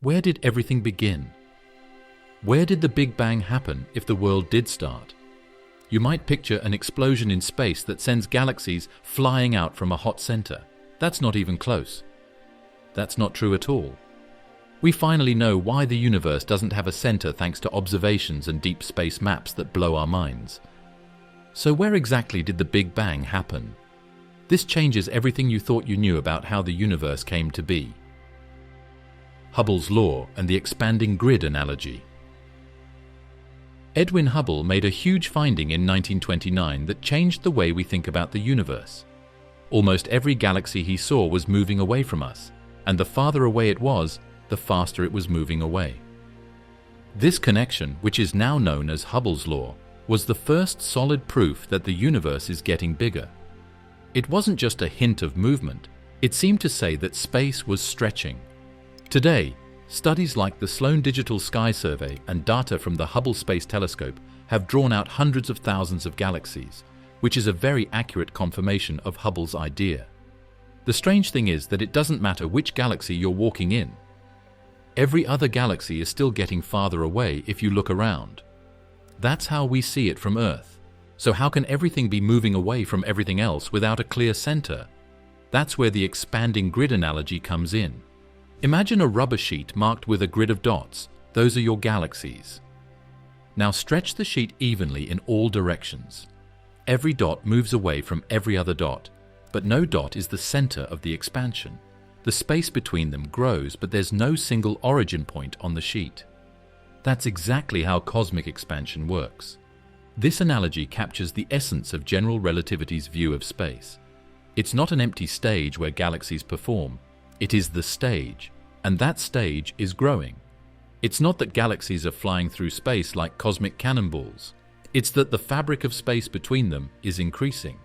Where did everything begin? Where did the Big Bang happen if the world did start? You might picture an explosion in space that sends galaxies flying out from a hot center. That's not even close. That's not true at all. We finally know why the universe doesn't have a center thanks to observations and deep space maps that blow our minds. So where exactly did the Big Bang happen? This changes everything you thought you knew about how the universe came to be. Hubble's law and the expanding grid analogy. Edwin Hubble made a huge finding in 1929 that changed the way we think about the universe. Almost every galaxy he saw was moving away from us, and the farther away it was, the faster it was moving away. This connection, which is now known as Hubble's law, was the first solid proof that the universe is getting bigger. It wasn't just a hint of movement, it seemed to say that space was stretching. Today, studies like the Sloan Digital Sky Survey and data from the Hubble Space Telescope have drawn out hundreds of thousands of galaxies, which is a very accurate confirmation of Hubble's idea. The strange thing is that it doesn't matter which galaxy you're walking in. Every other galaxy is still getting farther away if you look around. That's how we see it from Earth. So how can everything be moving away from everything else without a clear center? That's where the expanding grid analogy comes in. Imagine a rubber sheet marked with a grid of dots. Those are your galaxies. Now stretch the sheet evenly in all directions. Every dot moves away from every other dot, but no dot is the center of the expansion. The space between them grows, but there's no single origin point on the sheet. That's exactly how cosmic expansion works. This analogy captures the essence of general relativity's view of space. It's not an empty stage where galaxies perform. It is the stage, and that stage is growing. It's not that galaxies are flying through space like cosmic cannonballs. It's that the fabric of space between them is increasing.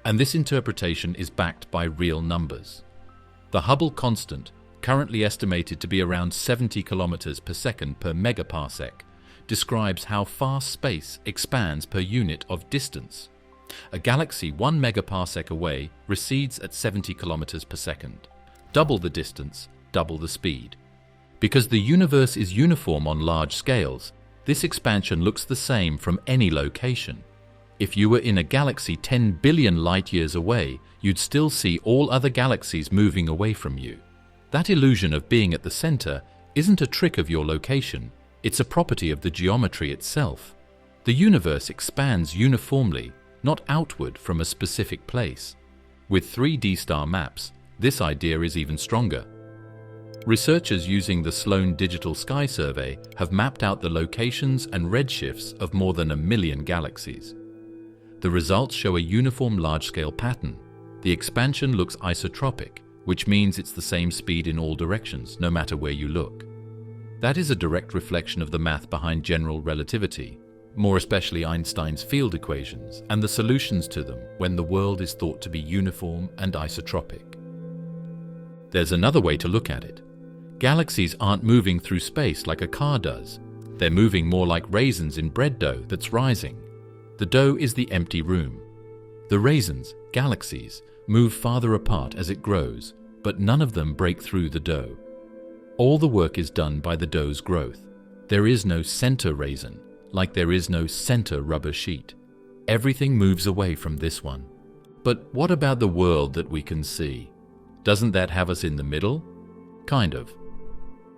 And this interpretation is backed by real numbers. The Hubble constant, currently estimated to be around 70 kilometers per second per megaparsec, describes how fast space expands per unit of distance. A galaxy 1 megaparsec away recedes at 70 kilometers per second. Double the distance, double the speed. Because the universe is uniform on large scales, this expansion looks the same from any location. If you were in a galaxy 10 billion light-years away, you'd still see all other galaxies moving away from you. That illusion of being at the center isn't a trick of your location, it's a property of the geometry itself. The universe expands uniformly, not outward from a specific place. With 3D star maps, this idea is even stronger. Researchers using the Sloan Digital Sky Survey have mapped out the locations and redshifts of more than 1 million galaxies. The results show a uniform large-scale pattern. The expansion looks isotropic, which means it's the same speed in all directions, no matter where you look. That is a direct reflection of the math behind general relativity, more especially Einstein's field equations and the solutions to them when the world is thought to be uniform and isotropic. There's another way to look at it. Galaxies aren't moving through space like a car does. They're moving more like raisins in bread dough that's rising. The dough is the empty room. The raisins, galaxies, move farther apart as it grows, but none of them break through the dough. All the work is done by the dough's growth. There is no center raisin, like there is no center rubber sheet. Everything moves away from this one. But what about the world that we can see? Doesn't that have us in the middle? Kind of.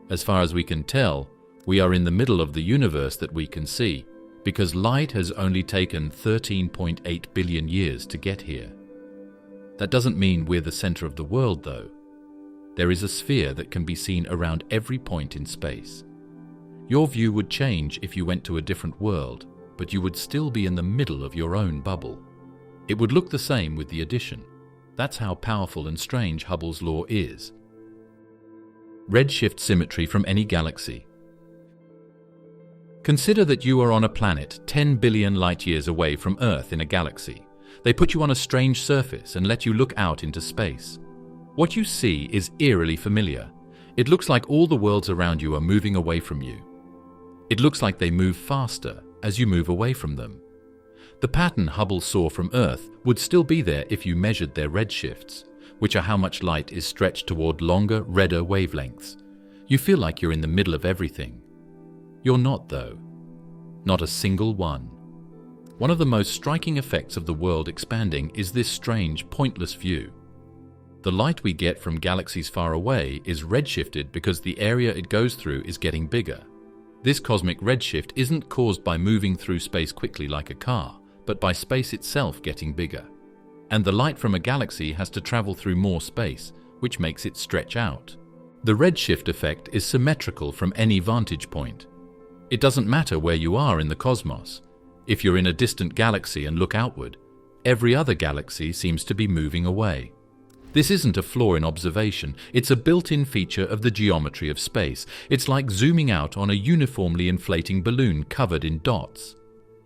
As far as we can tell, we are in the middle of the universe that we can see, because light has only taken 13.8 billion years to get here. That doesn't mean we're the center of the world, though. There is a sphere that can be seen around every point in space. Your view would change if you went to a different world, but you would still be in the middle of your own bubble. It would look the same with the addition. That's how powerful and strange Hubble's law is. Redshift symmetry from any galaxy. Consider that you are on a planet 10 billion light-years away from Earth in a galaxy. They put you on a strange surface and let you look out into space. What you see is eerily familiar. It looks like all the worlds around you are moving away from you. It looks like they move faster as you move away from them. The pattern Hubble saw from Earth would still be there if you measured their redshifts, which are how much light is stretched toward longer, redder wavelengths. You feel like you're in the middle of everything. You're not, though. Not a single one. One of the most striking effects of the world expanding is this strange, pointless view. The light we get from galaxies far away is redshifted because the area it goes through is getting bigger. This cosmic redshift isn't caused by moving through space quickly like a car, but by space itself getting bigger. And the light from a galaxy has to travel through more space, which makes it stretch out. The redshift effect is symmetrical from any vantage point. It doesn't matter where you are in the cosmos. If you're in a distant galaxy and look outward, every other galaxy seems to be moving away. This isn't a flaw in observation, it's a built-in feature of the geometry of space. It's like zooming out on a uniformly inflating balloon covered in dots.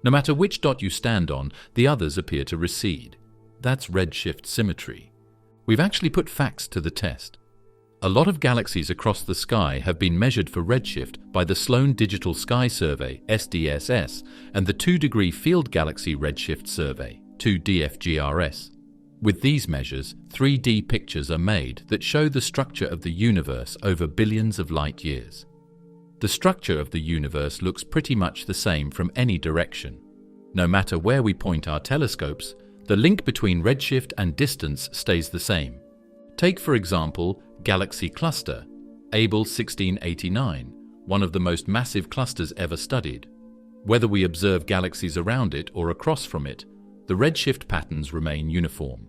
No matter which dot you stand on, the others appear to recede. That's redshift symmetry. We've actually put facts to the test. A lot of galaxies across the sky have been measured for redshift by the Sloan Digital Sky Survey, SDSS, and the 2-degree Field Galaxy Redshift Survey, 2DFGRS. With these measures, 3D pictures are made that show the structure of the universe over billions of light years. The structure of the universe looks pretty much the same from any direction. No matter where we point our telescopes, the link between redshift and distance stays the same. Take, for example, Galaxy Cluster, Abell 1689, one of the most massive clusters ever studied. Whether we observe galaxies around it or across from it, the redshift patterns remain uniform.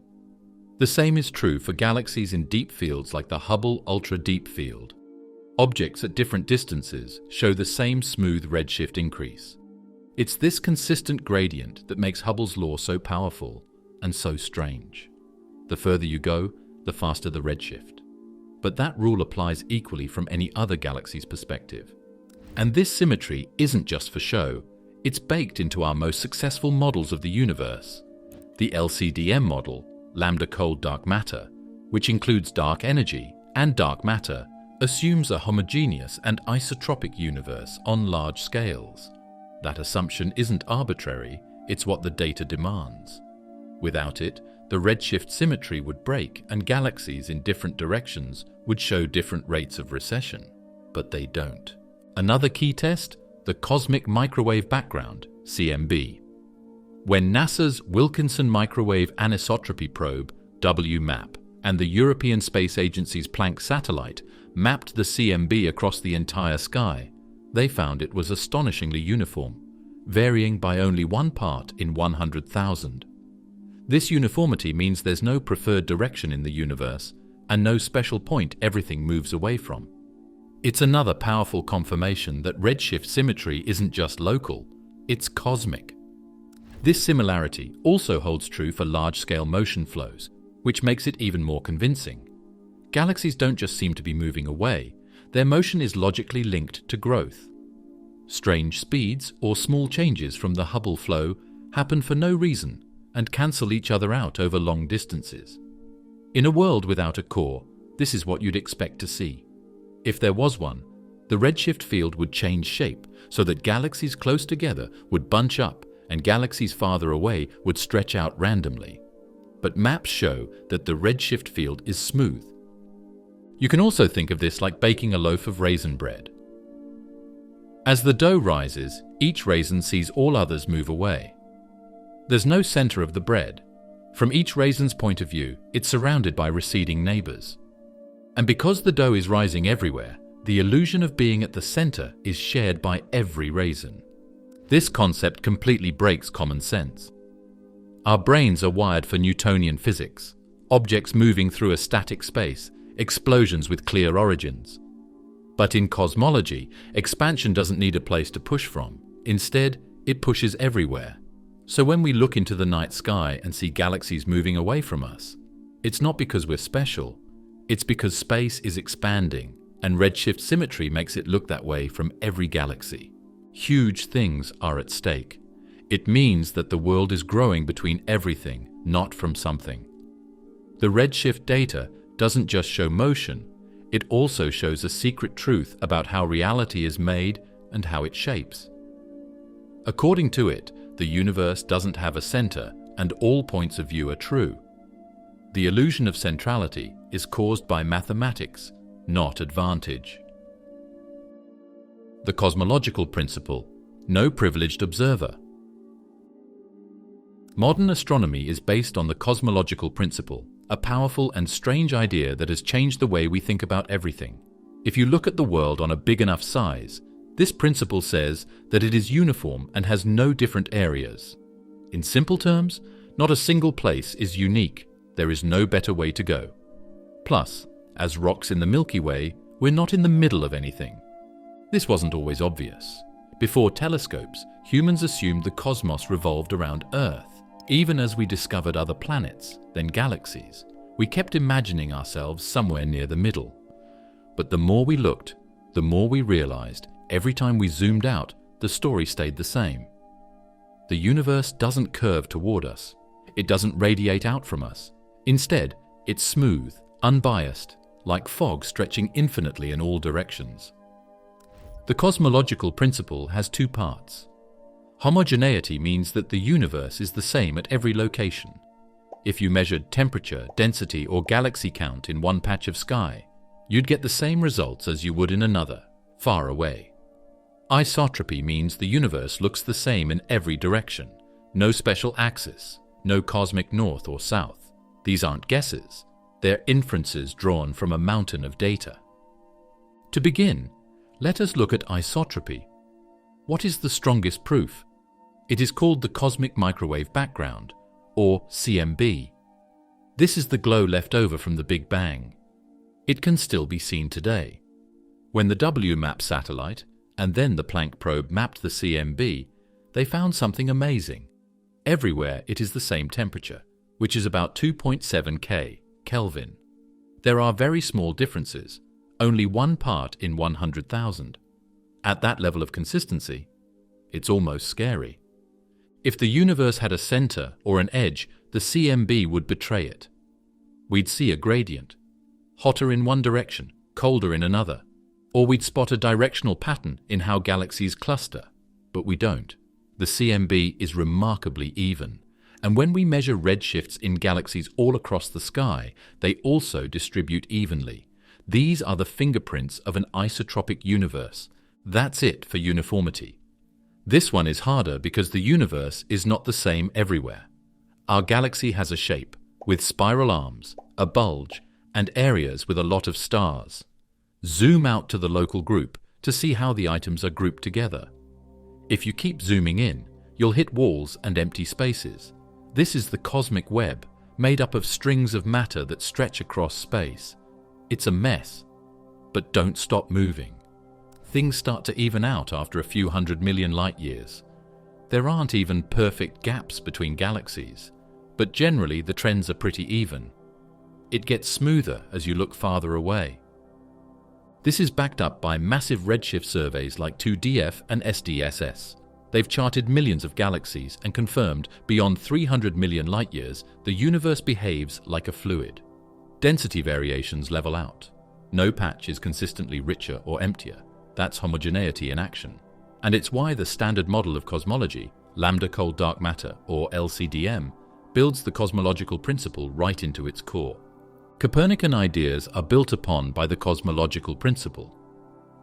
The same is true for galaxies in deep fields like the Hubble Ultra Deep Field. Objects at different distances show the same smooth redshift increase. It's this consistent gradient that makes Hubble's law so powerful and so strange. The further you go, the faster the redshift. But that rule applies equally from any other galaxy's perspective. And this symmetry isn't just for show, it's baked into our most successful models of the universe. The LCDM model, Lambda Cold Dark Matter, which includes dark energy and dark matter, assumes a homogeneous and isotropic universe on large scales. That assumption isn't arbitrary, it's what the data demands. Without it, the redshift symmetry would break and galaxies in different directions would show different rates of recession. But they don't. Another key test? The Cosmic Microwave Background, CMB. When NASA's Wilkinson Microwave Anisotropy Probe, WMAP, and the European Space Agency's Planck satellite mapped the CMB across the entire sky, they found it was astonishingly uniform, varying by only 1 part in 100,000. This uniformity means there's no preferred direction in the universe and no special point everything moves away from. It's another powerful confirmation that redshift symmetry isn't just local, it's cosmic. This similarity also holds true for large-scale motion flows, which makes it even more convincing. Galaxies don't just seem to be moving away, their motion is logically linked to growth. Strange speeds or small changes from the Hubble flow happen for no reason and cancel each other out over long distances. In a world without a core, this is what you'd expect to see. If there was one, the redshift field would change shape so that galaxies close together would bunch up and galaxies farther away would stretch out randomly. But maps show that the redshift field is smooth. You can also think of this like baking a loaf of raisin bread. As the dough rises, each raisin sees all others move away. There's no center of the bread. From each raisin's point of view, it's surrounded by receding neighbors. And because the dough is rising everywhere, the illusion of being at the center is shared by every raisin. This concept completely breaks common sense. Our brains are wired for Newtonian physics, objects moving through a static space, explosions with clear origins. But in cosmology, expansion doesn't need a place to push from. Instead, it pushes everywhere. So when we look into the night sky and see galaxies moving away from us, it's not because we're special, it's because space is expanding, and redshift symmetry makes it look that way from every galaxy. Huge things are at stake. It means that the world is growing between everything, not from something. The redshift data doesn't just show motion, it also shows a secret truth about how reality is made and how it shapes. According to it, the universe doesn't have a center and all points of view are true. The illusion of centrality is caused by mathematics, not advantage. The cosmological principle: no privileged observer. Modern astronomy is based on the cosmological principle, a powerful and strange idea that has changed the way we think about everything. If you look at the world on a big enough size, this principle says that it is uniform and has no different areas. In simple terms, not a single place is unique. There is no better way to go. Plus, as rocks in the Milky Way, we're not in the middle of anything. This wasn't always obvious. Before telescopes, humans assumed the cosmos revolved around Earth. Even as we discovered other planets, then galaxies, we kept imagining ourselves somewhere near the middle. But the more we looked, the more we realized every time we zoomed out, the story stayed the same. The universe doesn't curve toward us. It doesn't radiate out from us. Instead, it's smooth, unbiased, like fog stretching infinitely in all directions. The cosmological principle has two parts. Homogeneity means that the universe is the same at every location. If you measured temperature, density, or galaxy count in one patch of sky, you'd get the same results as you would in another, far away. Isotropy means the universe looks the same in every direction. No special axis, no cosmic north or south. These aren't guesses. They're inferences drawn from a mountain of data. To begin, let us look at isotropy. What is the strongest proof? It is called the cosmic microwave background, or CMB. This is the glow left over from the Big Bang. It can still be seen today. When the WMAP satellite and then the Planck probe mapped the CMB, they found something amazing. Everywhere it is the same temperature, which is about 2.7 Kelvin. There are very small differences, only 1 part in 100,000. At that level of consistency, it's almost scary. If the universe had a center or an edge, the CMB would betray it. We'd see a gradient, hotter in one direction, colder in another, or we'd spot a directional pattern in how galaxies cluster, but we don't. The CMB is remarkably even, and when we measure redshifts in galaxies all across the sky, they also distribute evenly. These are the fingerprints of an isotropic universe. That's it for uniformity. This one is harder because the universe is not the same everywhere. Our galaxy has a shape, with spiral arms, a bulge, and areas with a lot of stars. Zoom out to the local group to see how the items are grouped together. If you keep zooming in, you'll hit walls and empty spaces. This is the cosmic web, made up of strings of matter that stretch across space. It's a mess, but don't stop moving. Things start to even out after a few 100 million light years. There aren't even perfect gaps between galaxies, but generally the trends are pretty even. It gets smoother as you look farther away. This is backed up by massive redshift surveys like 2DF and SDSS. They've charted millions of galaxies and confirmed beyond 300 million light years the universe behaves like a fluid. Density variations level out. No patch is consistently richer or emptier. That's homogeneity in action. And it's why the standard model of cosmology, lambda cold dark matter, or LCDM, builds the cosmological principle right into its core. Copernican ideas are built upon by the cosmological principle.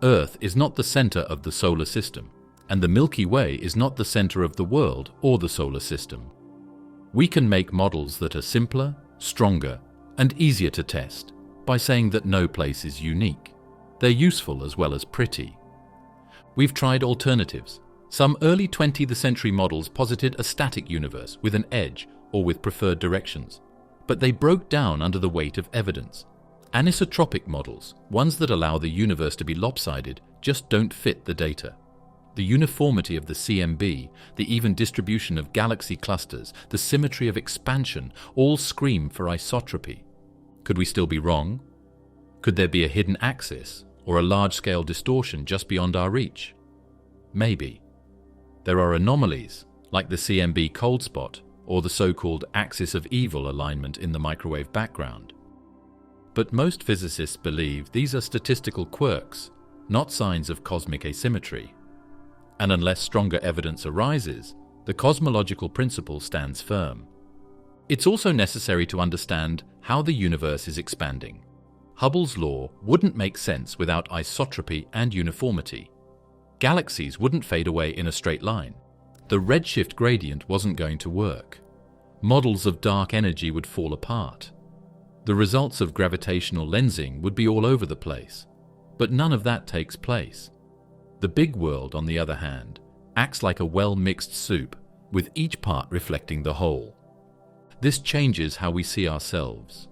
Earth is not the center of the solar system, and the Milky Way is not the center of the world or the solar system. We can make models that are simpler, stronger, and easier to test by saying that no place is unique. They're useful as well as pretty. We've tried alternatives. Some early 20th century models posited a static universe with an edge or with preferred directions, but they broke down under the weight of evidence. Anisotropic models, ones that allow the universe to be lopsided, just don't fit the data. The uniformity of the CMB, the even distribution of galaxy clusters, the symmetry of expansion, all scream for isotropy. Could we still be wrong? Could there be a hidden axis or a large-scale distortion just beyond our reach? Maybe. There are anomalies, like the CMB cold spot or the so-called axis of evil alignment in the microwave background. But most physicists believe these are statistical quirks, not signs of cosmic asymmetry. And unless stronger evidence arises, the cosmological principle stands firm. It's also necessary to understand how the universe is expanding. Hubble's law wouldn't make sense without isotropy and uniformity. Galaxies wouldn't fade away in a straight line. The redshift gradient wasn't going to work. Models of dark energy would fall apart. The results of gravitational lensing would be all over the place. But none of that takes place. The big world, on the other hand, acts like a well-mixed soup, with each part reflecting the whole. This changes how we see ourselves.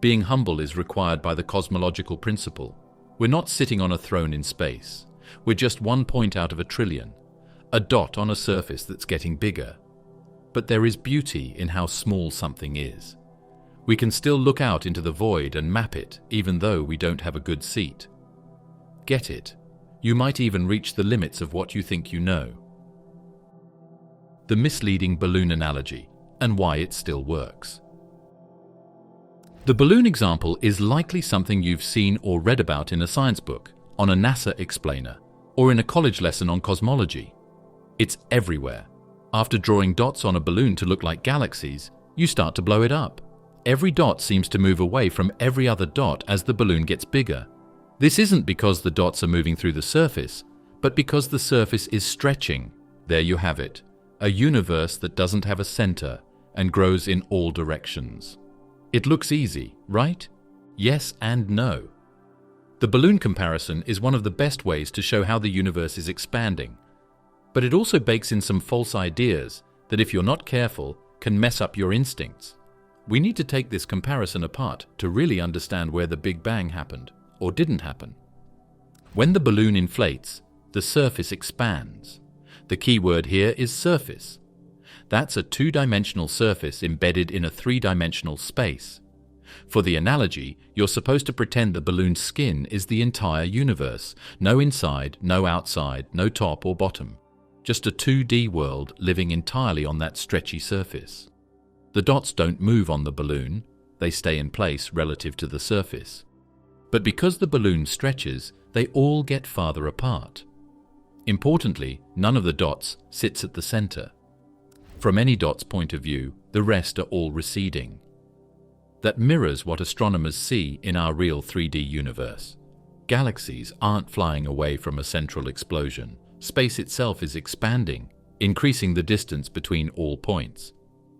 Being humble is required by the cosmological principle. We're not sitting on a throne in space. We're just 1 point out of a trillion, a dot on a surface that's getting bigger. But there is beauty in how small something is. We can still look out into the void and map it, even though we don't have a good seat. Get it? You might even reach the limits of what you think you know. The misleading balloon analogy, and why it still works. The balloon example is likely something you've seen or read about in a science book, on a NASA explainer, or in a college lesson on cosmology. It's everywhere. After drawing dots on a balloon to look like galaxies, you start to blow it up. Every dot seems to move away from every other dot as the balloon gets bigger. This isn't because the dots are moving through the surface, but because the surface is stretching. There you have it, a universe that doesn't have a center and grows in all directions. It looks easy, right? Yes and no. The balloon comparison is one of the best ways to show how the universe is expanding, but it also bakes in some false ideas that, if you're not careful, can mess up your instincts. We need to take this comparison apart to really understand where the Big Bang happened, or didn't happen. When the balloon inflates, the surface expands. The key word here is surface. That's a two-dimensional surface embedded in a three-dimensional space. For the analogy, you're supposed to pretend the balloon's skin is the entire universe. No inside, no outside, no top or bottom. Just a 2D world living entirely on that stretchy surface. The dots don't move on the balloon, they stay in place relative to the surface. But because the balloon stretches, they all get farther apart. Importantly, none of the dots sits at the center. From any dot's point of view, the rest are all receding. That mirrors what astronomers see in our real 3D universe. Galaxies aren't flying away from a central explosion. Space itself is expanding, increasing the distance between all points.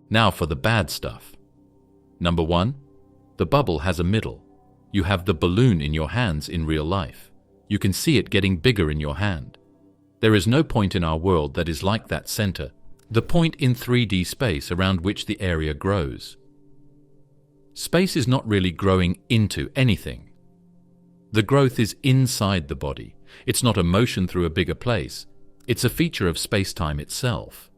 Now for the bad stuff. Number 1, the bubble has a middle. You have the balloon in your hands in real life. You can see it getting bigger in your hand. There is no point in our world that is like that center, the point in 3D space around which the area grows. Space is not really growing into anything. The growth is inside the body. It's not a motion through a bigger place. It's a feature of space-time itself.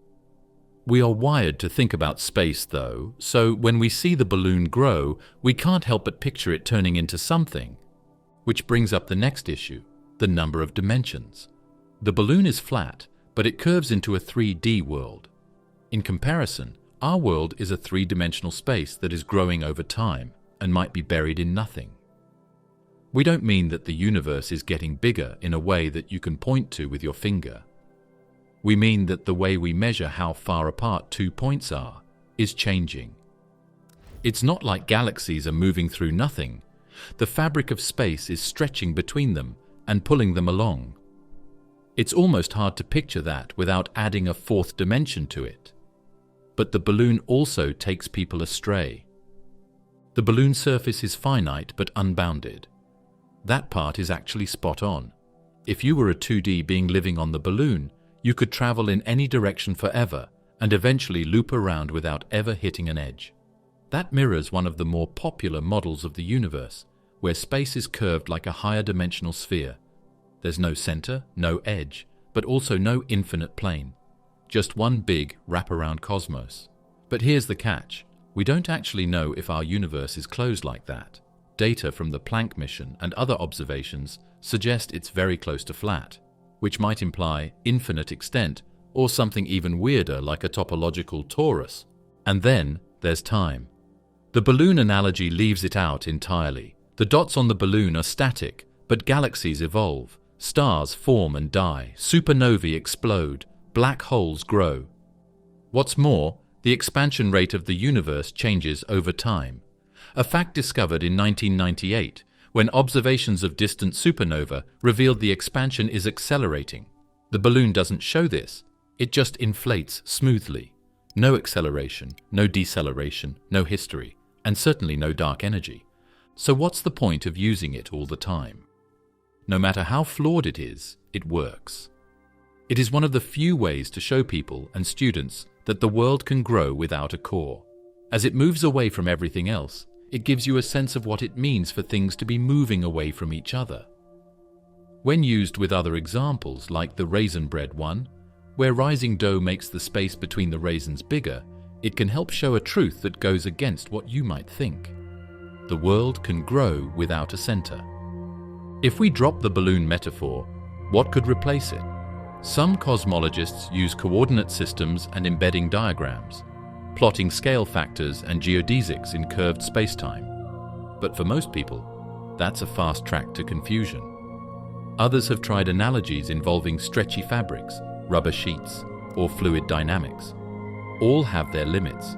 We are wired to think about space, though, so when we see the balloon grow, we can't help but picture it turning into something. Which brings up the next issue, the number of dimensions. The balloon is flat, but it curves into a 3D world. In comparison, our world is a three-dimensional space that is growing over time and might be buried in nothing. We don't mean that the universe is getting bigger in a way that you can point to with your finger. We mean that the way we measure how far apart 2 points are is changing. It's not like galaxies are moving through nothing. The fabric of space is stretching between them and pulling them along. It's almost hard to picture that without adding a fourth dimension to it. But the balloon also takes people astray. The balloon surface is finite but unbounded. That part is actually spot on. If you were a 2D being living on the balloon, you could travel in any direction forever and eventually loop around without ever hitting an edge. That mirrors one of the more popular models of the universe, where space is curved like a higher dimensional sphere. There's no center, no edge, but also no infinite plane. Just one big wraparound cosmos. But here's the catch. We don't actually know if our universe is closed like that. Data from the Planck mission and other observations suggest it's very close to flat, which might imply infinite extent or something even weirder like a topological torus. And then there's time. The balloon analogy leaves it out entirely. The dots on the balloon are static, but galaxies evolve. Stars form and die, supernovae explode, black holes grow. What's more, the expansion rate of the universe changes over time. A fact discovered in 1998 when observations of distant supernova revealed the expansion is accelerating. The balloon doesn't show this. It just inflates smoothly. No acceleration, no deceleration, no history, and certainly no dark energy. So what's the point of using it all the time? No matter how flawed it is, it works. It is one of the few ways to show people and students that the world can grow without a core. As it moves away from everything else, it gives you a sense of what it means for things to be moving away from each other. When used with other examples like the raisin bread one, where rising dough makes the space between the raisins bigger, it can help show a truth that goes against what you might think. The world can grow without a center. If we drop the balloon metaphor, what could replace it? Some cosmologists use coordinate systems and embedding diagrams, plotting scale factors and geodesics in curved spacetime. But for most people, that's a fast track to confusion. Others have tried analogies involving stretchy fabrics, rubber sheets, or fluid dynamics. All have their limits,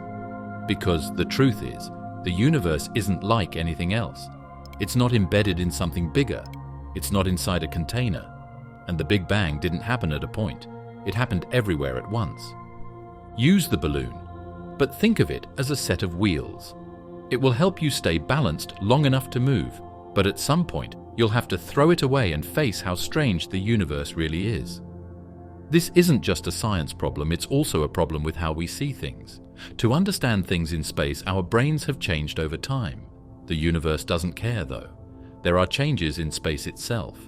because the truth is, the universe isn't like anything else. It's not embedded in something bigger. It's not inside a container. And the Big Bang didn't happen at a point. It happened everywhere at once. Use the balloon, but think of it as a set of wheels. It will help you stay balanced long enough to move, but at some point you'll have to throw it away and face how strange the universe really is. This isn't just a science problem, it's also a problem with how we see things. To understand things in space, our brains have changed over time. The universe doesn't care, though. There are changes in space itself.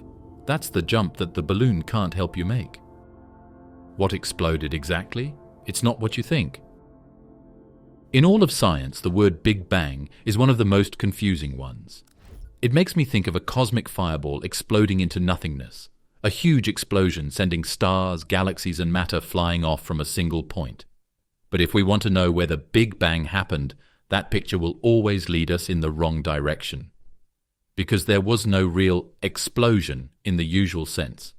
That's the jump that the balloon can't help you make. What exploded exactly? It's not what you think. In all of science, the word Big Bang is one of the most confusing ones. It makes me think of a cosmic fireball exploding into nothingness, a huge explosion sending stars, galaxies, and matter flying off from a single point. But if we want to know where the Big Bang happened, that picture will always lead us in the wrong direction. Because there was no real explosion in the usual sense.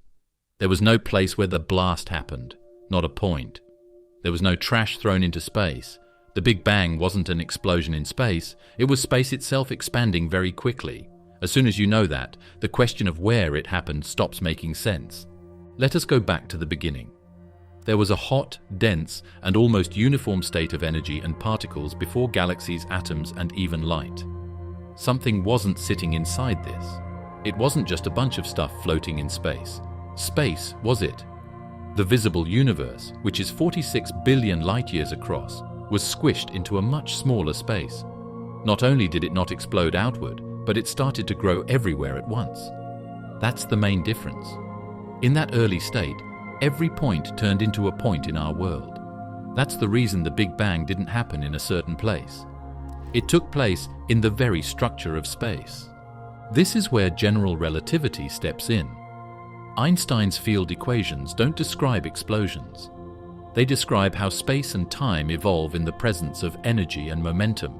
There was no place where the blast happened, not a point. There was no trash thrown into space. The Big Bang wasn't an explosion in space, it was space itself expanding very quickly. As soon as you know that, the question of where it happened stops making sense. Let us go back to the beginning. There was a hot, dense, and almost uniform state of energy and particles before galaxies, atoms, and even light. Something wasn't sitting inside this. It wasn't just a bunch of stuff floating in space. Space was it. The visible universe, which is 46 billion light-years across, was squished into a much smaller space. Not only did it not explode outward, but it started to grow everywhere at once. That's the main difference. In that early state, every point turned into a point in our world. That's the reason the Big Bang didn't happen in a certain place. It took place in the very structure of space. This is where general relativity steps in. Einstein's field equations don't describe explosions. They describe how space and time evolve in the presence of energy and momentum.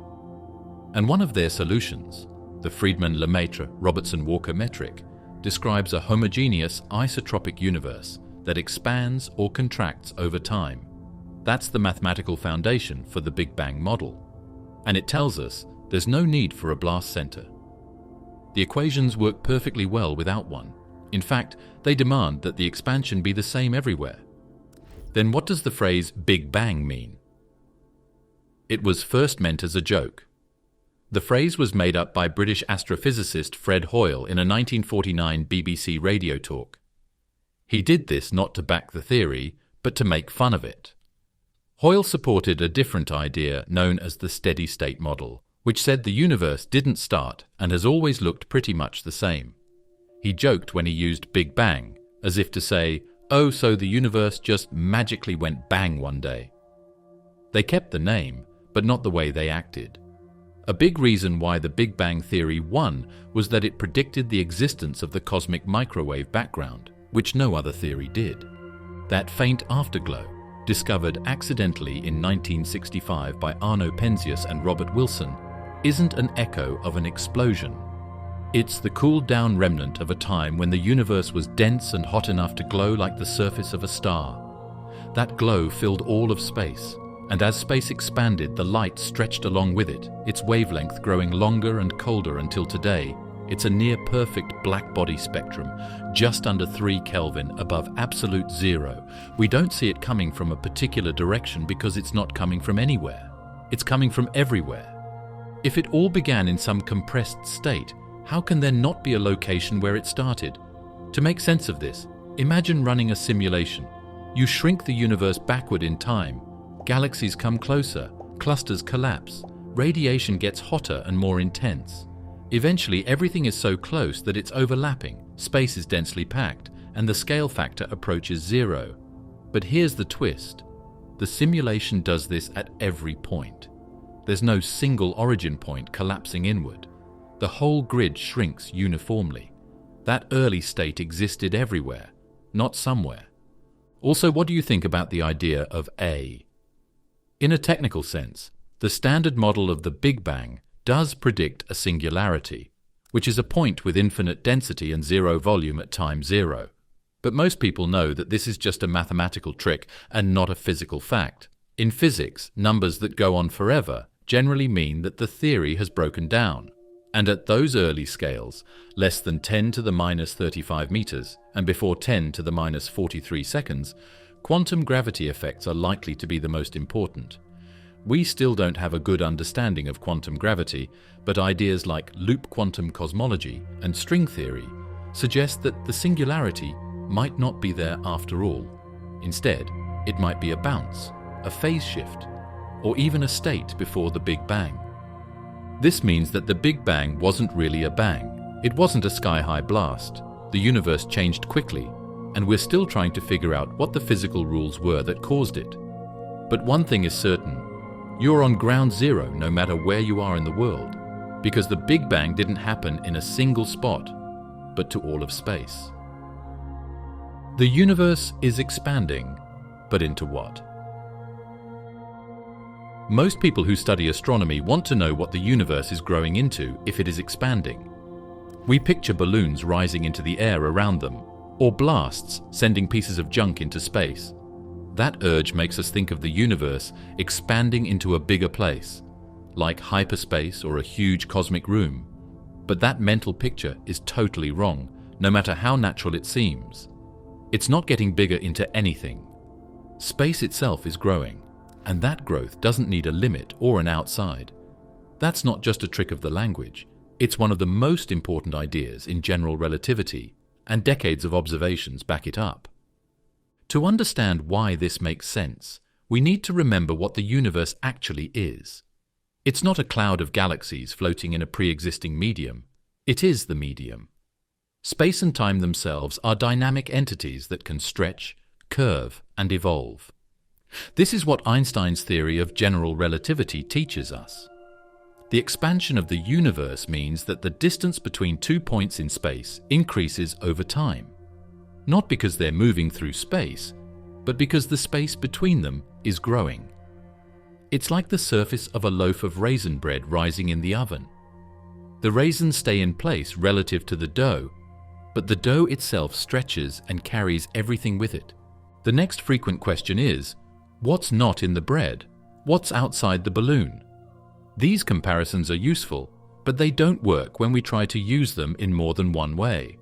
And one of their solutions, the Friedmann-Lemaitre-Robertson-Walker metric, describes a homogeneous isotropic universe that expands or contracts over time. That's the mathematical foundation for the Big Bang model. And it tells us there's no need for a blast center. The equations work perfectly well without one. In fact, they demand that the expansion be the same everywhere. Then what does the phrase Big Bang mean? It was first meant as a joke. The phrase was made up by British astrophysicist Fred Hoyle in a 1949 BBC radio talk. He did this not to back the theory, but to make fun of it. Hoyle supported a different idea known as the steady-state model, which said the universe didn't start and has always looked pretty much the same. He joked when he used Big Bang, as if to say, oh, so the universe just magically went bang one day. They kept the name, but not the way they acted. A big reason why the Big Bang theory won was that it predicted the existence of the cosmic microwave background, which no other theory did. That faint afterglow, discovered accidentally in 1965 by Arno Penzias and Robert Wilson, isn't an echo of an explosion. It's the cooled-down remnant of a time when the universe was dense and hot enough to glow like the surface of a star. That glow filled all of space, and as space expanded, the light stretched along with it, its wavelength growing longer and colder until today, It's a near-perfect black body spectrum, just under 3 Kelvin above absolute zero. We don't see it coming from a particular direction because it's not coming from anywhere. It's coming from everywhere. If it all began in some compressed state, how can there not be a location where it started? To make sense of this, imagine running a simulation. You shrink the universe backward in time. Galaxies come closer, clusters collapse, radiation gets hotter and more intense. Eventually, everything is so close that it's overlapping, space is densely packed, and the scale factor approaches zero. But here's the twist. The simulation does this at every point. There's no single origin point collapsing inward. The whole grid shrinks uniformly. That early state existed everywhere, not somewhere. Also, what do you think about the idea of A? In a technical sense, the standard model of the Big Bang does predict a singularity, which is a point with infinite density and zero volume at time zero. But most people know that this is just a mathematical trick and not a physical fact. In physics, numbers that go on forever generally mean that the theory has broken down. And at those early scales, less than 10 to the minus 35 meters and before 10 to the minus 43 seconds, quantum gravity effects are likely to be the most important. We still don't have a good understanding of quantum gravity, but ideas like loop quantum cosmology and string theory suggest that the singularity might not be there after all. Instead, it might be a bounce, a phase shift, or even a state before the Big Bang. This means that the Big Bang wasn't really a bang. It wasn't a sky-high blast. The universe changed quickly, and we're still trying to figure out what the physical rules were that caused it. But one thing is certain. You're on ground zero no matter where you are in the world, because the Big Bang didn't happen in a single spot, but to all of space. The universe is expanding, but into what? Most people who study astronomy want to know what the universe is growing into if it is expanding. We picture balloons rising into the air around them, or blasts sending pieces of junk into space. That urge makes us think of the universe expanding into a bigger place, like hyperspace or a huge cosmic room. But that mental picture is totally wrong, no matter how natural it seems. It's not getting bigger into anything. Space itself is growing, and that growth doesn't need a limit or an outside. That's not just a trick of the language. It's one of the most important ideas in general relativity, and decades of observations back it up. To understand why this makes sense, we need to remember what the universe actually is. It's not a cloud of galaxies floating in a pre-existing medium. It is the medium. Space and time themselves are dynamic entities that can stretch, curve, and evolve. This is what Einstein's theory of general relativity teaches us. The expansion of the universe means that the distance between 2 points in space increases over time. Not because they're moving through space, but because the space between them is growing. It's like the surface of a loaf of raisin bread rising in the oven. The raisins stay in place relative to the dough, but the dough itself stretches and carries everything with it. The next frequent question is, what's not in the bread? What's outside the balloon? These comparisons are useful, but they don't work when we try to use them in more than one way.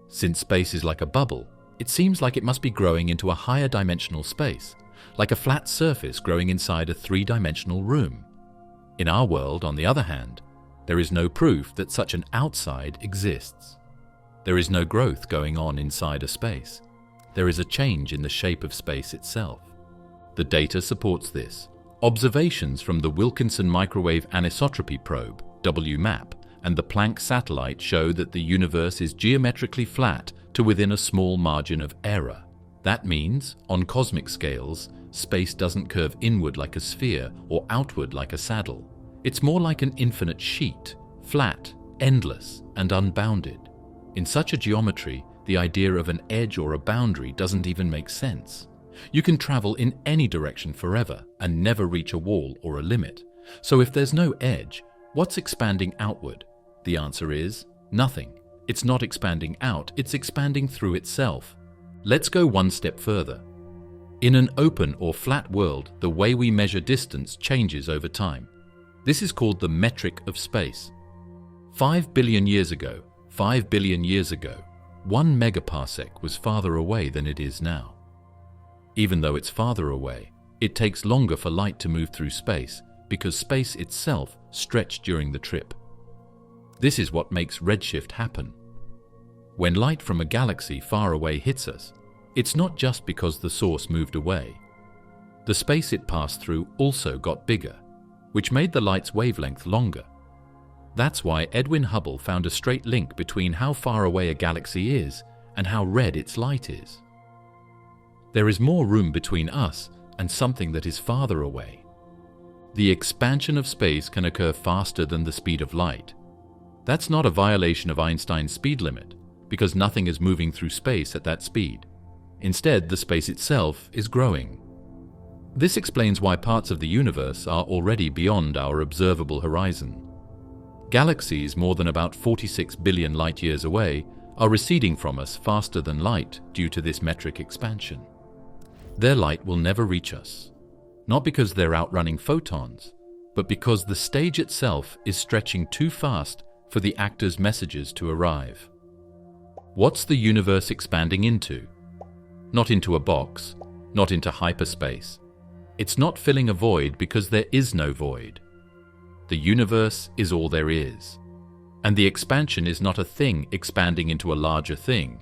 Since space is like a bubble, it seems like it must be growing into a higher dimensional space, like a flat surface growing inside a three-dimensional room. In our world, on the other hand, there is no proof that such an outside exists. There is no growth going on inside a space. There is a change in the shape of space itself. The data supports this. Observations from the Wilkinson Microwave Anisotropy Probe, WMAP, and the Planck satellite show that the universe is geometrically flat to within a small margin of error. That means, on cosmic scales, space doesn't curve inward like a sphere or outward like a saddle. It's more like an infinite sheet, flat, endless, and unbounded. In such a geometry, the idea of an edge or a boundary doesn't even make sense. You can travel in any direction forever and never reach a wall or a limit. So if there's no edge, what's expanding outward? The answer is nothing. It's not expanding out, it's expanding through itself. Let's go one step further. In an open or flat world, the way we measure distance changes over time. This is called the metric of space. 5 billion years ago, 5 billion years ago, 1 megaparsec was farther away than it is now. Even though it's farther away, it takes longer for light to move through space because space itself stretched during the trip. This is what makes redshift happen. When light from a galaxy far away hits us, it's not just because the source moved away. The space it passed through also got bigger, which made the light's wavelength longer. That's why Edwin Hubble found a straight link between how far away a galaxy is and how red its light is. There is more room between us and something that is farther away. The expansion of space can occur faster than the speed of light. That's not a violation of Einstein's speed limit, because nothing is moving through space at that speed. Instead, the space itself is growing. This explains why parts of the universe are already beyond our observable horizon. Galaxies more than about 46 billion light-years away are receding from us faster than light due to this metric expansion. Their light will never reach us, not because they're outrunning photons, but because the stage itself is stretching too fast for the actor's messages to arrive. What's the universe expanding into? Not into a box, not into hyperspace. It's not filling a void because there is no void. The universe is all there is. And the expansion is not a thing expanding into a larger thing.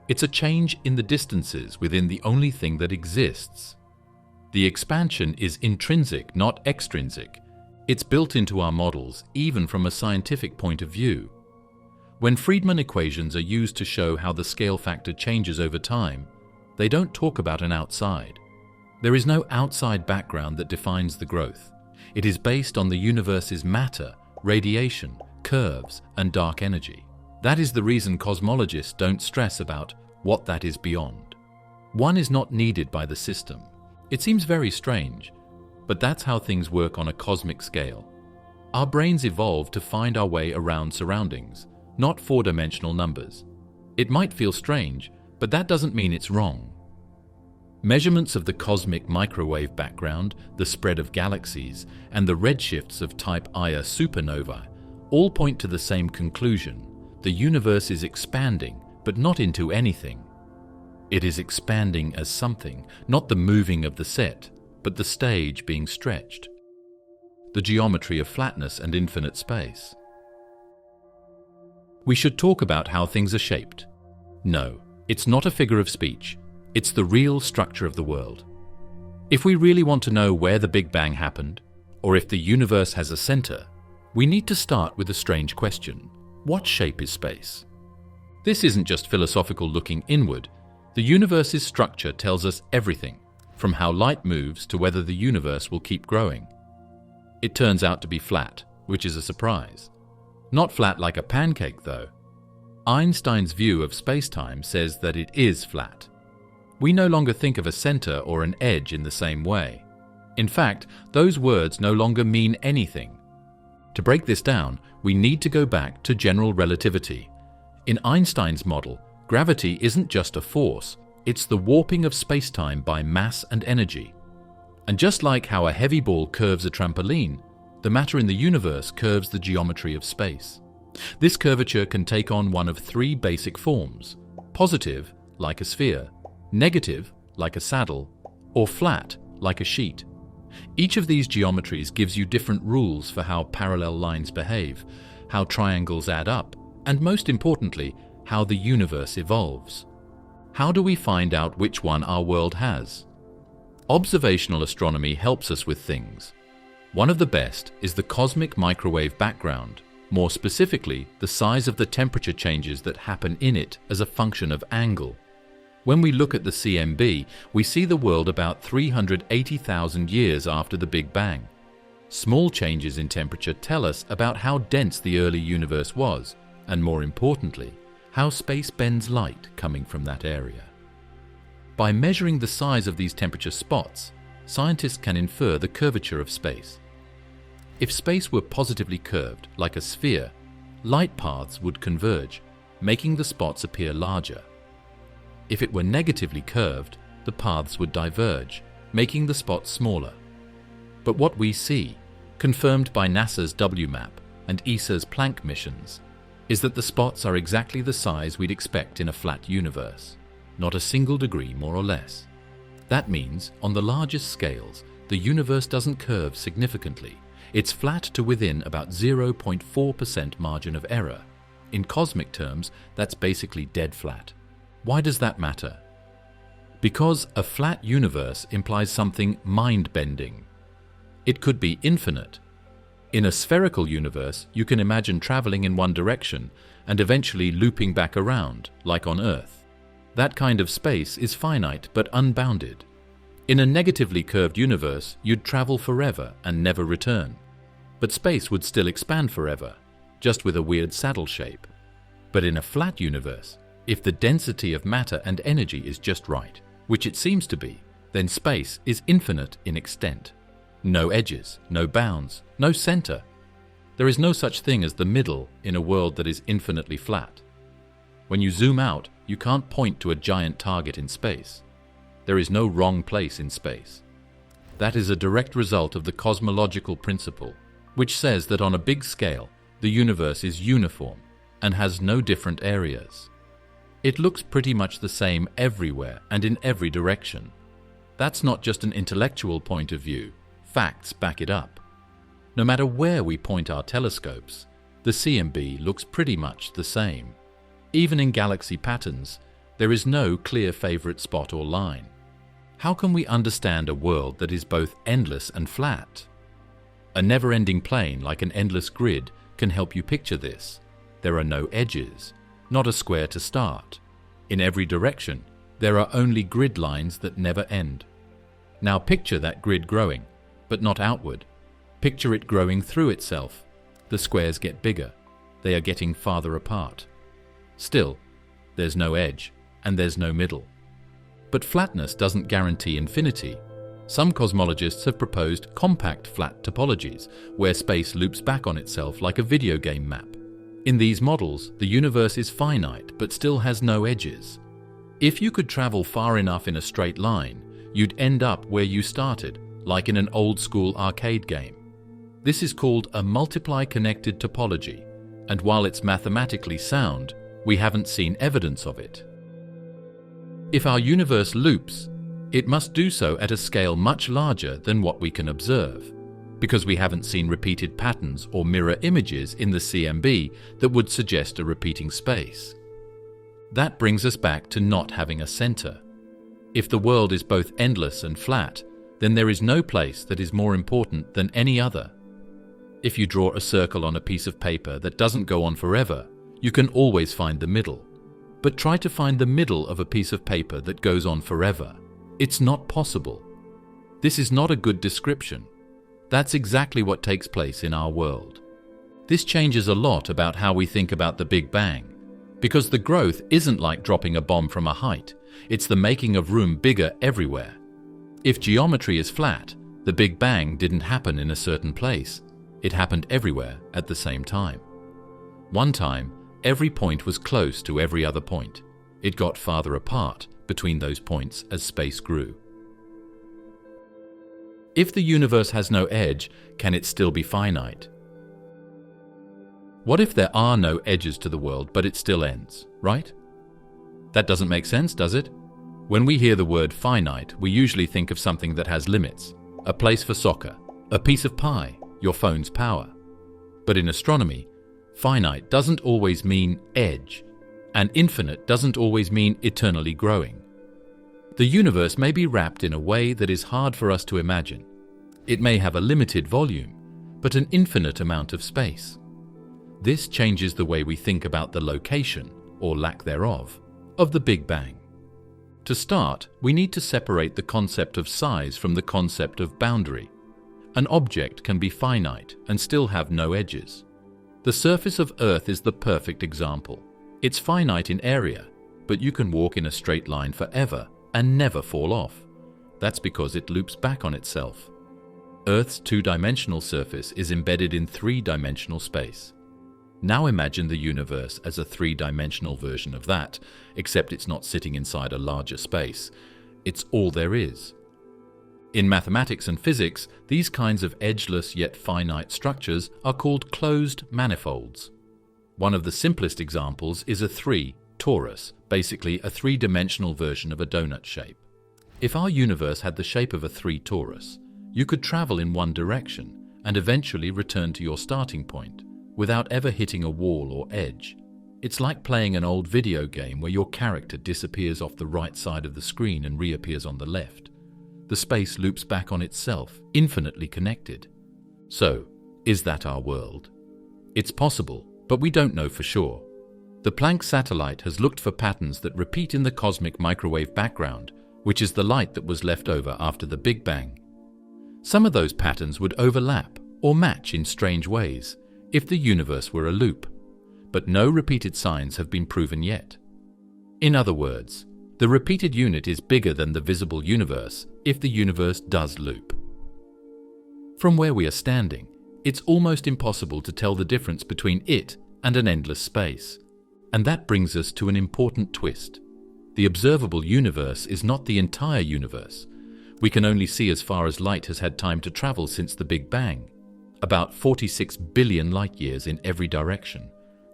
It's a change in the distances within the only thing that exists. The expansion is intrinsic, not extrinsic. It's built into our models, even from a scientific point of view. When Friedmann equations are used to show how the scale factor changes over time, they don't talk about an outside. There is no outside background that defines the growth. It is based on the universe's matter, radiation, curves, and dark energy. That is the reason cosmologists don't stress about what that is beyond. One is not needed by the system. It seems very strange, but that's how things work on a cosmic scale. Our brains evolved to find our way around surroundings, not four-dimensional numbers. It might feel strange, but that doesn't mean it's wrong. Measurements of the cosmic microwave background, the spread of galaxies, and the redshifts of type Ia supernova all point to the same conclusion. The universe is expanding, but not into anything. It is expanding as something, not the moving of the set, but the stage being stretched. The geometry of flatness and infinite space. We should talk about how things are shaped. No, it's not a figure of speech. It's the real structure of the world. If we really want to know where the Big Bang happened, or if the universe has a center, we need to start with a strange question. What shape is space? This isn't just philosophical looking inward. The universe's structure tells us everything, from how light moves to whether the universe will keep growing. It turns out to be flat, which is a surprise. Not flat like a pancake, though. Einstein's view of space-time says that it is flat. We no longer think of a center or an edge in the same way. In fact, those words no longer mean anything. To break this down, we need to go back to general relativity. In Einstein's model, gravity isn't just a force, it's the warping of space-time by mass and energy. And just like how a heavy ball curves a trampoline, the matter in the universe curves the geometry of space. This curvature can take on one of three basic forms: positive, like a sphere; negative, like a saddle; or flat, like a sheet. Each of these geometries gives you different rules for how parallel lines behave, how triangles add up, and most importantly, how the universe evolves. How do we find out which one our world has? Observational astronomy helps us with things. One of the best is the cosmic microwave background, more specifically, the size of the temperature changes that happen in it as a function of angle. When we look at the CMB, we see the world about 380,000 years after the Big Bang. Small changes in temperature tell us about how dense the early universe was, and more importantly, how space bends light coming from that area. By measuring the size of these temperature spots, scientists can infer the curvature of space. If space were positively curved, like a sphere, light paths would converge, making the spots appear larger. If it were negatively curved, the paths would diverge, making the spots smaller. But what we see, confirmed by NASA's WMAP and ESA's Planck missions, is that the spots are exactly the size we'd expect in a flat universe, not a single degree more or less. That means, on the largest scales, the universe doesn't curve significantly. It's flat to within about 0.4% margin of error. In cosmic terms, that's basically dead flat. Why does that matter? Because a flat universe implies something mind-bending. It could be infinite. In a spherical universe, you can imagine traveling in one direction and eventually looping back around, like on Earth. That kind of space is finite but unbounded. In a negatively curved universe, you'd travel forever and never return. But space would still expand forever, just with a weird saddle shape. But in a flat universe, if the density of matter and energy is just right, which it seems to be, then space is infinite in extent. No edges, no bounds, no center. There is no such thing as the middle in a world that is infinitely flat. When you zoom out, you can't point to a giant target in space. There is no wrong place in space. That is a direct result of the cosmological principle, which says that on a big scale, the universe is uniform and has no different areas. It looks pretty much the same everywhere and in every direction. That's not just an intellectual point of view. Facts back it up. No matter where we point our telescopes, the CMB looks pretty much the same. Even in galaxy patterns, there is no clear favorite spot or line. How can we understand a world that is both endless and flat? A never-ending plane, like an endless grid, can help you picture this. There are no edges, not a square to start. In every direction, there are only grid lines that never end. Now picture that grid growing, but not outward. Picture it growing through itself. The squares get bigger. They are getting farther apart. Still, there's no edge, and there's no middle. But flatness doesn't guarantee infinity. Some cosmologists have proposed compact flat topologies, where space loops back on itself like a video game map. In these models, the universe is finite but still has no edges. If you could travel far enough in a straight line, you'd end up where you started, like in an old-school arcade game. This is called a multiply-connected topology, and while it's mathematically sound, we haven't seen evidence of it. If our universe loops, it must do so at a scale much larger than what we can observe, because we haven't seen repeated patterns or mirror images in the CMB that would suggest a repeating space. That brings us back to not having a center. If the world is both endless and flat, then there is no place that is more important than any other. If you draw a circle on a piece of paper that doesn't go on forever, you can always find the middle. But try to find the middle of a piece of paper that goes on forever. It's not possible. This is not a good description. That's exactly what takes place in our world. This changes a lot about how we think about the Big Bang, because the growth isn't like dropping a bomb from a height. It's the making of room bigger everywhere. If geometry is flat, the Big Bang didn't happen in a certain place. It happened everywhere at the same time. One time, every point was close to every other point. It got farther apart between those points as space grew. If the universe has no edge, can it still be finite? What if there are no edges to the world, but it still ends, right? That doesn't make sense, does it? When we hear the word finite, we usually think of something that has limits. A place for soccer, a piece of pie, your phone's power. But in astronomy, finite doesn't always mean edge, and infinite doesn't always mean eternally growing. The universe may be wrapped in a way that is hard for us to imagine. It may have a limited volume, but an infinite amount of space. This changes the way we think about the location, or lack thereof, of the Big Bang. To start, we need to separate the concept of size from the concept of boundary. An object can be finite and still have no edges. The surface of Earth is the perfect example. It's finite in area, but you can walk in a straight line forever and never fall off. That's because it loops back on itself. Earth's two-dimensional surface is embedded in three-dimensional space. Now imagine the universe as a three-dimensional version of that, except it's not sitting inside a larger space. It's all there is. In mathematics and physics, these kinds of edgeless yet finite structures are called closed manifolds. One of the simplest examples is a 3 torus, basically a three-dimensional version of a donut shape. If our universe had the shape of a 3 torus, you could travel in one direction and eventually return to your starting point without ever hitting a wall or edge. It's like playing an old video game where your character disappears off the right side of the screen and reappears on the left. The space loops back on itself, infinitely connected. So, is that our world? It's possible, but we don't know for sure. The Planck satellite has looked for patterns that repeat in the cosmic microwave background, which is the light that was left over after the Big Bang. Some of those patterns would overlap or match in strange ways if the universe were a loop, but no repeated signs have been proven yet. In other words, the repeated unit is bigger than the visible universe if the universe does loop. From where we are standing, it's almost impossible to tell the difference between it and an endless space. And that brings us to an important twist. The observable universe is not the entire universe. We can only see as far as light has had time to travel since the Big Bang, about 46 billion light-years in every direction.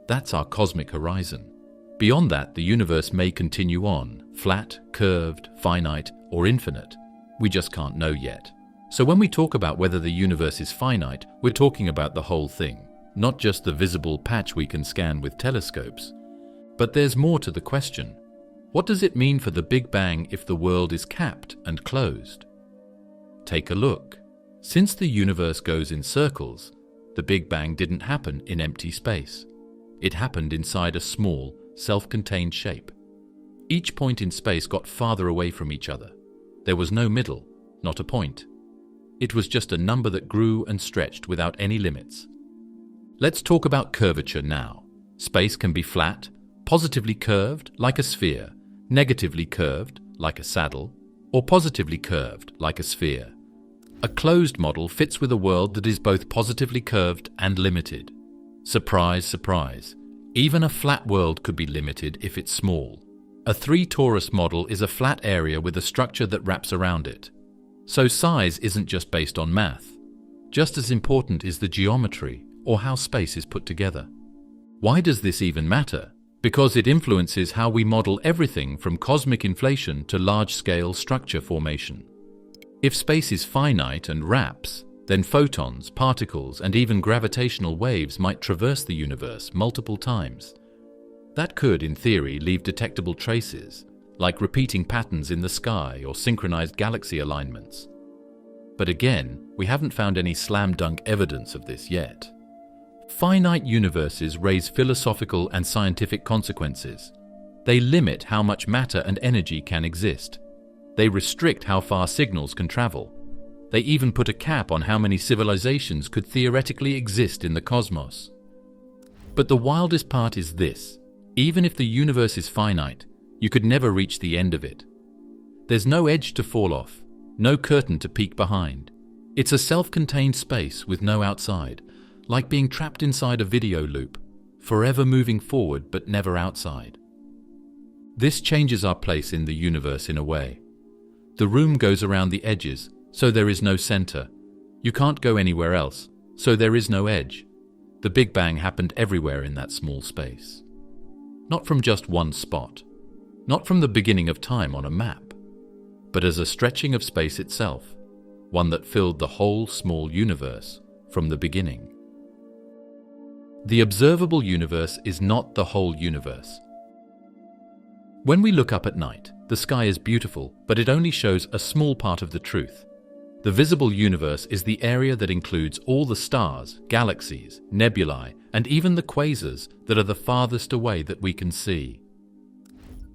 That's our cosmic horizon. Beyond that, the universe may continue on, flat, curved, finite, or infinite. We just can't know yet. So when we talk about whether the universe is finite, we're talking about the whole thing, not just the visible patch we can scan with telescopes. But there's more to the question. What does it mean for the Big Bang if the world is capped and closed? Take a look. Since the universe goes in circles, the Big Bang didn't happen in empty space. It happened inside a small, self-contained shape. Each point in space got farther away from each other. There was no middle, not a point. It was just a number that grew and stretched without any limits. Let's talk about curvature now. Space can be flat, positively curved, like a sphere, negatively curved, like a saddle, or positively curved, like a sphere. A closed model fits with a world that is both positively curved and limited. Surprise, surprise. Even a flat world could be limited if it's small. A 3 torus model is a flat area with a structure that wraps around it. So size isn't just based on math. Just as important is the geometry, or how space is put together. Why does this even matter? Because it influences how we model everything from cosmic inflation to large-scale structure formation. If space is finite and wraps, then photons, particles, and even gravitational waves might traverse the universe multiple times. That could, in theory, leave detectable traces, like repeating patterns in the sky or synchronized galaxy alignments. But again, we haven't found any slam-dunk evidence of this yet. Finite universes raise philosophical and scientific consequences. They limit how much matter and energy can exist. They restrict how far signals can travel. They even put a cap on how many civilizations could theoretically exist in the cosmos. But the wildest part is this. Even if the universe is finite, you could never reach the end of it. There's no edge to fall off, no curtain to peek behind. It's a self-contained space with no outside, like being trapped inside a video loop, forever moving forward but never outside. This changes our place in the universe in a way. The room goes around the edges, so there is no center. You can't go anywhere else, so there is no edge. The Big Bang happened everywhere in that small space. Not from just one spot, not from the beginning of time on a map, but as a stretching of space itself, one that filled the whole small universe from the beginning. The observable universe is not the whole universe. When we look up at night, the sky is beautiful, but it only shows a small part of the truth. The visible universe is the area that includes all the stars, galaxies, nebulae, and even the quasars that are the farthest away that we can see.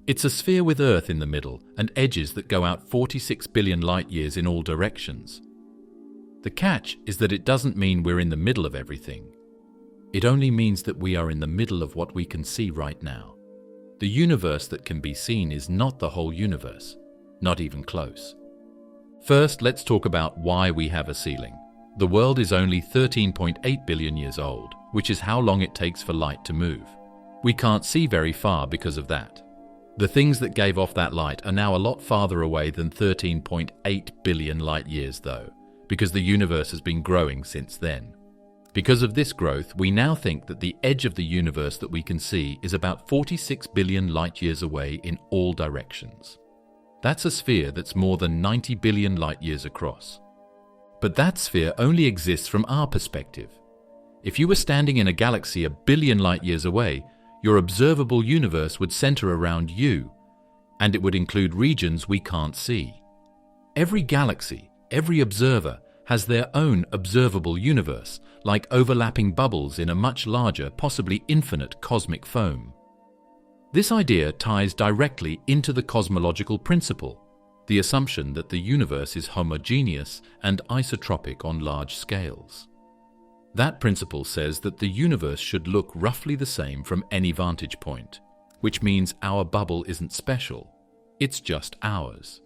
It's a sphere with Earth in the middle and edges that go out 46 billion light-years in all directions. The catch is that it doesn't mean we're in the middle of everything. It only means that we are in the middle of what we can see right now. The universe that can be seen is not the whole universe, not even close. First, let's talk about why we have a ceiling. The world is only 13.8 billion years old, which is how long it takes for light to move. We can't see very far because of that. The things that gave off that light are now a lot farther away than 13.8 billion light years though, because the universe has been growing since then. Because of this growth, we now think that the edge of the universe that we can see is about 46 billion light-years away in all directions. That's a sphere that's more than 90 billion light-years across. But that sphere only exists from our perspective. If you were standing in a galaxy a billion light-years away, your observable universe would center around you, and it would include regions we can't see. Every galaxy, every observer, has their own observable universe, like overlapping bubbles in a much larger, possibly infinite cosmic foam. This idea ties directly into the cosmological principle, the assumption that the universe is homogeneous and isotropic on large scales. That principle says that the universe should look roughly the same from any vantage point, which means our bubble isn't special, it's just ours.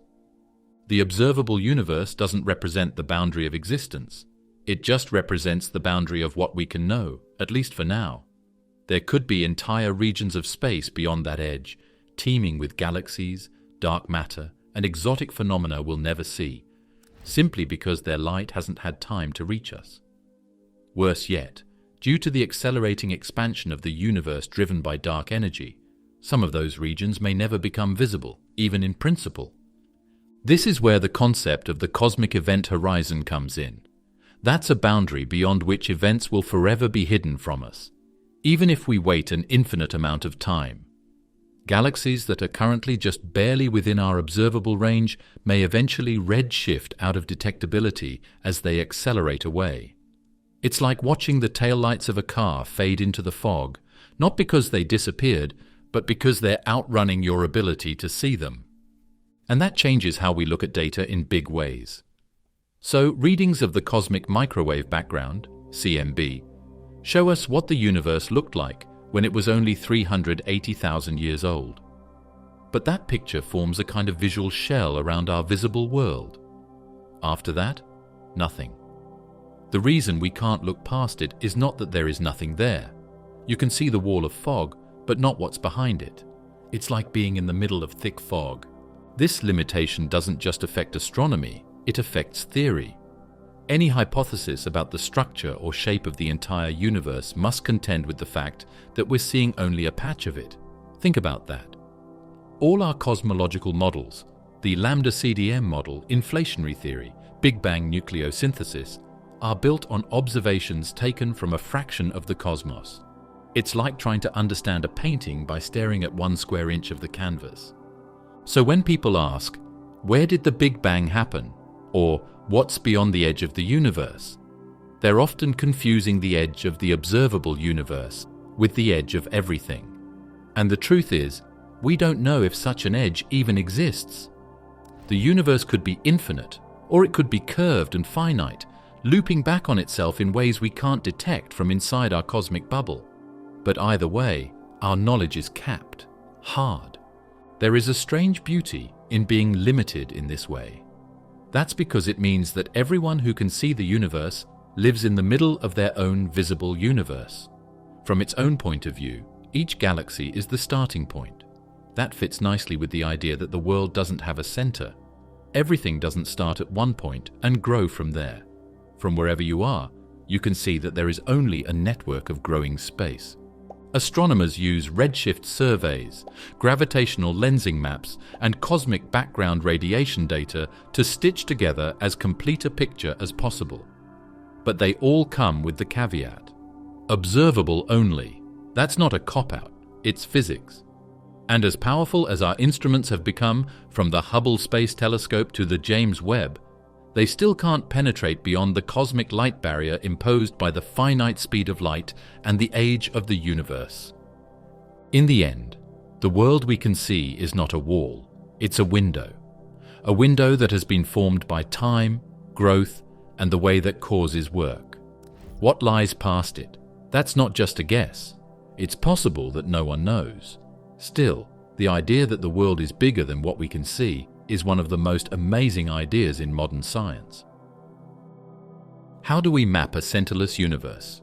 The observable universe doesn't represent the boundary of existence. It just represents the boundary of what we can know, at least for now. There could be entire regions of space beyond that edge, teeming with galaxies, dark matter, and exotic phenomena we'll never see, simply because their light hasn't had time to reach us. Worse yet, due to the accelerating expansion of the universe driven by dark energy, some of those regions may never become visible, even in principle. This is where the concept of the cosmic event horizon comes in. That's a boundary beyond which events will forever be hidden from us, even if we wait an infinite amount of time. Galaxies that are currently just barely within our observable range may eventually redshift out of detectability as they accelerate away. It's like watching the taillights of a car fade into the fog, not because they disappeared, but because they're outrunning your ability to see them. And that changes how we look at data in big ways. So, readings of the cosmic microwave background, CMB, show us what the universe looked like when it was only 380,000 years old. But that picture forms a kind of visual shell around our visible world. After that, nothing. The reason we can't look past it is not that there is nothing there. You can see the wall of fog, but not what's behind it. It's like being in the middle of thick fog. This limitation doesn't just affect astronomy, it affects theory. Any hypothesis about the structure or shape of the entire universe must contend with the fact that we're seeing only a patch of it. Think about that. All our cosmological models, the lambda CDM model, inflationary theory, Big Bang nucleosynthesis, are built on observations taken from a fraction of the cosmos. It's like trying to understand a painting by staring at 1 square inch of the canvas. So when people ask, where did the Big Bang happen? Or what's beyond the edge of the universe? They're often confusing the edge of the observable universe with the edge of everything. And the truth is, we don't know if such an edge even exists. The universe could be infinite, or it could be curved and finite, looping back on itself in ways we can't detect from inside our cosmic bubble. But either way, our knowledge is capped, hard. There is a strange beauty in being limited in this way. That's because it means that everyone who can see the universe lives in the middle of their own visible universe. From its own point of view, each galaxy is the starting point. That fits nicely with the idea that the world doesn't have a center. Everything doesn't start at one point and grow from there. From wherever you are, you can see that there is only a network of growing space. Astronomers use redshift surveys, gravitational lensing maps, and cosmic background radiation data to stitch together as complete a picture as possible. But they all come with the caveat: observable only. That's not a cop-out, it's physics. And as powerful as our instruments have become, from the Hubble Space Telescope to the James Webb, they still can't penetrate beyond the cosmic light barrier imposed by the finite speed of light and the age of the universe. In the end, the world we can see is not a wall, it's a window that has been formed by time, growth, and the way that causes work. What lies past it? That's not just a guess. It's possible that no one knows. Still, the idea that the world is bigger than what we can see is one of the most amazing ideas in modern science. How do we map a centerless universe?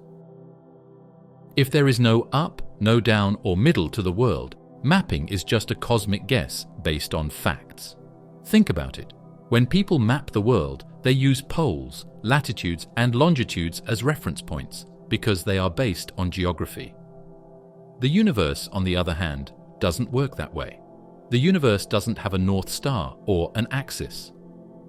If there is no up, no down, or middle to the world, mapping is just a cosmic guess based on facts. Think about it. When people map the world, they use poles, latitudes, and longitudes as reference points, because they are based on geography. The universe, on the other hand, doesn't work that way. The universe doesn't have a North Star or an axis.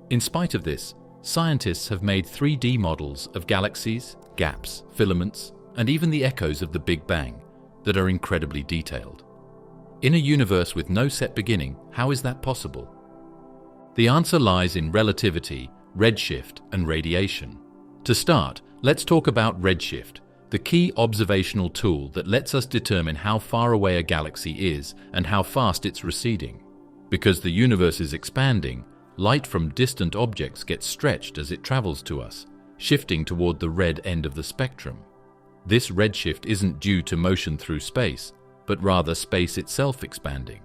In spite of this, scientists have made 3D models of galaxies, gaps, filaments, and even the echoes of the Big Bang that are incredibly detailed. In a universe with no set beginning, how is that possible? The answer lies in relativity, redshift, and radiation. To start, let's talk about redshift, the key observational tool that lets us determine how far away a galaxy is and how fast it's receding. Because the universe is expanding, light from distant objects gets stretched as it travels to us, shifting toward the red end of the spectrum. This redshift isn't due to motion through space, but rather space itself expanding.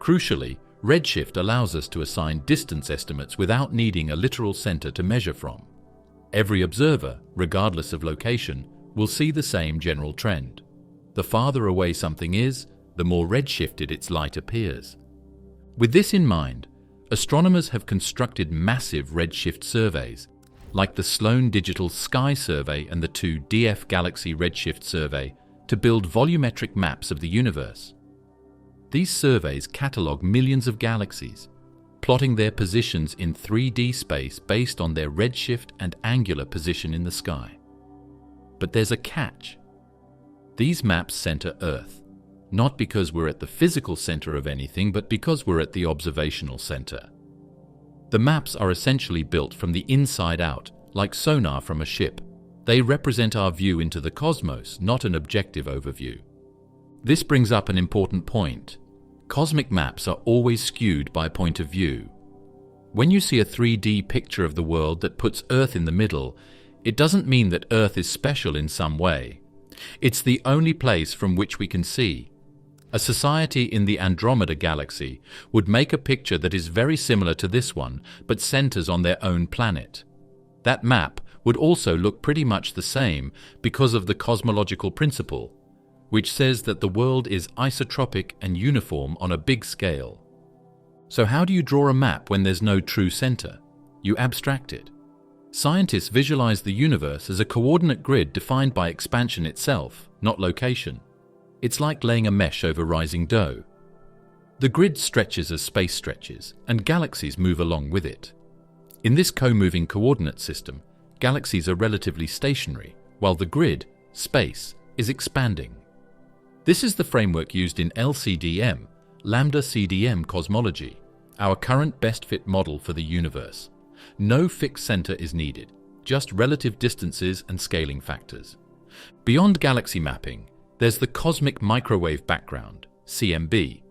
Crucially, redshift allows us to assign distance estimates without needing a literal center to measure from. Every observer, regardless of location, will see the same general trend. The farther away something is, the more redshifted its light appears. With this in mind, astronomers have constructed massive redshift surveys, like the Sloan Digital Sky Survey and the 2 DF Galaxy Redshift Survey, to build volumetric maps of the universe. These surveys catalog millions of galaxies, plotting their positions in 3D space based on their redshift and angular position in the sky. But there's a catch. These maps center Earth, not because we're at the physical center of anything, but because we're at the observational center. The maps are essentially built from the inside out, like sonar from a ship. They represent our view into the cosmos, not an objective overview. This brings up an important point. Cosmic maps are always skewed by point of view. When you see a 3D picture of the world that puts Earth in the middle, it doesn't mean that Earth is special in some way. It's the only place from which we can see. A society in the Andromeda galaxy would make a picture that is very similar to this one, but centers on their own planet. That map would also look pretty much the same because of the cosmological principle, which says that the world is isotropic and uniform on a big scale. So how do you draw a map when there's no true center? You abstract it. Scientists visualize the universe as a coordinate grid defined by expansion itself, not location. It's like laying a mesh over rising dough. The grid stretches as space stretches, and galaxies move along with it. In this co-moving coordinate system, galaxies are relatively stationary, while the grid, space, is expanding. This is the framework used in LCDM, Lambda CDM cosmology, our current best-fit model for the universe. No fixed center is needed, just relative distances and scaling factors. Beyond galaxy mapping, there's the cosmic microwave background, CMB,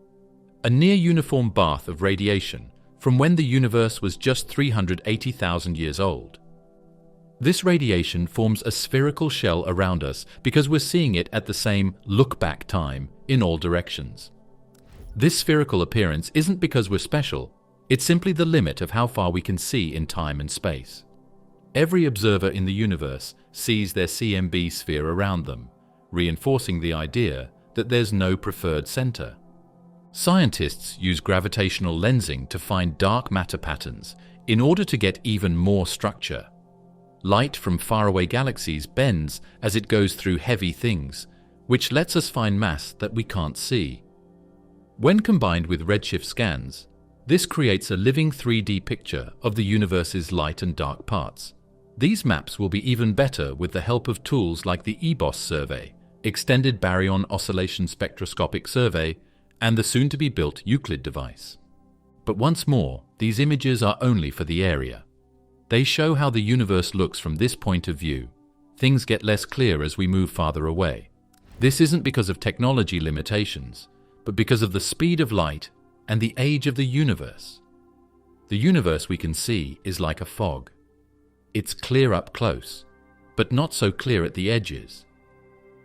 a near-uniform bath of radiation from when the universe was just 380,000 years old. This radiation forms a spherical shell around us because we're seeing it at the same look-back time in all directions. This spherical appearance isn't because we're special, it's simply the limit of how far we can see in time and space. Every observer in the universe sees their CMB sphere around them, reinforcing the idea that there's no preferred center. Scientists use gravitational lensing to find dark matter patterns in order to get even more structure. Light from faraway galaxies bends as it goes through heavy things, which lets us find mass that we can't see. When combined with redshift scans, this creates a living 3D picture of the universe's light and dark parts. These maps will be even better with the help of tools like the EBOS survey, Extended Baryon Oscillation Spectroscopic Survey, and the soon-to-be-built Euclid device. But once more, these images are only for the area. They show how the universe looks from this point of view. Things get less clear as we move farther away. This isn't because of technology limitations, but because of the speed of light and the age of the universe. The universe we can see is like a fog. It's clear up close, but not so clear at the edges.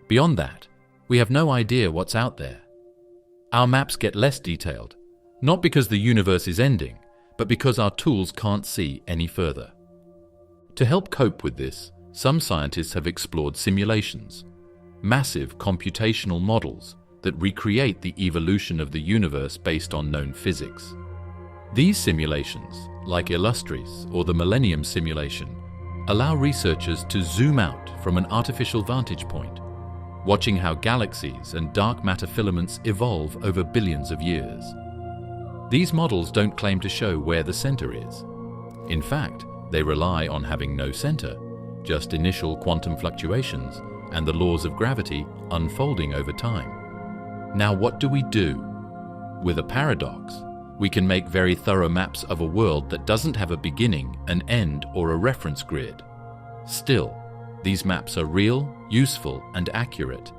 Beyond that, we have no idea what's out there. Our maps get less detailed, not because the universe is ending, but because our tools can't see any further. To help cope with this, some scientists have explored simulations, massive computational models that recreate the evolution of the universe based on known physics. These simulations, like Illustris or the Millennium simulation, allow researchers to zoom out from an artificial vantage point, watching how galaxies and dark matter filaments evolve over billions of years. These models don't claim to show where the center is. In fact, they rely on having no center, just initial quantum fluctuations and the laws of gravity unfolding over time. Now, what do we do? With a paradox, we can make very thorough maps of a world that doesn't have a beginning, an end, or a reference grid. Still, these maps are real, useful, and accurate.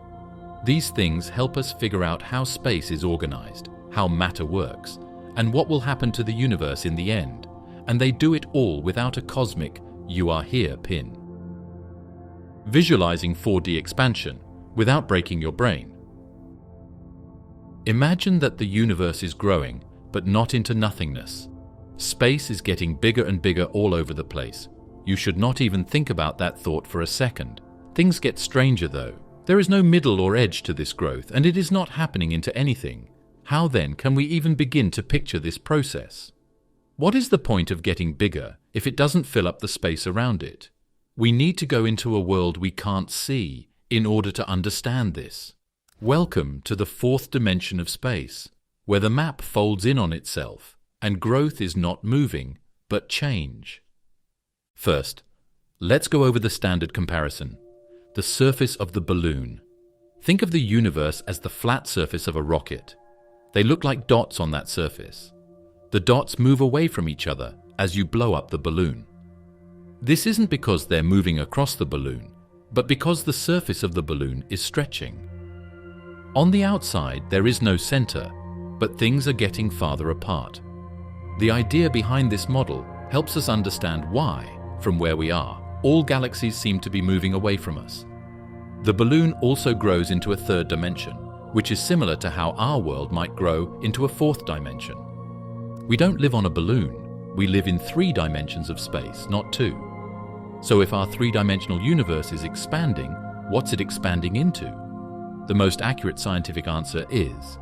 These things help us figure out how space is organized, how matter works, and what will happen to the universe in the end, and they do it all without a cosmic "you are here" pin. Visualizing 4D expansion without breaking your brain. Imagine that the universe is growing, but not into nothingness. Space is getting bigger and bigger all over the place. You should not even think about that thought for a second. Things get stranger though. There is no middle or edge to this growth, and it is not happening into anything. How then can we even begin to picture this process? What is the point of getting bigger if it doesn't fill up the space around it? We need to go into a world we can't see in order to understand this. Welcome to the fourth dimension of space, where the map folds in on itself, and growth is not moving, but change. First, let's go over the standard comparison, the surface of the balloon. Think of the universe as the flat surface of a rocket. They look like dots on that surface. The dots move away from each other as you blow up the balloon. This isn't because they're moving across the balloon, but because the surface of the balloon is stretching. On the outside, there is no center, but things are getting farther apart. The idea behind this model helps us understand why, from where we are, all galaxies seem to be moving away from us. The balloon also grows into a third dimension, which is similar to how our world might grow into a fourth dimension. We don't live on a balloon, we live in 3 dimensions of space, not 2. So if our 3-dimensional universe is expanding, what's it expanding into? The most accurate scientific answer is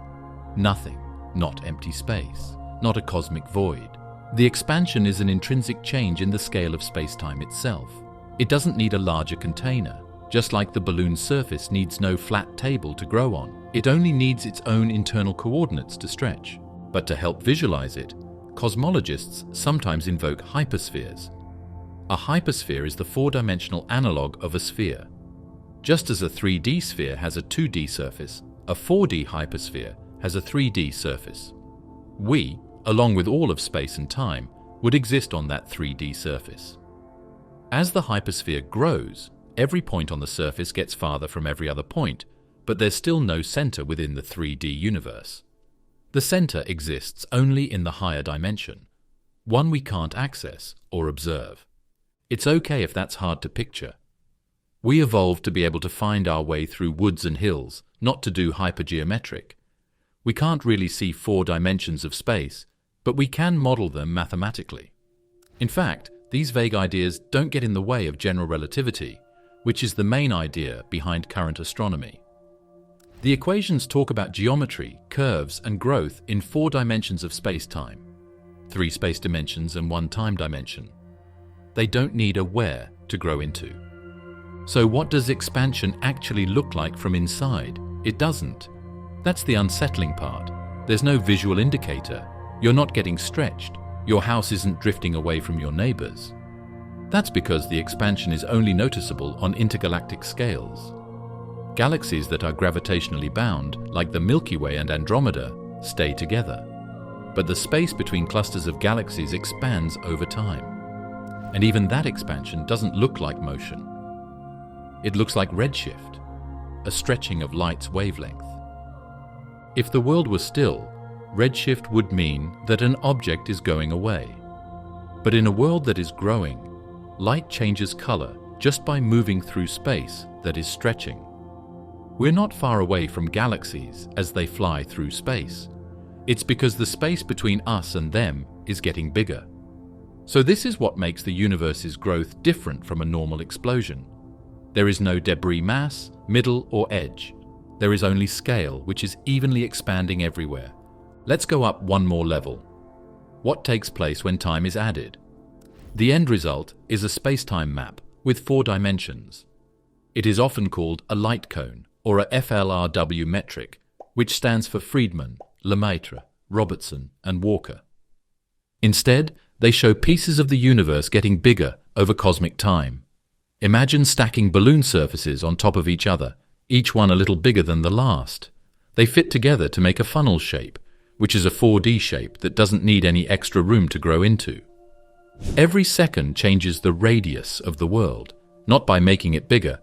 nothing, not empty space, not a cosmic void. The expansion is an intrinsic change in the scale of space-time itself. It doesn't need a larger container, just like the balloon's surface needs no flat table to grow on. It only needs its own internal coordinates to stretch. But to help visualize it, cosmologists sometimes invoke hyperspheres. A hypersphere is the 4-dimensional analog of a sphere. Just as a 3D sphere has a 2D surface, a 4D hypersphere has a 3D surface. We, along with all of space and time, would exist on that 3D surface. As the hypersphere grows, every point on the surface gets farther from every other point, but there's still no center within the 3D universe. The center exists only in the higher dimension, one we can't access or observe. It's okay if that's hard to picture. We evolved to be able to find our way through woods and hills, not to do hypergeometric. We can't really see 4 dimensions of space, but we can model them mathematically. In fact, these vague ideas don't get in the way of general relativity, which is the main idea behind current astronomy. The equations talk about geometry, curves, and growth in 4 dimensions of space-time, 3 space dimensions and 1 time dimension. They don't need a where to grow into. So what does expansion actually look like from inside? It doesn't. That's the unsettling part. There's no visual indicator. You're not getting stretched. Your house isn't drifting away from your neighbors. That's because the expansion is only noticeable on intergalactic scales. Galaxies that are gravitationally bound, like the Milky Way and Andromeda, stay together. But the space between clusters of galaxies expands over time. And even that expansion doesn't look like motion. It looks like redshift, a stretching of light's wavelength. If the world were still, redshift would mean that an object is going away. But in a world that is growing, light changes color just by moving through space that is stretching. We're not far away from galaxies as they fly through space. It's because the space between us and them is getting bigger. So this is what makes the universe's growth different from a normal explosion. There is no debris mass, middle, or edge. There is only scale, which is evenly expanding everywhere. Let's go up one more level. What takes place when time is added? The end result is a spacetime map with 4 dimensions. It is often called a light cone or a FLRW metric, which stands for Friedman, Lemaitre, Robertson, and Walker. Instead, they show pieces of the universe getting bigger over cosmic time. Imagine stacking balloon surfaces on top of each other, each one a little bigger than the last. They fit together to make a funnel shape, which is a 4D shape that doesn't need any extra room to grow into. Every second changes the radius of the world, not by making it bigger,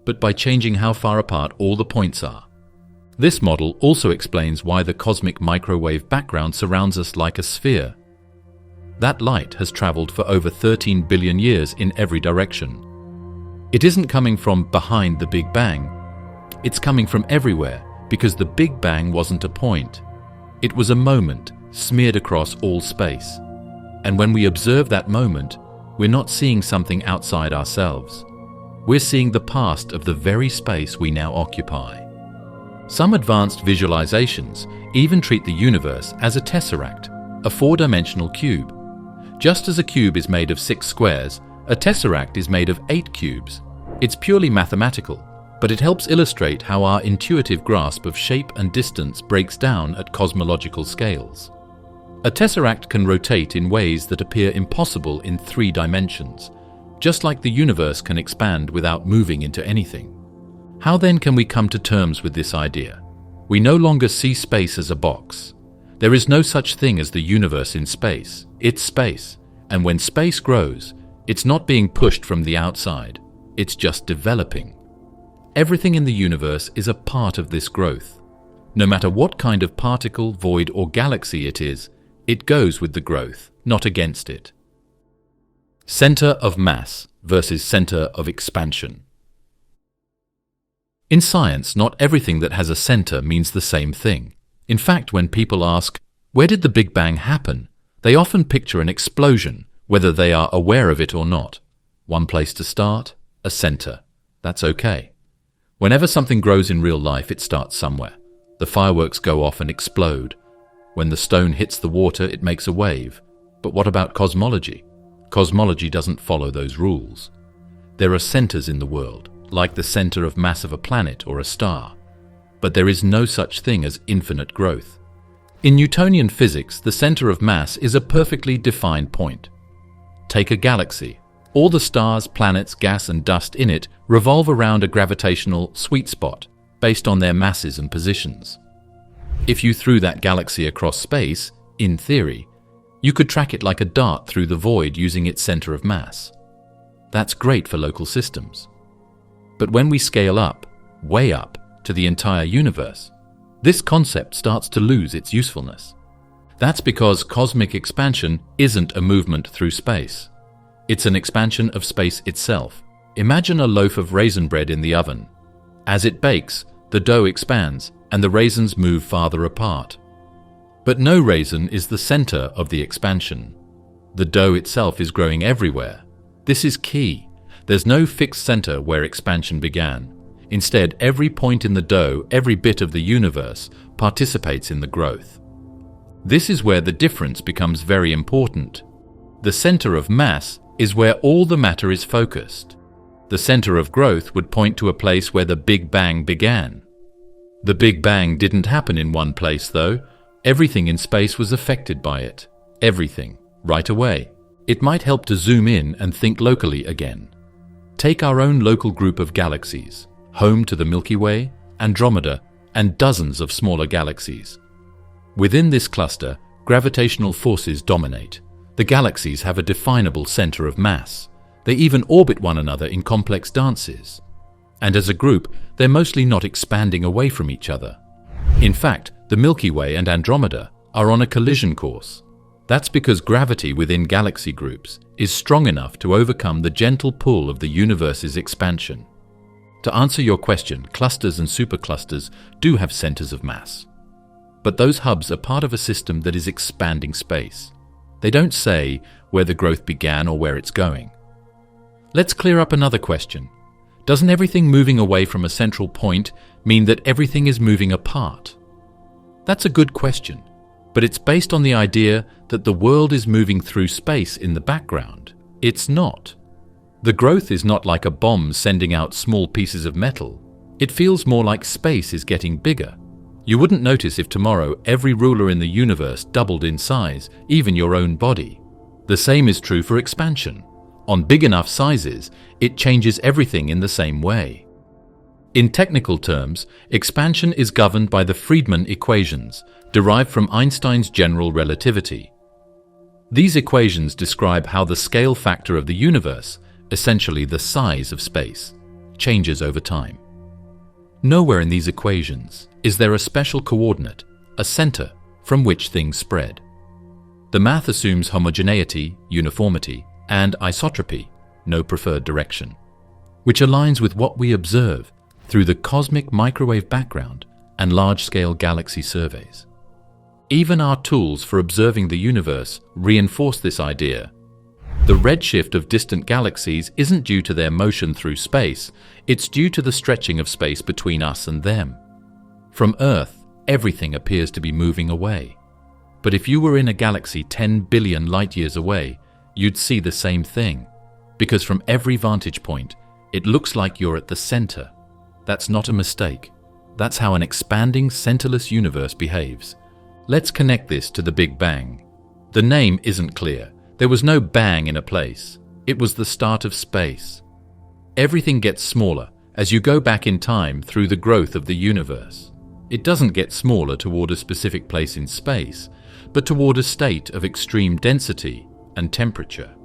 but by changing how far apart all the points are. This model also explains why the cosmic microwave background surrounds us like a sphere. That light has traveled for over 13 billion years in every direction. It isn't coming from behind the Big Bang. It's coming from everywhere because the Big Bang wasn't a point. It was a moment smeared across all space. And when we observe that moment, we're not seeing something outside ourselves. We're seeing the past of the very space we now occupy. Some advanced visualizations even treat the universe as a tesseract, a 4-dimensional cube. Just as a cube is made of 6 squares, a tesseract is made of 8 cubes. It's purely mathematical, but it helps illustrate how our intuitive grasp of shape and distance breaks down at cosmological scales. A tesseract can rotate in ways that appear impossible in 3 dimensions, just like the universe can expand without moving into anything. How then can we come to terms with this idea? We no longer see space as a box. There is no such thing as the universe in space. It's space, and when space grows, it's not being pushed from the outside. It's just developing. Everything in the universe is a part of this growth. No matter what kind of particle, void, or galaxy it is, it goes with the growth, not against it. Center of mass versus center of expansion. In science, not everything that has a center means the same thing. In fact, when people ask, "Where did the Big Bang happen?" they often picture an explosion, whether they are aware of it or not. One place to start, a center. That's okay. Whenever something grows in real life, it starts somewhere. The fireworks go off and explode. When the stone hits the water, it makes a wave. But what about cosmology? Cosmology doesn't follow those rules. There are centers in the world, like the center of mass of a planet or a star. But there is no such thing as infinite growth. In Newtonian physics, the center of mass is a perfectly defined point. Take a galaxy. All the stars, planets, gas, and dust in it revolve around a gravitational sweet spot based on their masses and positions. If you threw that galaxy across space, in theory, you could track it like a dart through the void using its center of mass. That's great for local systems. But when we scale up, way up, to the entire universe, this concept starts to lose its usefulness. That's because cosmic expansion isn't a movement through space. It's an expansion of space itself. Imagine a loaf of raisin bread in the oven. As it bakes, the dough expands and the raisins move farther apart. But no raisin is the center of the expansion. The dough itself is growing everywhere. This is key. There's no fixed center where expansion began. Instead, every point in the dough, every bit of the universe, participates in the growth. This is where the difference becomes very important. The center of mass is where all the matter is focused. The center of growth would point to a place where the Big Bang began. The Big Bang didn't happen in one place, though. Everything in space was affected by it. Everything, right away. It might help to zoom in and think locally again. Take our own local group of galaxies, home to the Milky Way, Andromeda, and dozens of smaller galaxies. Within this cluster, gravitational forces dominate. The galaxies have a definable center of mass. They even orbit one another in complex dances. And as a group, they're mostly not expanding away from each other. In fact, the Milky Way and Andromeda are on a collision course. That's because gravity within galaxy groups is strong enough to overcome the gentle pull of the universe's expansion. To answer your question, clusters and superclusters do have centers of mass. But those hubs are part of a system that is expanding space. They don't say where the growth began or where it's going. Let's clear up another question. Doesn't everything moving away from a central point mean that everything is moving apart? That's a good question, but it's based on the idea that the world is moving through space in the background. It's not. The growth is not like a bomb sending out small pieces of metal. It feels more like space is getting bigger. You wouldn't notice if tomorrow every ruler in the universe doubled in size, even your own body. The same is true for expansion. On big enough sizes, it changes everything in the same way. In technical terms, expansion is governed by the Friedmann equations, derived from Einstein's general relativity. These equations describe how the scale factor of the universe, essentially the size of space, changes over time. Nowhere in these equations is there a special coordinate, a center, from which things spread. The math assumes homogeneity, uniformity, and isotropy, no preferred direction, which aligns with what we observe through the cosmic microwave background and large-scale galaxy surveys. Even our tools for observing the universe reinforce this idea. The redshift of distant galaxies isn't due to their motion through space, it's due to the stretching of space between us and them. From Earth, everything appears to be moving away. But if you were in a galaxy 10 billion light-years away, you'd see the same thing, because from every vantage point, it looks like you're at the center. That's not a mistake. That's how an expanding, centerless universe behaves. Let's connect this to the Big Bang. The name isn't clear. There was no bang in a place. It was the start of space. Everything gets smaller as you go back in time through the growth of the universe. It doesn't get smaller toward a specific place in space, but toward a state of extreme density and temperature.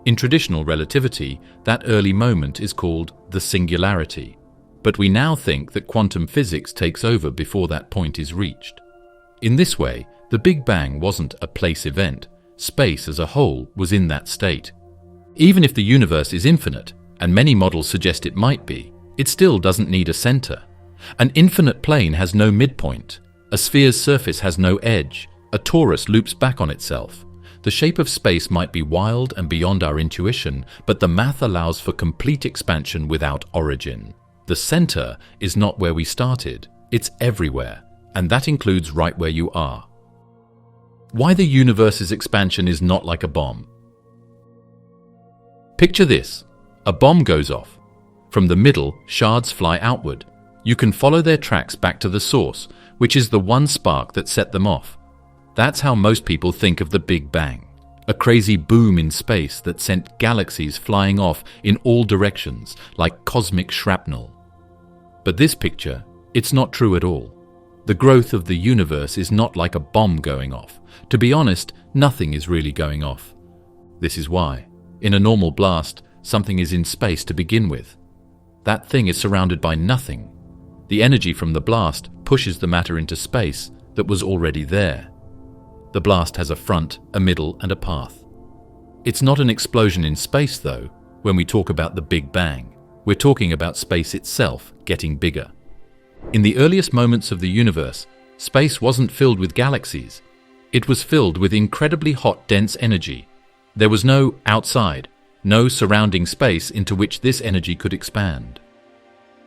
In traditional relativity, that early moment is called the singularity, but we now think that quantum physics takes over before that point is reached. In this way, the Big Bang wasn't a place event. Space as a whole was in that state. Even if the universe is infinite, and many models suggest it might be, it still doesn't need a center. An infinite plane has no midpoint. A sphere's surface has no edge. A torus loops back on itself. The shape of space might be wild and beyond our intuition, but the math allows for complete expansion without origin. The center is not where we started. It's everywhere, and that includes right where you are. Why the universe's expansion is not like a bomb. Picture this. A bomb goes off. From the middle, shards fly outward. You can follow their tracks back to the source, which is the one spark that set them off. That's how most people think of the Big Bang, a crazy boom in space that sent galaxies flying off in all directions like cosmic shrapnel. But this picture, it's not true at all. The growth of the universe is not like a bomb going off. To be honest, nothing is really going off. This is why, in a normal blast, something is in space to begin with. That thing is surrounded by nothing. The energy from the blast pushes the matter into space that was already there. The blast has a front, a middle, and a path. It's not an explosion in space, though. When we talk about the Big Bang, we're talking about space itself getting bigger. In the earliest moments of the universe, space wasn't filled with galaxies. It was filled with incredibly hot, dense energy. There was no outside, no surrounding space into which this energy could expand.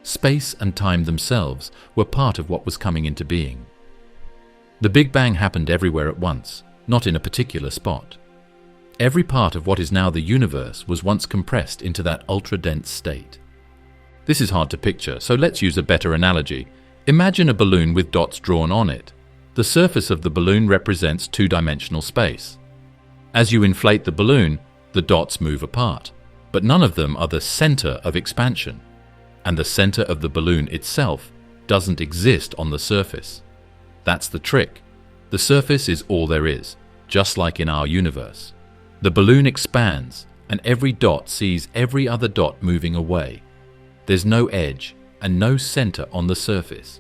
Space and time themselves were part of what was coming into being. The Big Bang happened everywhere at once, not in a particular spot. Every part of what is now the universe was once compressed into that ultra-dense state. This is hard to picture, so let's use a better analogy. Imagine a balloon with dots drawn on it. The surface of the balloon represents two-dimensional space. As you inflate the balloon, the dots move apart, but none of them are the center of expansion, and the center of the balloon itself doesn't exist on the surface. That's the trick. The surface is all there is, just like in our universe. The balloon expands, and every dot sees every other dot moving away. There's no edge and no center on the surface.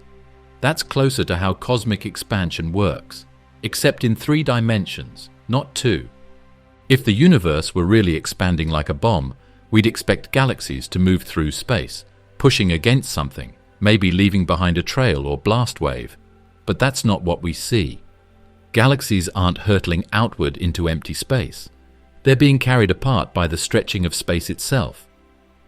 That's closer to how cosmic expansion works, except in 3 dimensions, not 2. If the universe were really expanding like a bomb, we'd expect galaxies to move through space, pushing against something, maybe leaving behind a trail or blast wave. But that's not what we see. Galaxies aren't hurtling outward into empty space. They're being carried apart by the stretching of space itself.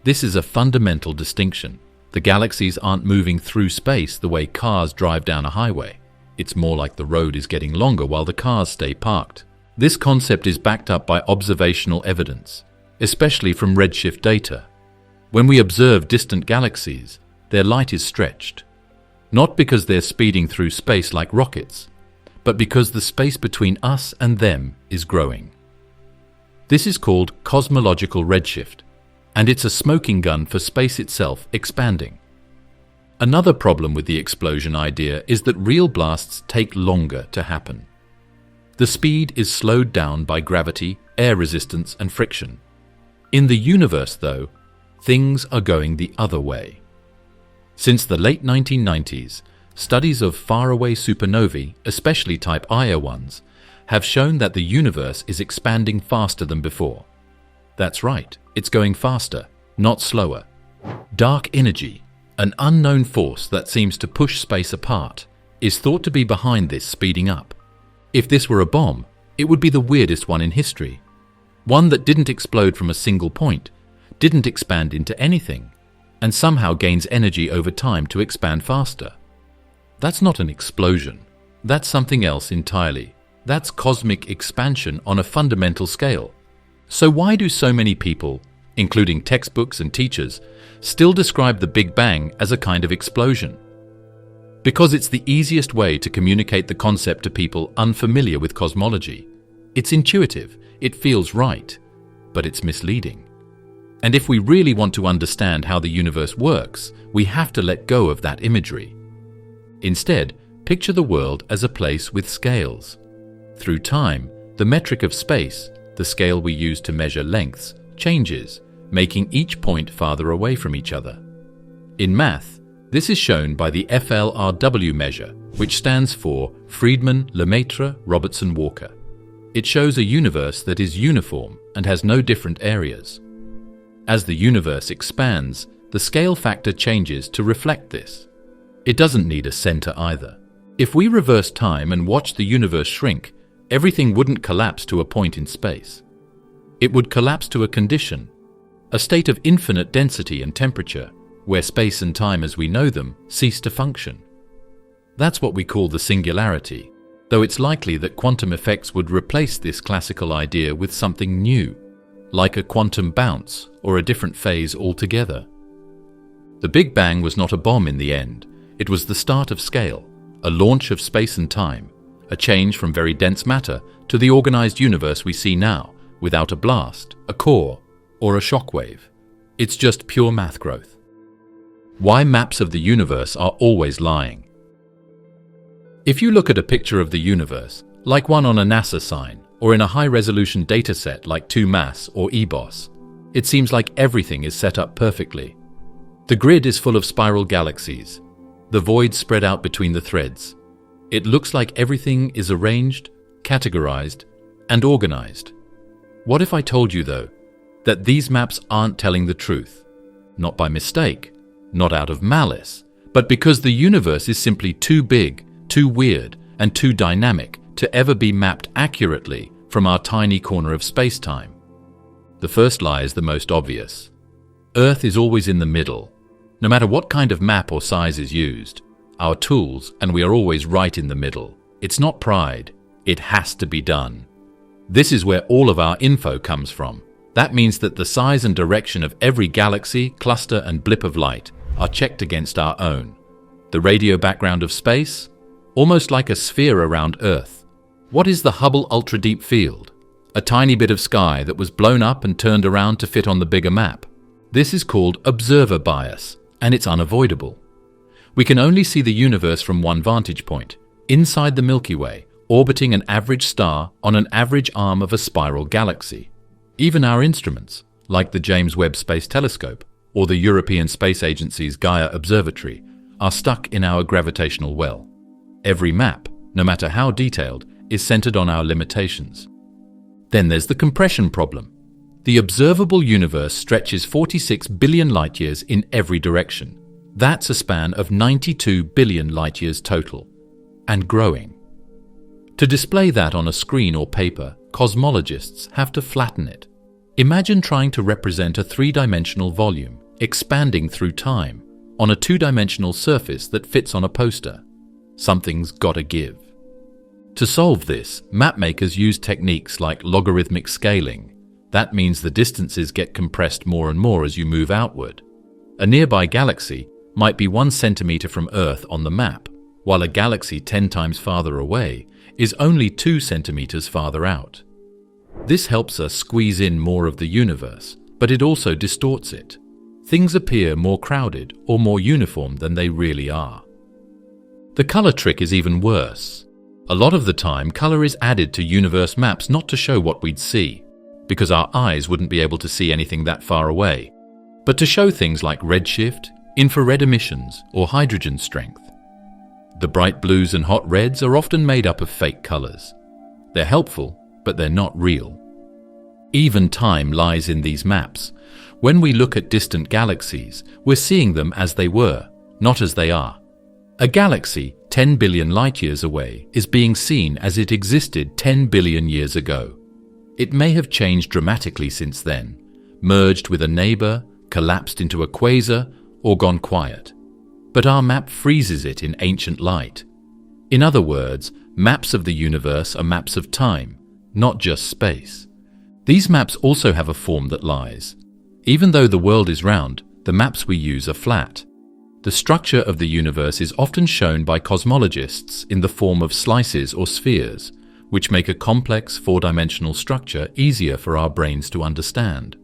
This is a fundamental distinction. The galaxies aren't moving through space the way cars drive down a highway. It's more like the road is getting longer while the cars stay parked. This concept is backed up by observational evidence, especially from redshift data. When we observe distant galaxies, their light is stretched, not because they're speeding through space like rockets, but because the space between us and them is growing. This is called cosmological redshift, and it's a smoking gun for space itself expanding. Another problem with the explosion idea is that real blasts take longer to happen. The speed is slowed down by gravity, air resistance, and friction. In the universe, though, things are going the other way. Since the late 1990s, studies of faraway supernovae, especially type Ia ones, have shown that the universe is expanding faster than before. That's right, it's going faster, not slower. Dark energy, an unknown force that seems to push space apart, is thought to be behind this speeding up. If this were a bomb, it would be the weirdest one in history. One that didn't explode from a single point, didn't expand into anything, and somehow gains energy over time to expand faster. That's not an explosion. That's something else entirely. That's cosmic expansion on a fundamental scale. So why do so many people, including textbooks and teachers, still describe the Big Bang as a kind of explosion? Because it's the easiest way to communicate the concept to people unfamiliar with cosmology. It's intuitive, it feels right, but it's misleading. And if we really want to understand how the universe works, we have to let go of that imagery. Instead, picture the world as a place with scales. Through time, the metric of space, the scale we use to measure lengths, changes, making each point farther away from each other. In math, this is shown by the FLRW measure, which stands for Friedmann-Lemaitre-Robertson-Walker. It shows a universe that is uniform and has no different areas. As the universe expands, the scale factor changes to reflect this. It doesn't need a center either. If we reverse time and watch the universe shrink, everything wouldn't collapse to a point in space. It would collapse to a condition, a state of infinite density and temperature, where space and time as we know them cease to function. That's what we call the singularity, though it's likely that quantum effects would replace this classical idea with something new, like a quantum bounce or a different phase altogether. The Big Bang was not a bomb in the end. It was the start of scale, a launch of space and time, a change from very dense matter to the organized universe we see now, without a blast, a core, or a shockwave. It's just pure math growth. Why maps of the universe are always lying. If you look at a picture of the universe, like one on a NASA sign, or in a high-resolution dataset like 2MASS or eBOS, it seems like everything is set up perfectly. The grid is full of spiral galaxies, the voids spread out between the threads. It looks like everything is arranged, categorized, and organized. What if I told you, though, that these maps aren't telling the truth? Not by mistake, not out of malice, but because the universe is simply too big, too weird, and too dynamic to ever be mapped accurately from our tiny corner of space-time. The first lie is the most obvious. Earth is always in the middle. No matter what kind of map or size is used, our tools, and we are always right in the middle. It's not pride. It has to be done. This is where all of our info comes from. That means that the size and direction of every galaxy, cluster, and blip of light are checked against our own. The radio background of space? Almost like a sphere around Earth. What is the Hubble ultra-deep field? A tiny bit of sky that was blown up and turned around to fit on the bigger map. This is called observer bias, and it's unavoidable. We can only see the universe from one vantage point, inside the Milky Way, orbiting an average star on an average arm of a spiral galaxy. Even our instruments, like the James Webb Space Telescope or the European Space Agency's Gaia Observatory, are stuck in our gravitational well. Every map, no matter how detailed, is centered on our limitations. Then there's the compression problem. The observable universe stretches 46 billion light-years in every direction. That's a span of 92 billion light-years total, and growing. To display that on a screen or paper, cosmologists have to flatten it. Imagine trying to represent a three-dimensional volume, expanding through time, on a two-dimensional surface that fits on a poster. Something's gotta give. To solve this, mapmakers use techniques like logarithmic scaling. That means the distances get compressed more and more as you move outward. A nearby galaxy might be 1 centimeter from Earth on the map, while a galaxy 10 times farther away is only 2 centimeters farther out. This helps us squeeze in more of the universe, but it also distorts it. Things appear more crowded or more uniform than they really are. The color trick is even worse. A lot of the time, color is added to universe maps not to show what we'd see, because our eyes wouldn't be able to see anything that far away, but to show things like redshift, infrared emissions, or hydrogen strength. The bright blues and hot reds are often made up of fake colors. They're helpful, but they're not real. Even time lies in these maps. When we look at distant galaxies, we're seeing them as they were, not as they are. A galaxy 10 billion light-years away is being seen as it existed 10 billion years ago. It may have changed dramatically since then, merged with a neighbor, collapsed into a quasar, or gone quiet. But our map freezes it in ancient light. In other words, maps of the universe are maps of time, not just space. These maps also have a form that lies. Even though the world is round, the maps we use are flat. The structure of the universe is often shown by cosmologists in the form of slices or spheres, which make a complex four-dimensional structure easier for our brains to understand.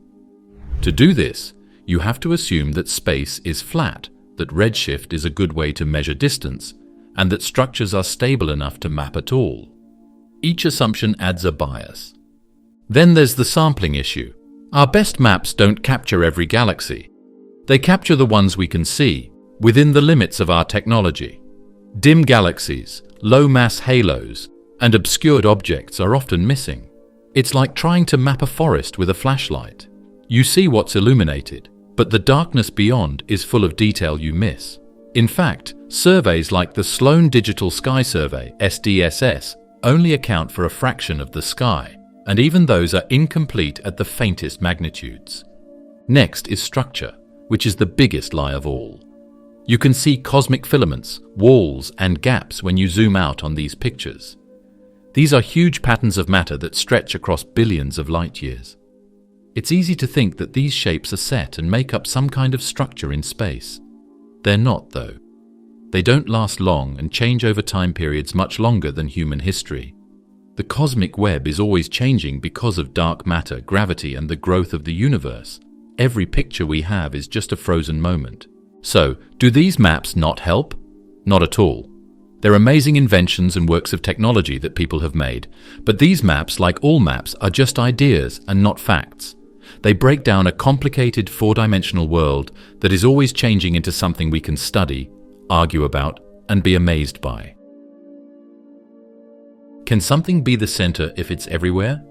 To do this, you have to assume that space is flat, that redshift is a good way to measure distance, and that structures are stable enough to map at all. Each assumption adds a bias. Then there's the sampling issue. Our best maps don't capture every galaxy. They capture the ones we can see, within the limits of our technology. Dim galaxies, low-mass halos, and obscured objects are often missing. It's like trying to map a forest with a flashlight. You see what's illuminated, but the darkness beyond is full of detail you miss. In fact, surveys like the Sloan Digital Sky Survey, SDSS, only account for a fraction of the sky, and even those are incomplete at the faintest magnitudes. Next is structure, which is the biggest lie of all. You can see cosmic filaments, walls, and gaps when you zoom out on these pictures. These are huge patterns of matter that stretch across billions of light-years. It's easy to think that these shapes are set and make up some kind of structure in space. They're not, though. They don't last long and change over time periods much longer than human history. The cosmic web is always changing because of dark matter, gravity, and the growth of the universe. Every picture we have is just a frozen moment. So, do these maps not help? Not at all. They're amazing inventions and works of technology that people have made, but these maps, like all maps, are just ideas and not facts. They break down a complicated four-dimensional world that is always changing into something we can study, argue about, and be amazed by. Can something be the center if it's everywhere?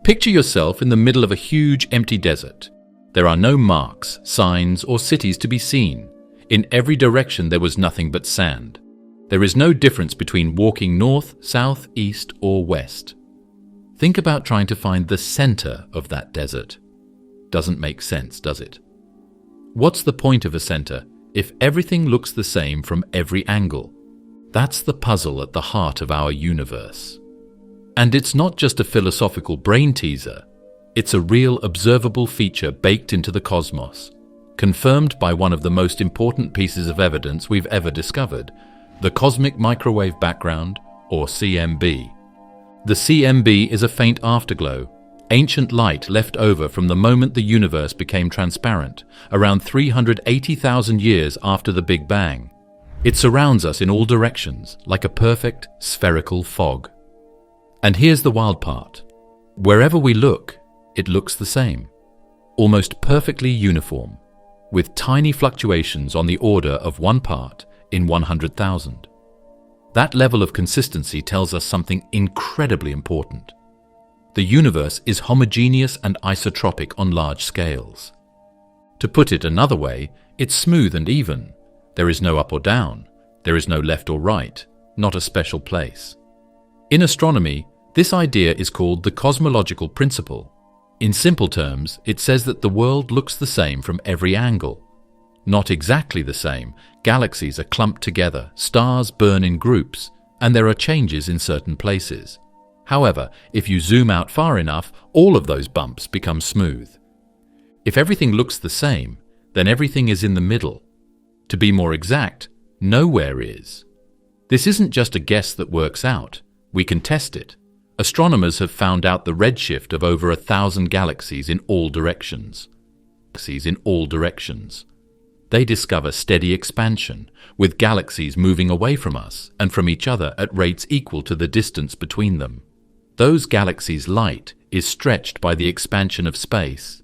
Picture yourself in the middle of a huge empty desert. There are no marks, signs, or cities to be seen. In every direction there was nothing but sand. There is no difference between walking north, south, east, or west. Think about trying to find the center of that desert. Doesn't make sense, does it? What's the point of a center if everything looks the same from every angle? That's the puzzle at the heart of our universe. And it's not just a philosophical brain teaser. It's a real observable feature baked into the cosmos, confirmed by one of the most important pieces of evidence we've ever discovered, the cosmic microwave background, or CMB. The CMB is a faint afterglow, ancient light left over from the moment the universe became transparent, around 380,000 years after the Big Bang. It surrounds us in all directions, like a perfect spherical fog. And here's the wild part. Wherever we look, it looks the same, almost perfectly uniform, with tiny fluctuations on the order of 1 part in 100,000. That level of consistency tells us something incredibly important. The universe is homogeneous and isotropic on large scales. To put it another way, it's smooth and even. There is no up or down. There is no left or right, not a special place. In astronomy, this idea is called the Cosmological Principle. In simple terms, it says that the world looks the same from every angle. Not exactly the same. Galaxies are clumped together, stars burn in groups, and there are changes in certain places. However, if you zoom out far enough, all of those bumps become smooth. If everything looks the same, then everything is in the middle. To be more exact, nowhere is. This isn't just a guess that works out. We can test it. Astronomers have found out the redshift of over 1,000 galaxies in all directions. They discover steady expansion, with galaxies moving away from us and from each other at rates equal to the distance between them. Those galaxies' light is stretched by the expansion of space,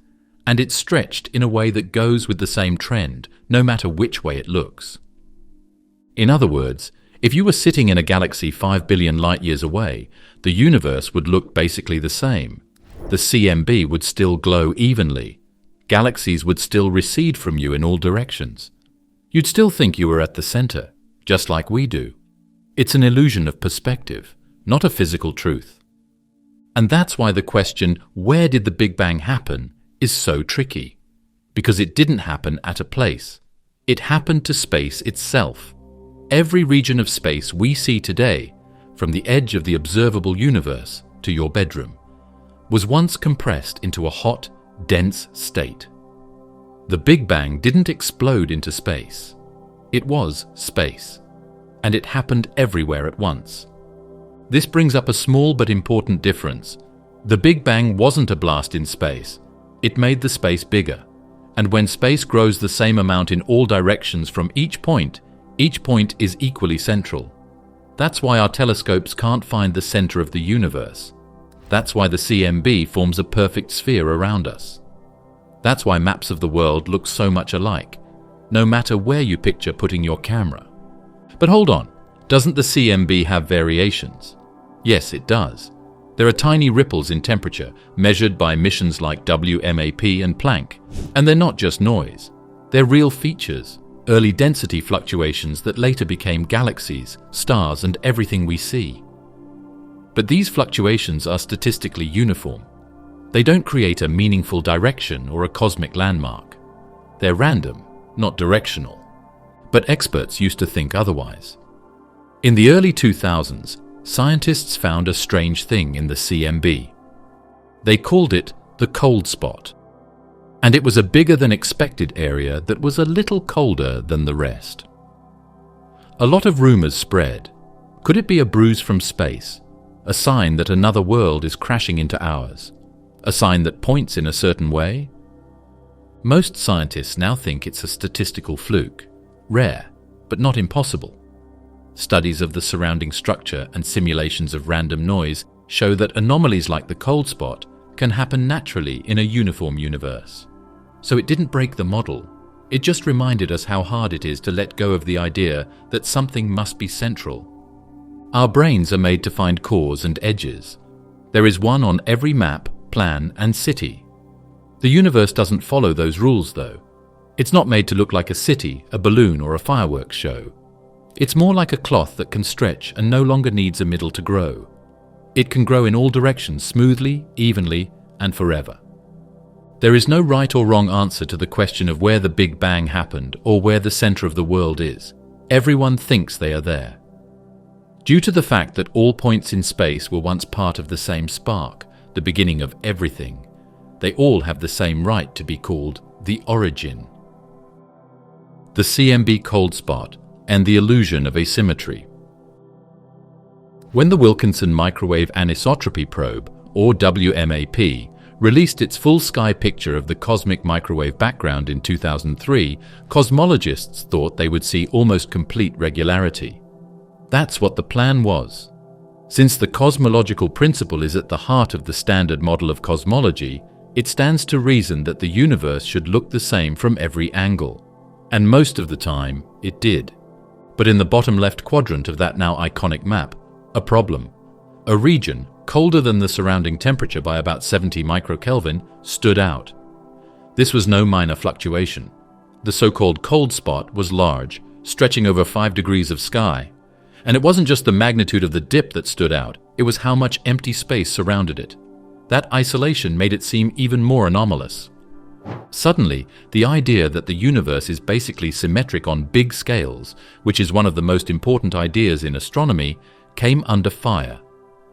and it's stretched in a way that goes with the same trend, no matter which way it looks. In other words, if you were sitting in a galaxy 5 billion light-years away, the universe would look basically the same. The CMB would still glow evenly. Galaxies would still recede from you in all directions. You'd still think you were at the center, just like we do. It's an illusion of perspective, not a physical truth. And that's why the question, where did the Big Bang happen, is so tricky. Because it didn't happen at a place. It happened to space itself. Every region of space we see today, from the edge of the observable universe to your bedroom, was once compressed into a hot, dense state. The Big Bang didn't explode into space. It was space, and it happened everywhere at once. This brings up a small but important difference. The Big Bang wasn't a blast in space. It made the space bigger, and when space grows the same amount in all directions from each point is equally central. That's why our telescopes can't find the center of the universe. That's why the CMB forms a perfect sphere around us. That's why maps of the world look so much alike, no matter where you picture putting your camera. But hold on, doesn't the CMB have variations? Yes, it does. There are tiny ripples in temperature measured by missions like WMAP and Planck, and they're not just noise. They're real features, early density fluctuations that later became galaxies, stars, and everything we see. But these fluctuations are statistically uniform. They don't create a meaningful direction or a cosmic landmark. They're random, not directional. But experts used to think otherwise. In the early 2000s, scientists found a strange thing in the CMB. They called it the cold spot. And it was a bigger than expected area that was a little colder than the rest. A lot of rumors spread. Could it be a bruise from space? A sign that another world is crashing into ours? A sign that points in a certain way? Most scientists now think it's a statistical fluke, rare, but not impossible. Studies of the surrounding structure and simulations of random noise show that anomalies like the cold spot can happen naturally in a uniform universe. So it didn't break the model. It just reminded us how hard it is to let go of the idea that something must be central. Our brains are made to find cores and edges. There is one on every map, plan, and city. The universe doesn't follow those rules, though. It's not made to look like a city, a balloon, or a fireworks show. It's more like a cloth that can stretch and no longer needs a middle to grow. It can grow in all directions smoothly, evenly, and forever. There is no right or wrong answer to the question of where the Big Bang happened or where the center of the world is. Everyone thinks they are there. Due to the fact that all points in space were once part of the same spark, the beginning of everything, they all have the same right to be called the origin. The CMB cold spot and the illusion of asymmetry. When the Wilkinson Microwave Anisotropy Probe, or WMAP, released its full sky picture of the cosmic microwave background in 2003, cosmologists thought they would see almost complete regularity. That's what the plan was. Since the cosmological principle is at the heart of the standard model of cosmology, it stands to reason that the universe should look the same from every angle. And most of the time, it did. But in the bottom left quadrant of that now iconic map, a problem. A region, colder than the surrounding temperature by about 70 microkelvin, stood out. This was no minor fluctuation. The so-called cold spot was large, stretching over 5 degrees of sky. And it wasn't just the magnitude of the dip that stood out, it was how much empty space surrounded it. That isolation made it seem even more anomalous. Suddenly, the idea that the universe is basically symmetric on big scales, which is one of the most important ideas in astronomy, came under fire.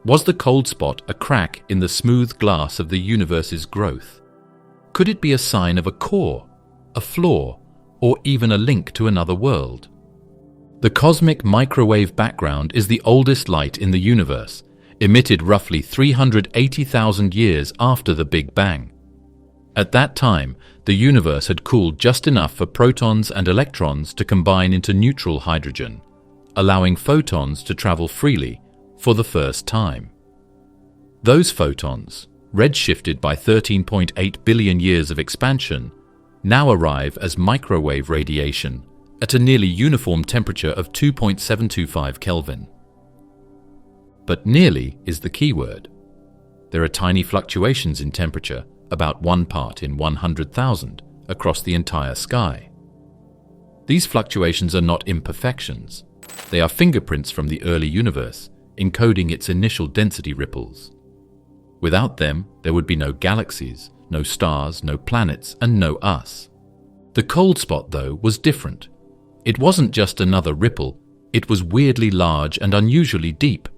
Was the cold spot a crack in the smooth glass of the universe's growth? Could it be a sign of a core, a flaw, or even a link to another world? The cosmic microwave background is the oldest light in the universe, emitted roughly 380,000 years after the Big Bang. At that time, the universe had cooled just enough for protons and electrons to combine into neutral hydrogen, allowing photons to travel freely for the first time. Those photons, redshifted by 13.8 billion years of expansion, now arrive as microwave radiation at a nearly uniform temperature of 2.725 Kelvin. But nearly is the key word. There are tiny fluctuations in temperature, about 1 part in 100,000, across the entire sky. These fluctuations are not imperfections. They are fingerprints from the early universe, encoding its initial density ripples. Without them, there would be no galaxies, no stars, no planets, and no us. The cold spot, though, was different. It wasn't just another ripple, it was weirdly large and unusually deep.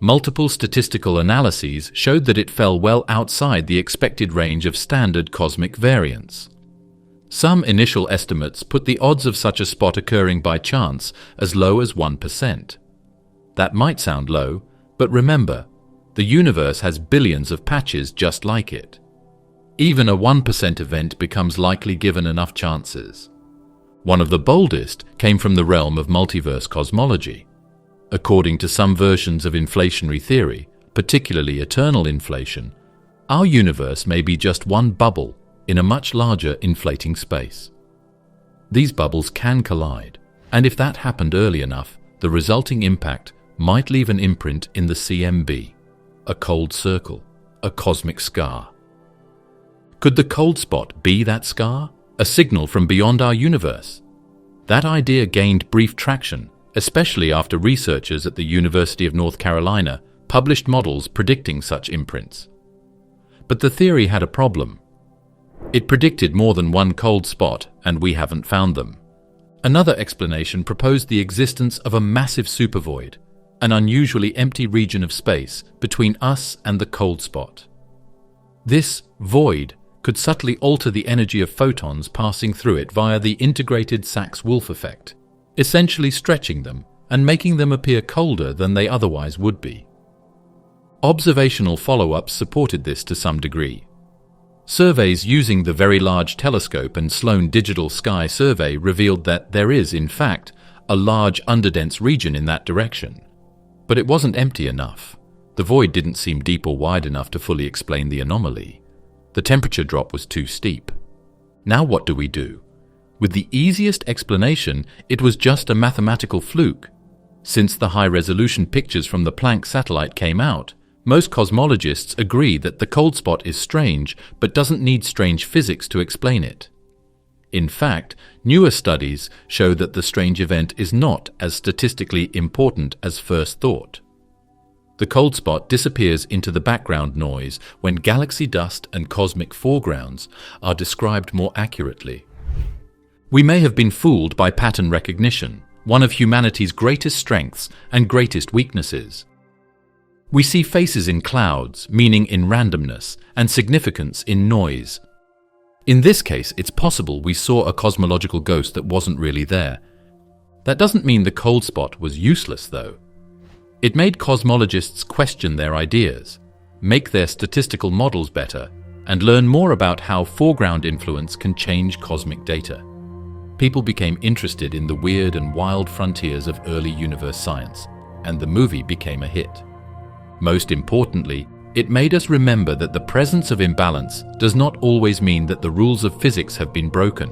Multiple statistical analyses showed that it fell well outside the expected range of standard cosmic variance. Some initial estimates put the odds of such a spot occurring by chance as low as 1%. That might sound low, but remember, the universe has billions of patches just like it. Even a 1% event becomes likely given enough chances. One of the boldest came from the realm of multiverse cosmology. According to some versions of inflationary theory, particularly eternal inflation, our universe may be just one bubble in a much larger inflating space. These bubbles can collide, and if that happened early enough, the resulting impact might leave an imprint in the CMB, a cold circle, a cosmic scar. Could the cold spot be that scar, a signal from beyond our universe? That idea gained brief traction, especially after researchers at the University of North Carolina published models predicting such imprints. But the theory had a problem. It predicted more than one cold spot, and we haven't found them. Another explanation proposed the existence of a massive supervoid, an unusually empty region of space between us and the cold spot. This void could subtly alter the energy of photons passing through it via the integrated Sachs-Wolf effect, essentially stretching them and making them appear colder than they otherwise would be. Observational follow-ups supported this to some degree. Surveys using the Very Large Telescope and Sloan Digital Sky Survey revealed that there is, in fact, a large underdense region in that direction. But it wasn't empty enough. The void didn't seem deep or wide enough to fully explain the anomaly. The temperature drop was too steep. Now what do we do? With the easiest explanation, it was just a mathematical fluke. Since the high-resolution pictures from the Planck satellite came out, most cosmologists agree that the cold spot is strange, but doesn't need strange physics to explain it. In fact, newer studies show that the strange event is not as statistically important as first thought. The cold spot disappears into the background noise when galaxy dust and cosmic foregrounds are described more accurately. We may have been fooled by pattern recognition, one of humanity's greatest strengths and greatest weaknesses. We see faces in clouds, meaning in randomness, and significance in noise. In this case, it's possible we saw a cosmological ghost that wasn't really there. That doesn't mean the cold spot was useless, though. It made cosmologists question their ideas, make their statistical models better, and learn more about how foreground influence can change cosmic data. People became interested in the weird and wild frontiers of early universe science, and the movie became a hit. Most importantly, it made us remember that the presence of imbalance does not always mean that the rules of physics have been broken.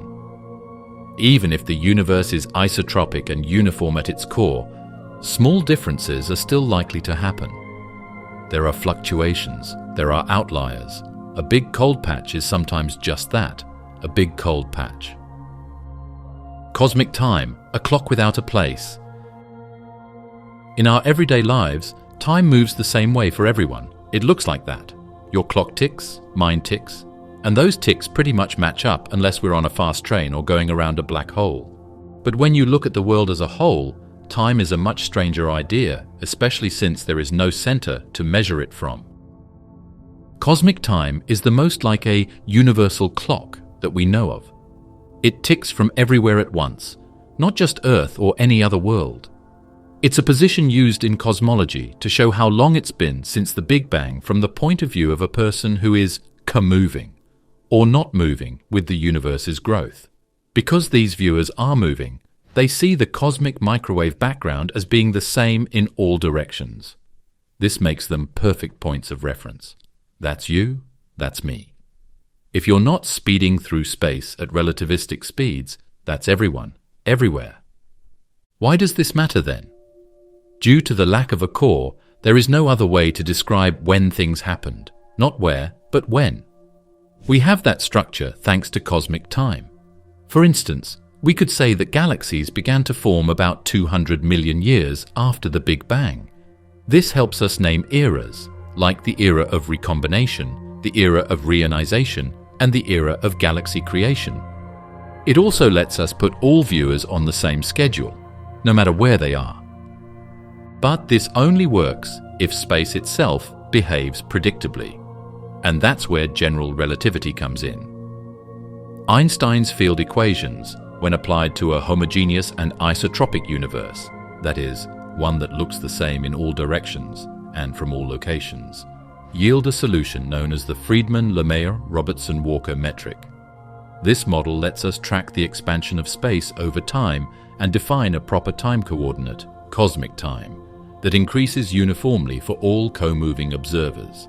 Even if the universe is isotropic and uniform at its core, small differences are still likely to happen. There are fluctuations, there are outliers. A big cold patch is sometimes just that, a big cold patch. Cosmic time, a clock without a place. In our everyday lives, time moves the same way for everyone. It looks like that. Your clock ticks, mine ticks, and those ticks pretty much match up unless we're on a fast train or going around a black hole. But when you look at the world as a whole, time is a much stranger idea, especially since there is no center to measure it from. Cosmic time is the most like a universal clock that we know of. It ticks from everywhere at once, not just Earth or any other world. It's a position used in cosmology to show how long it's been since the Big Bang from the point of view of a person who is co-moving, or not moving with the universe's growth. Because these viewers are moving, they see the cosmic microwave background as being the same in all directions. This makes them perfect points of reference. That's you, that's me. If you're not speeding through space at relativistic speeds, that's everyone, everywhere. Why does this matter then? Due to the lack of a core, there is no other way to describe when things happened, not where, but when. We have that structure thanks to cosmic time. For instance, we could say that galaxies began to form about 200 million years after the Big Bang. This helps us name eras, like the era of recombination, the era of reionization, and the era of galaxy creation. It also lets us put all viewers on the same schedule, no matter where they are. But this only works if space itself behaves predictably, and that's where general relativity comes in. Einstein's field equations, when applied to a homogeneous and isotropic universe, that is, one that looks the same in all directions and from all locations, yield a solution known as the Friedmann-Lemaitre-Robertson-Walker metric. This model lets us track the expansion of space over time and define a proper time coordinate, cosmic time, that increases uniformly for all co-moving observers.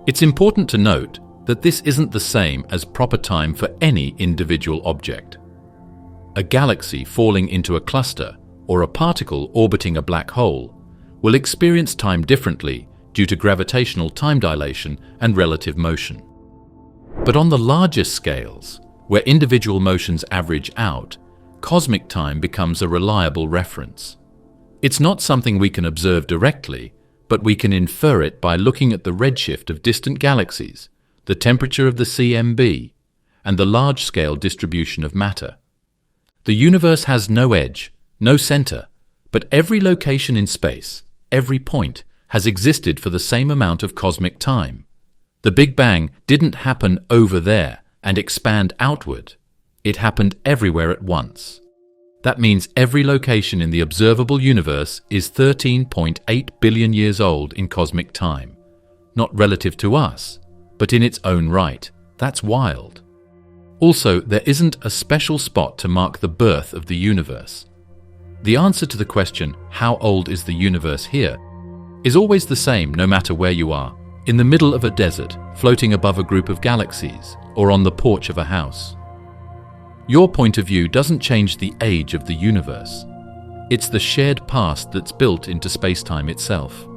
It's important to note that this isn't the same as proper time for any individual object. A galaxy falling into a cluster or a particle orbiting a black hole will experience time differently due to gravitational time dilation and relative motion. But on the largest scales, where individual motions average out, cosmic time becomes a reliable reference. It's not something we can observe directly, but we can infer it by looking at the redshift of distant galaxies, the temperature of the CMB, and the large-scale distribution of matter. The universe has no edge, no center, but every location in space, every point, has existed for the same amount of cosmic time. The Big Bang didn't happen over there and expand outward. It happened everywhere at once. That means every location in the observable universe is 13.8 billion years old in cosmic time. Not relative to us, but in its own right. That's wild. Also, there isn't a special spot to mark the birth of the universe. The answer to the question, how old is the universe here, is always the same no matter where you are, in the middle of a desert, floating above a group of galaxies, or on the porch of a house. Your point of view doesn't change the age of the universe. It's the shared past that's built into space-time itself.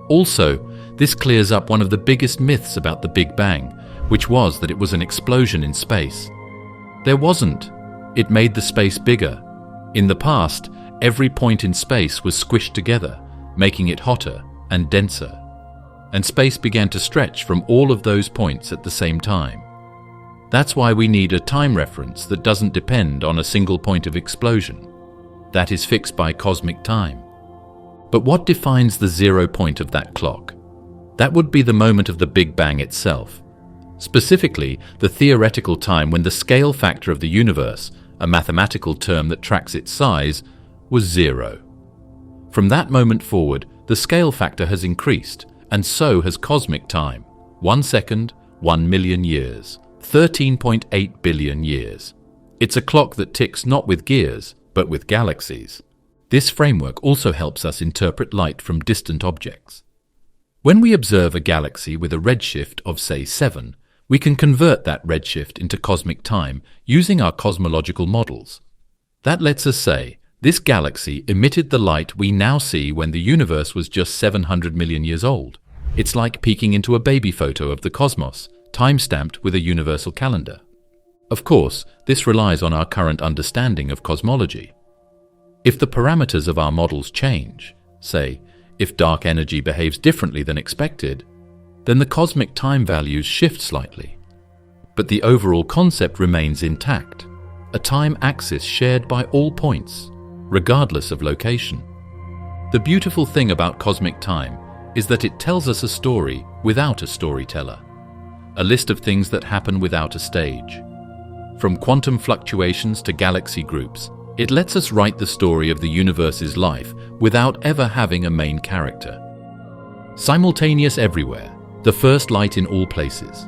Also, this clears up one of the biggest myths about the Big Bang, which was that it was an explosion in space. There wasn't. It made the space bigger. In the past, every point in space was squished together, making it hotter and denser. And space began to stretch from all of those points at the same time. That's why we need a time reference that doesn't depend on a single point of explosion. That is fixed by cosmic time. But what defines the 0 point of that clock? That would be the moment of the Big Bang itself. Specifically, the theoretical time when the scale factor of the universe, a mathematical term that tracks its size, was 0. From that moment forward, the scale factor has increased, and so has cosmic time. 1 second, 1 million years. 13.8 billion years. It's a clock that ticks not with gears, but with galaxies. This framework also helps us interpret light from distant objects. When we observe a galaxy with a redshift of, say, 7, we can convert that redshift into cosmic time using our cosmological models. That lets us say, this galaxy emitted the light we now see when the universe was just 700 million years old. It's like peeking into a baby photo of the cosmos, time-stamped with a universal calendar. Of course, this relies on our current understanding of cosmology. If the parameters of our models change, say, if dark energy behaves differently than expected, then the cosmic time values shift slightly. But the overall concept remains intact, a time axis shared by all points. regardless of location. The beautiful thing about cosmic time is that it tells us a story without a storyteller, a list of things that happen without a stage. From quantum fluctuations to galaxy groups, it lets us write the story of the universe's life without ever having a main character. Simultaneous everywhere, the first light in all places.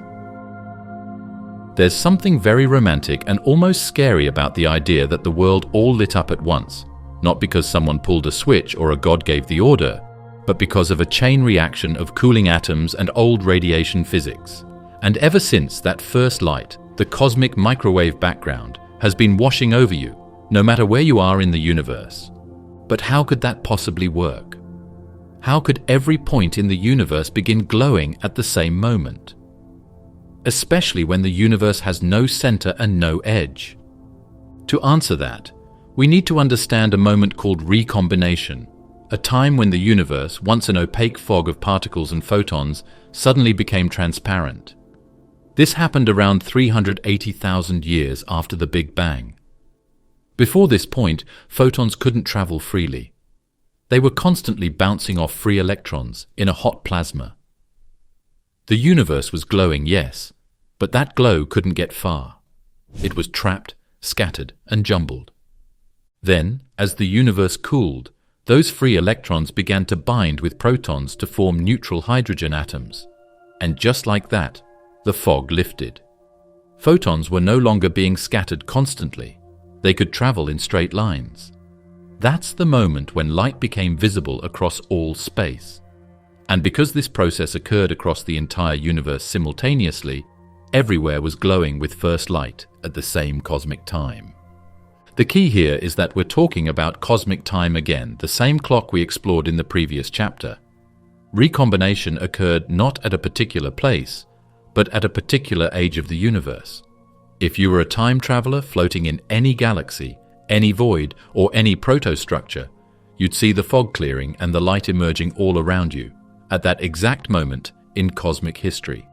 There's something very romantic and almost scary about the idea that the world all lit up at once, not because someone pulled a switch or a god gave the order, but because of a chain reaction of cooling atoms and old radiation physics. And ever since that first light, the cosmic microwave background has been washing over you, no matter where you are in the universe. But how could that possibly work? How could every point in the universe begin glowing at the same moment? Especially when the universe has no center and no edge. To answer that, we need to understand a moment called recombination, a time when the universe, once an opaque fog of particles and photons, suddenly became transparent. This happened around 380,000 years after the Big Bang. Before this point, photons couldn't travel freely. They were constantly bouncing off free electrons in a hot plasma. The universe was glowing, yes, but that glow couldn't get far. It was trapped, scattered, and jumbled. Then, as the universe cooled, those free electrons began to bind with protons to form neutral hydrogen atoms. And just like that, the fog lifted. Photons were no longer being scattered constantly. They could travel in straight lines. That's the moment when light became visible across all space. And because this process occurred across the entire universe simultaneously, everywhere was glowing with first light at the same cosmic time. The key here is that we're talking about cosmic time again, the same clock we explored in the previous chapter. Recombination occurred not at a particular place, but at a particular age of the universe. If you were a time traveler floating in any galaxy, any void, or any protostructure, you'd see the fog clearing and the light emerging all around you, at that exact moment in cosmic history.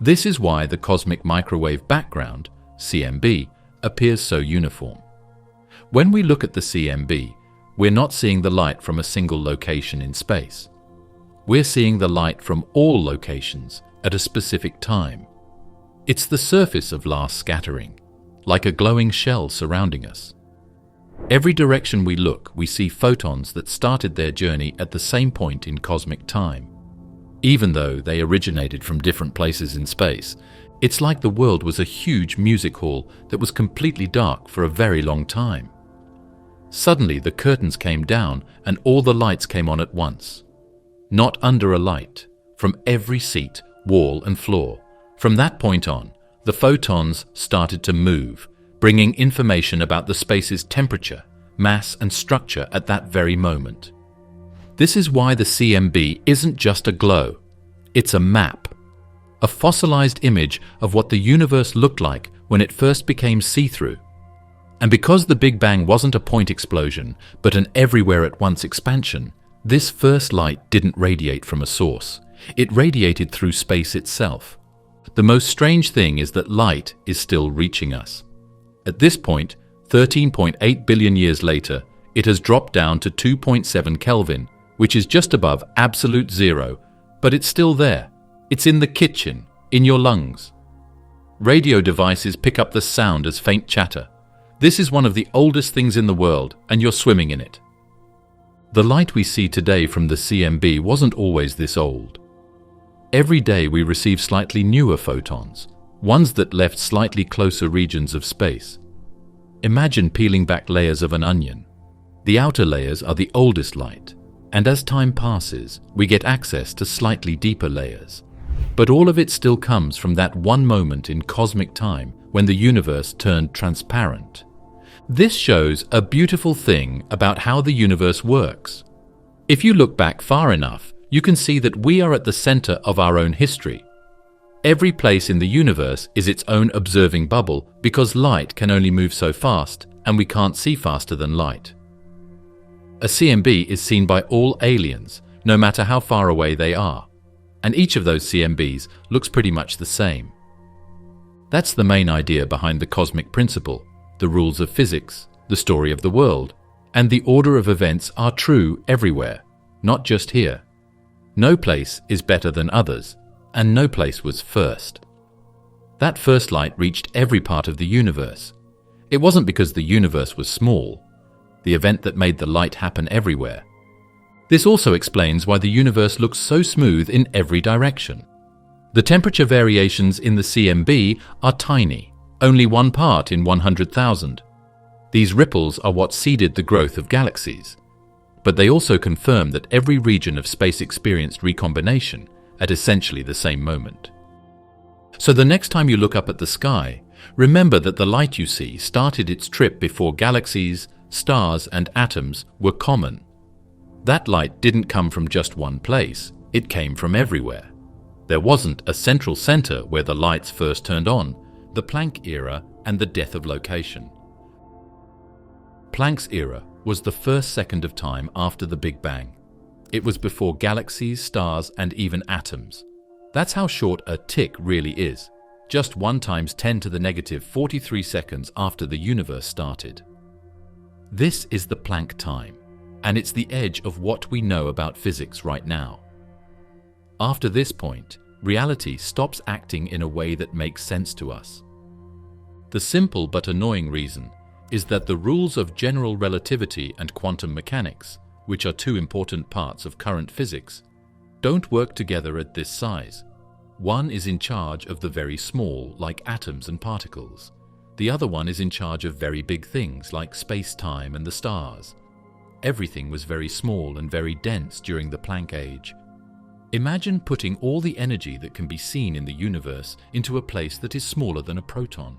This is why the cosmic microwave background, CMB, appears so uniform. When we look at the CMB, we're not seeing the light from a single location in space. We're seeing the light from all locations at a specific time. It's the surface of last scattering, like a glowing shell surrounding us. Every direction we look, we see photons that started their journey at the same point in cosmic time. Even though they originated from different places in space, it's like the world was a huge music hall that was completely dark for a very long time. Suddenly the curtains came down and all the lights came on at once. Not under a light, from every seat, wall and floor. From that point on, the photons started to move, bringing information about the space's temperature, mass and structure at that very moment. This is why the CMB isn't just a glow, it's a map, a fossilized image of what the universe looked like when it first became see-through. And because the Big Bang wasn't a point explosion, but an everywhere-at-once expansion, this first light didn't radiate from a source. It radiated through space itself. The most strange thing is that light is still reaching us. At this point, 13.8 billion years later, it has dropped down to 2.7 Kelvin, which is just above absolute zero, but it's still there. It's in the kitchen, in your lungs. Radio devices pick up the sound as faint chatter. This is one of the oldest things in the world, and you're swimming in it. The light we see today from the CMB wasn't always this old. Every day we receive slightly newer photons, ones that left slightly closer regions of space. Imagine peeling back layers of an onion. The outer layers are the oldest light, and as time passes, we get access to slightly deeper layers. But all of it still comes from that one moment in cosmic time when the universe turned transparent. This shows a beautiful thing about how the universe works. If you look back far enough, you can see that we are at the center of our own history. Every place in the universe is its own observing bubble because light can only move so fast, and we can't see faster than light. A CMB is seen by all aliens, no matter how far away they are, and each of those CMBs looks pretty much the same. That's the main idea behind the cosmic principle, the rules of physics, the story of the world, And the order of events are true everywhere, not just here. No place is better than others, and no place was first. That first light reached every part of the universe. It wasn't because the universe was small, the event that made the light happen everywhere. This also explains why the universe looks so smooth in every direction. The temperature variations in the CMB are tiny, only 1 part in 100,000. These ripples are what seeded the growth of galaxies. But they also confirm that every region of space experienced recombination at essentially the same moment. So the next time you look up at the sky, remember that the light you see started its trip before galaxies, stars, and atoms were common. That light didn't come from just one place, it came from everywhere. There wasn't a central center where the lights first turned on, the Planck era and the death of location. Planck's era was the first second of time after the Big Bang. It was before galaxies, stars, and even atoms. That's how short a tick really is, just 1 × 10⁻43 seconds after the universe started. This is the Planck time, and it's the edge of what we know about physics right now. After this point, reality stops acting in a way that makes sense to us. The simple but annoying reason is that the rules of general relativity and quantum mechanics, which are 2 important parts of current physics, don't work together at this size. One is in charge of the very small, like atoms and particles. The other one is in charge of very big things, like space-time and the stars. Everything was very small and very dense during the Planck age. Imagine putting all the energy that can be seen in the universe into a place that is smaller than a proton.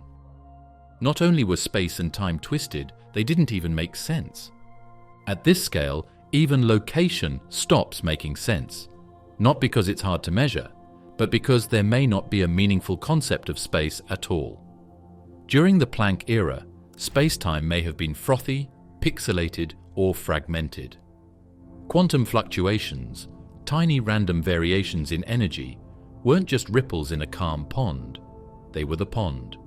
Not only were space and time twisted, they didn't even make sense. At this scale, even location stops making sense, not because it's hard to measure, but because there may not be a meaningful concept of space at all. During the Planck era, space-time may have been frothy, pixelated, or fragmented. Quantum fluctuations, tiny random variations in energy, weren't just ripples in a calm pond, they were the pond.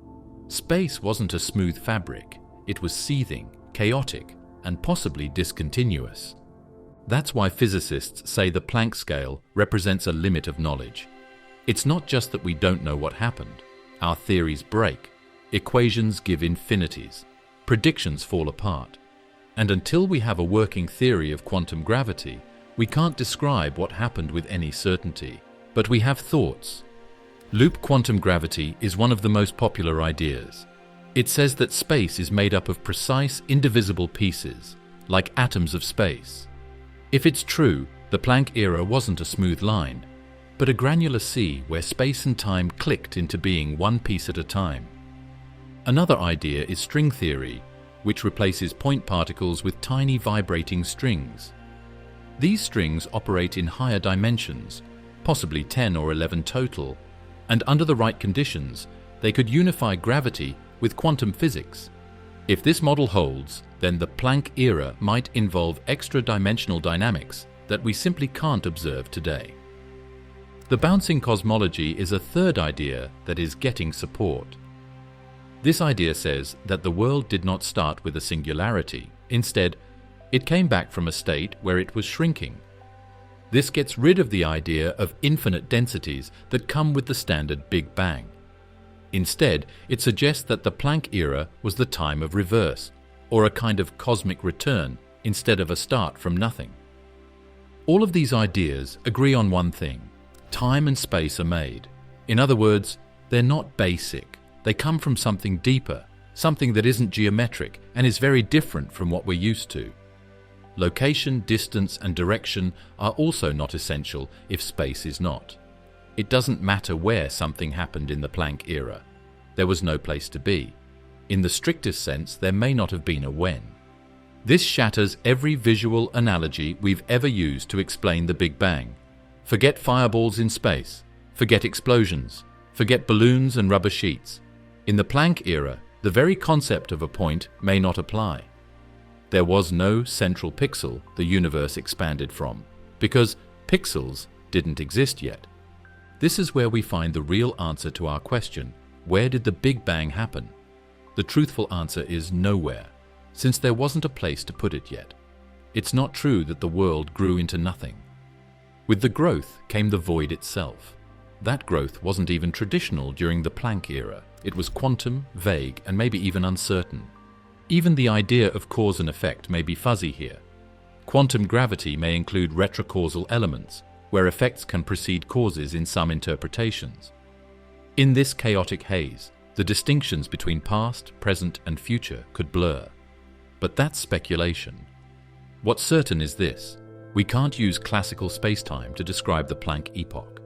Space wasn't a smooth fabric, it was seething, chaotic, and possibly discontinuous. That's why physicists say the Planck scale represents a limit of knowledge. It's not just that we don't know what happened. Our theories break, equations give infinities, predictions fall apart. And until we have a working theory of quantum gravity, we can't describe what happened with any certainty, but we have thoughts. Loop quantum gravity is one of the most popular ideas. It says that space is made up of precise, indivisible pieces, like atoms of space. If it's true, the Planck era wasn't a smooth line, but a granular sea where space and time clicked into being one piece at a time. Another idea is string theory, which replaces point particles with tiny vibrating strings. These strings operate in higher dimensions, possibly 10 or 11 total, and under the right conditions, they could unify gravity with quantum physics. If this model holds, then the Planck era might involve extra-dimensional dynamics that we simply can't observe today. The bouncing cosmology is a third idea that is getting support. This idea says that the world did not start with a singularity. Instead, it came back from a state where it was shrinking. This gets rid of the idea of infinite densities that come with the standard Big Bang. Instead, it suggests that the Planck era was the time of reverse, or a kind of cosmic return instead of a start from nothing. All of these ideas agree on one thing: time and space are made. In other words, they're not basic. They come from something deeper, something that isn't geometric and is very different from what we're used to. Location, distance, and direction are also not essential if space is not. It doesn't matter where something happened in the Planck era. There was no place to be. In the strictest sense, there may not have been a when. This shatters every visual analogy we've ever used to explain the Big Bang. Forget fireballs in space. Forget explosions. Forget balloons and rubber sheets. In the Planck era, the very concept of a point may not apply. There was no central pixel the universe expanded from, because pixels didn't exist yet. This is where we find the real answer to our question: where did the Big Bang happen? The truthful answer is nowhere. since there wasn't a place to put it yet. It's not true that the world grew into nothing. With the growth came the void itself. That growth wasn't even traditional during the Planck era. It was quantum, vague, and maybe even uncertain. Even the idea of cause and effect may be fuzzy here. Quantum gravity may include retrocausal elements, where effects can precede causes in some interpretations. In this chaotic haze, the distinctions between past, present, and future could blur. But that's speculation. What's certain is this: we can't use classical spacetime to describe the Planck epoch.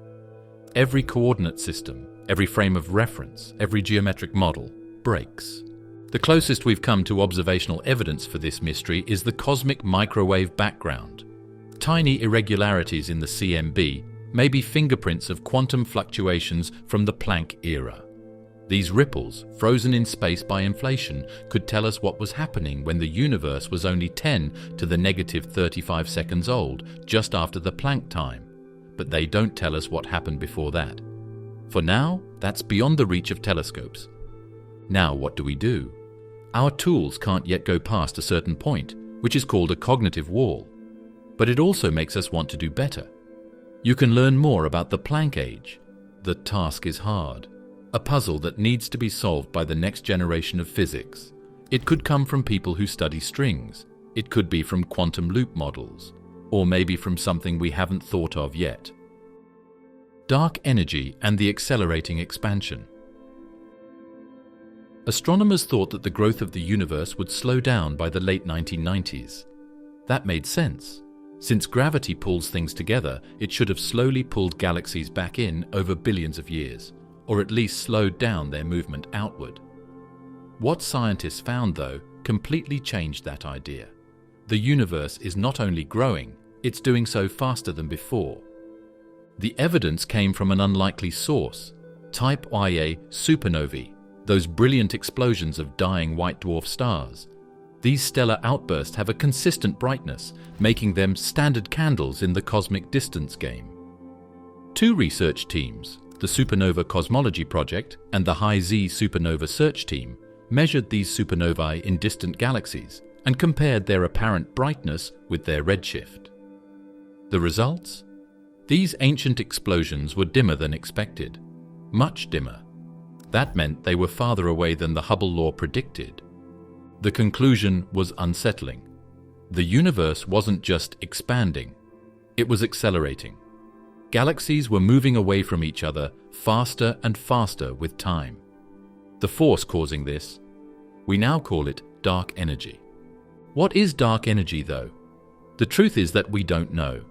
Every coordinate system, every frame of reference, every geometric model breaks. The closest we've come to observational evidence for this mystery is the cosmic microwave background. Tiny irregularities in the CMB may be fingerprints of quantum fluctuations from the Planck era. These ripples, frozen in space by inflation, could tell us what was happening when the universe was only 10 to the negative 35 seconds old, just after the Planck time. But they don't tell us what happened before that. For now, that's beyond the reach of telescopes. Now what do we do? Our tools can't yet go past a certain point, which is called a cognitive wall. But it also makes us want to do better. You can learn more about the Planck age. The task is hard. A puzzle that needs to be solved by the next generation of physics. It could come from people who study strings. It could be from quantum loop models. Or maybe from something we haven't thought of yet. Dark energy and the accelerating expansion. Astronomers thought that the growth of the universe would slow down by the late 1990s. That made sense. Since gravity pulls things together, it should have slowly pulled galaxies back in over billions of years, or at least slowed down their movement outward. What scientists found, though, completely changed that idea. The universe is not only growing, it's doing so faster than before. The evidence came from an unlikely source, Type Ia supernovae, those brilliant explosions of dying white dwarf stars. These stellar outbursts have a consistent brightness, making them standard candles in the cosmic distance game. Two research teams, the Supernova Cosmology Project and the High-Z Supernova Search Team, measured these supernovae in distant galaxies and compared their apparent brightness with their redshift. The results? These ancient explosions were dimmer than expected, much dimmer. That meant they were farther away than the Hubble Law predicted. The conclusion was unsettling. The universe wasn't just expanding, it was accelerating. Galaxies were moving away from each other faster and faster with time. The force causing this, we now call it dark energy. What is dark energy, though? The truth is that we don't know.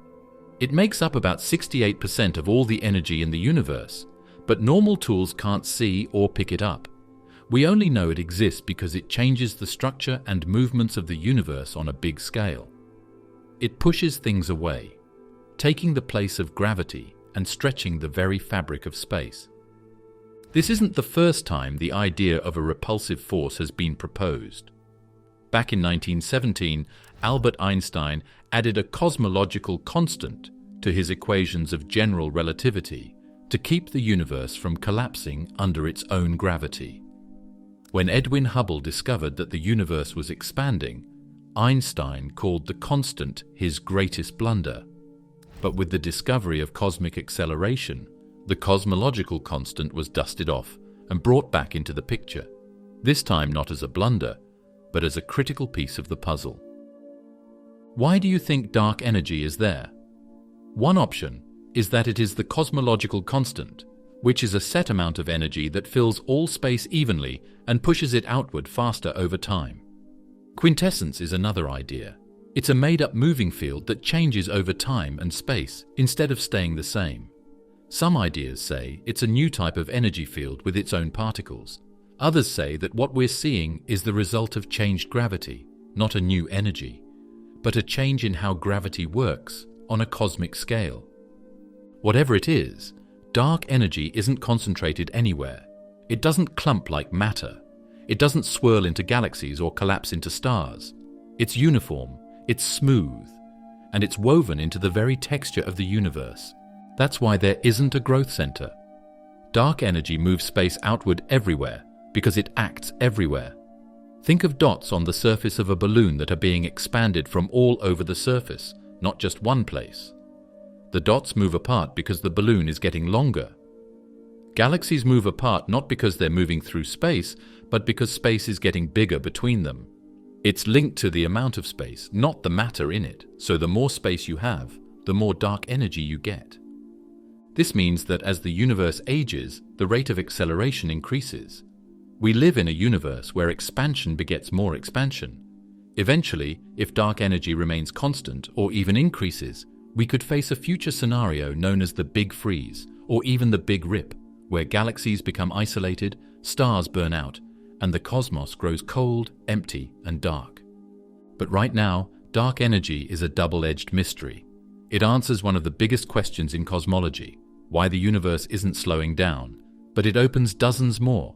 It makes up about 68% of all the energy in the universe, but normal tools can't see or pick it up. We only know it exists because it changes the structure and movements of the universe on a big scale. It pushes things away, taking the place of gravity and stretching the very fabric of space. This isn't the first time the idea of a repulsive force has been proposed. Back in 1917, Albert Einstein added a cosmological constant to his equations of general relativity to keep the universe from collapsing under its own gravity. When Edwin Hubble discovered that the universe was expanding, Einstein called the constant his greatest blunder. But with the discovery of cosmic acceleration, the cosmological constant was dusted off and brought back into the picture, this time not as a blunder, but as a critical piece of the puzzle. Why do you think dark energy is there? One option is that it is the cosmological constant, which is a set amount of energy that fills all space evenly and pushes it outward faster over time. Quintessence is another idea. It's a made-up moving field that changes over time and space instead of staying the same. Some ideas say it's a new type of energy field with its own particles. Others say that what we're seeing is the result of changed gravity, not a new energy, but a change in how gravity works on a cosmic scale. Whatever it is, dark energy isn't concentrated anywhere. It doesn't clump like matter. It doesn't swirl into galaxies or collapse into stars. It's uniform, it's smooth, and it's woven into the very texture of the universe. That's why there isn't a growth center. Dark energy moves space outward everywhere because it acts everywhere. Think of dots on the surface of a balloon that are being expanded from all over the surface, not just one place. The dots move apart because the balloon is getting longer. Galaxies move apart not because they're moving through space, but because space is getting bigger between them. It's linked to the amount of space, not the matter in it, so the more space you have, the more dark energy you get. This means that as the universe ages, the rate of acceleration increases. We live in a universe where expansion begets more expansion. Eventually, if dark energy remains constant or even increases, we could face a future scenario known as the Big Freeze, or even the Big Rip, where galaxies become isolated, stars burn out, and the cosmos grows cold, empty, and dark. But right now, dark energy is a double-edged mystery. It answers one of the biggest questions in cosmology, why the universe isn't slowing down, but it opens dozens more.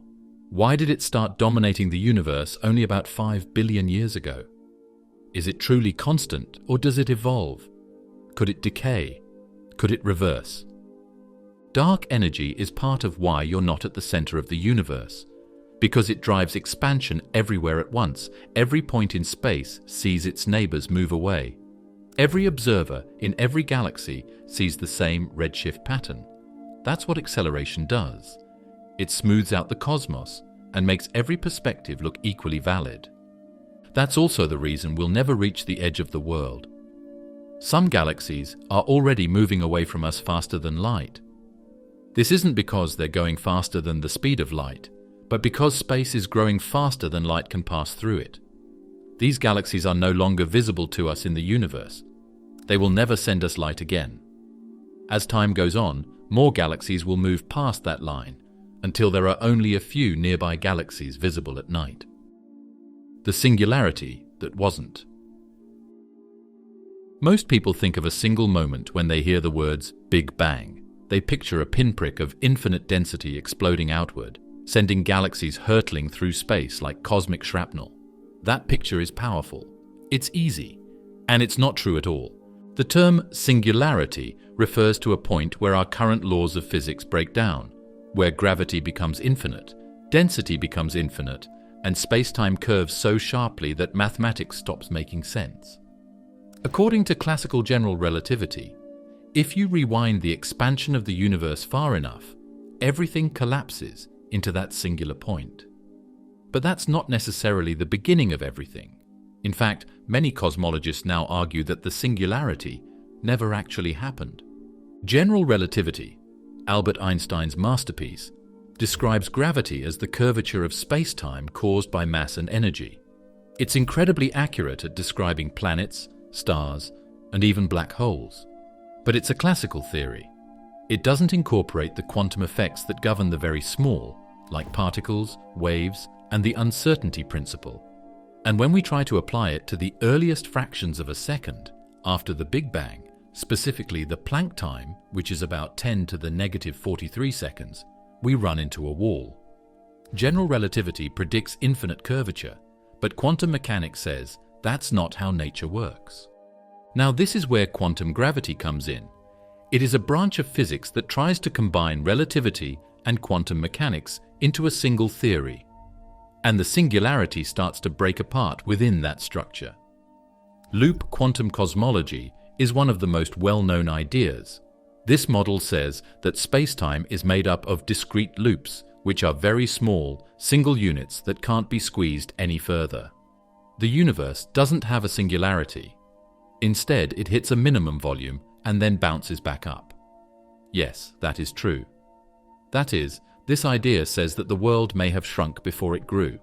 Why did it start dominating the universe only about 5 billion years ago? Is it truly constant, or does it evolve? Could it decay? Could it reverse? Dark energy is part of why you're not at the center of the universe, because it drives expansion everywhere at once. Every point in space sees its neighbors move away. Every observer in every galaxy sees the same redshift pattern. That's what acceleration does. It smooths out the cosmos and makes every perspective look equally valid. That's also the reason we'll never reach the edge of the world. Some galaxies are already moving away from us faster than light. This isn't because they're going faster than the speed of light, but because space is growing faster than light can pass through it. These galaxies are no longer visible to us in the universe. They will never send us light again. As time goes on, more galaxies will move past that line, until there are only a few nearby galaxies visible at night. The singularity that wasn't. Most people think of a single moment when they hear the words Big Bang. They picture a pinprick of infinite density exploding outward, sending galaxies hurtling through space like cosmic shrapnel. That picture is powerful. It's easy. And it's not true at all. The term singularity refers to a point where our current laws of physics break down, where gravity becomes infinite, density becomes infinite, and space-time curves so sharply that mathematics stops making sense. According to classical general relativity, if you rewind the expansion of the universe far enough, everything collapses into that singular point. But that's not necessarily the beginning of everything. In fact, many cosmologists now argue that the singularity never actually happened. General relativity, Albert Einstein's masterpiece, describes gravity as the curvature of space-time caused by mass and energy. It's incredibly accurate at describing planets, stars, and even black holes. But it's a classical theory. It doesn't incorporate the quantum effects that govern the very small, like particles, waves, and the uncertainty principle. And when we try to apply it to the earliest fractions of a second, after the Big Bang, specifically the Planck time, which is about 10 to the negative 43 seconds, we run into a wall. General relativity predicts infinite curvature, but quantum mechanics says that's not how nature works. Now this is where quantum gravity comes in. It is a branch of physics that tries to combine relativity and quantum mechanics into a single theory. And the singularity starts to break apart within that structure. Loop quantum cosmology is one of the most well-known ideas. This model says that space-time is made up of discrete loops, which are very small, single units that can't be squeezed any further. The universe doesn't have a singularity. Instead, it hits a minimum volume and then bounces back up. Yes, that is true. That is, this idea says that the world may have shrunk before it grew.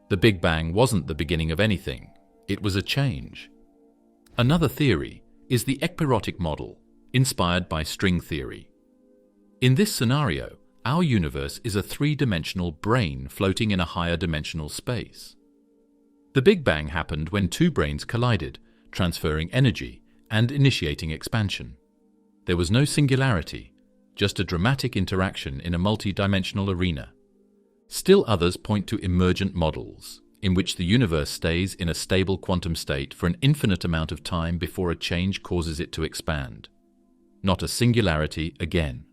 The Big Bang wasn't the beginning of anything. It was a change. Another theory is the ekpyrotic model, inspired by string theory. In this scenario, our universe is a three-dimensional brane floating in a higher dimensional space. The Big Bang happened when two branes collided, transferring energy and initiating expansion. There was no singularity, just a dramatic interaction in a multi-dimensional arena. Still others point to emergent models, in which the universe stays in a stable quantum state for an infinite amount of time before a change causes it to expand. Not a singularity again.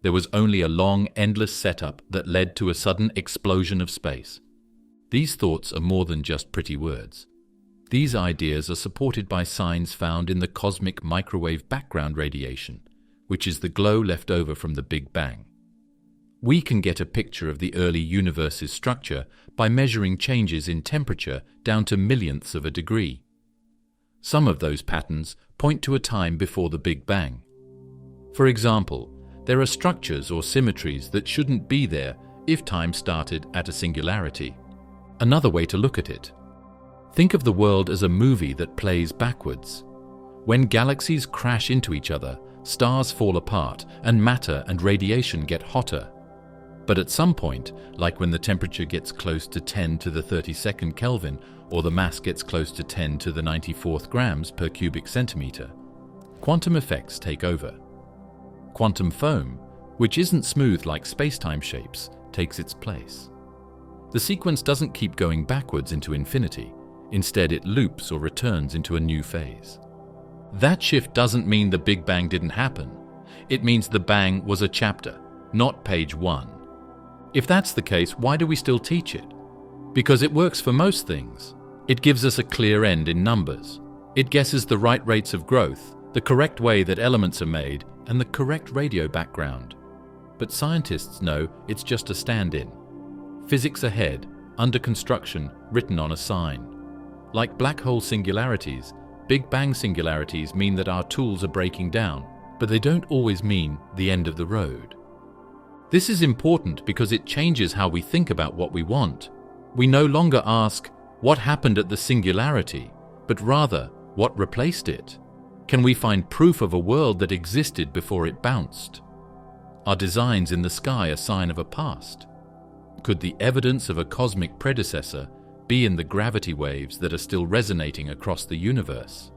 There was only a long, endless setup that led to a sudden explosion of space. These thoughts are more than just pretty words. These ideas are supported by signs found in the cosmic microwave background radiation, which is the glow left over from the Big Bang. We can get a picture of the early universe's structure by measuring changes in temperature down to millionths of a degree. Some of those patterns point to a time before the Big Bang. For example, there are structures or symmetries that shouldn't be there if time started at a singularity. Another way to look at it: think of the world as a movie that plays backwards. When galaxies crash into each other, stars fall apart and matter and radiation get hotter. But at some point, like when the temperature gets close to 10 to the 32nd Kelvin or the mass gets close to 10 to the 94th grams per cubic centimeter, quantum effects take over. Quantum foam, which isn't smooth like space-time shapes, takes its place. The sequence doesn't keep going backwards into infinity. Instead, it loops or returns into a new phase. That shift doesn't mean the Big Bang didn't happen. It means the bang was a chapter, not page 1. If that's the case, why do we still teach it? Because it works for most things. It gives us a clear end in numbers. It guesses the right rates of growth, the correct way that elements are made, and the correct radio background. But scientists know it's just a stand-in. Physics ahead, under construction, written on a sign. Like black hole singularities, Big Bang singularities mean that our tools are breaking down, but they don't always mean the end of the road. This is important because it changes how we think about what we want. We no longer ask, what happened at the singularity, but rather, what replaced it? Can we find proof of a world that existed before it bounced? Are designs in the sky a sign of a past? Could the evidence of a cosmic predecessor be in the gravity waves that are still resonating across the universe?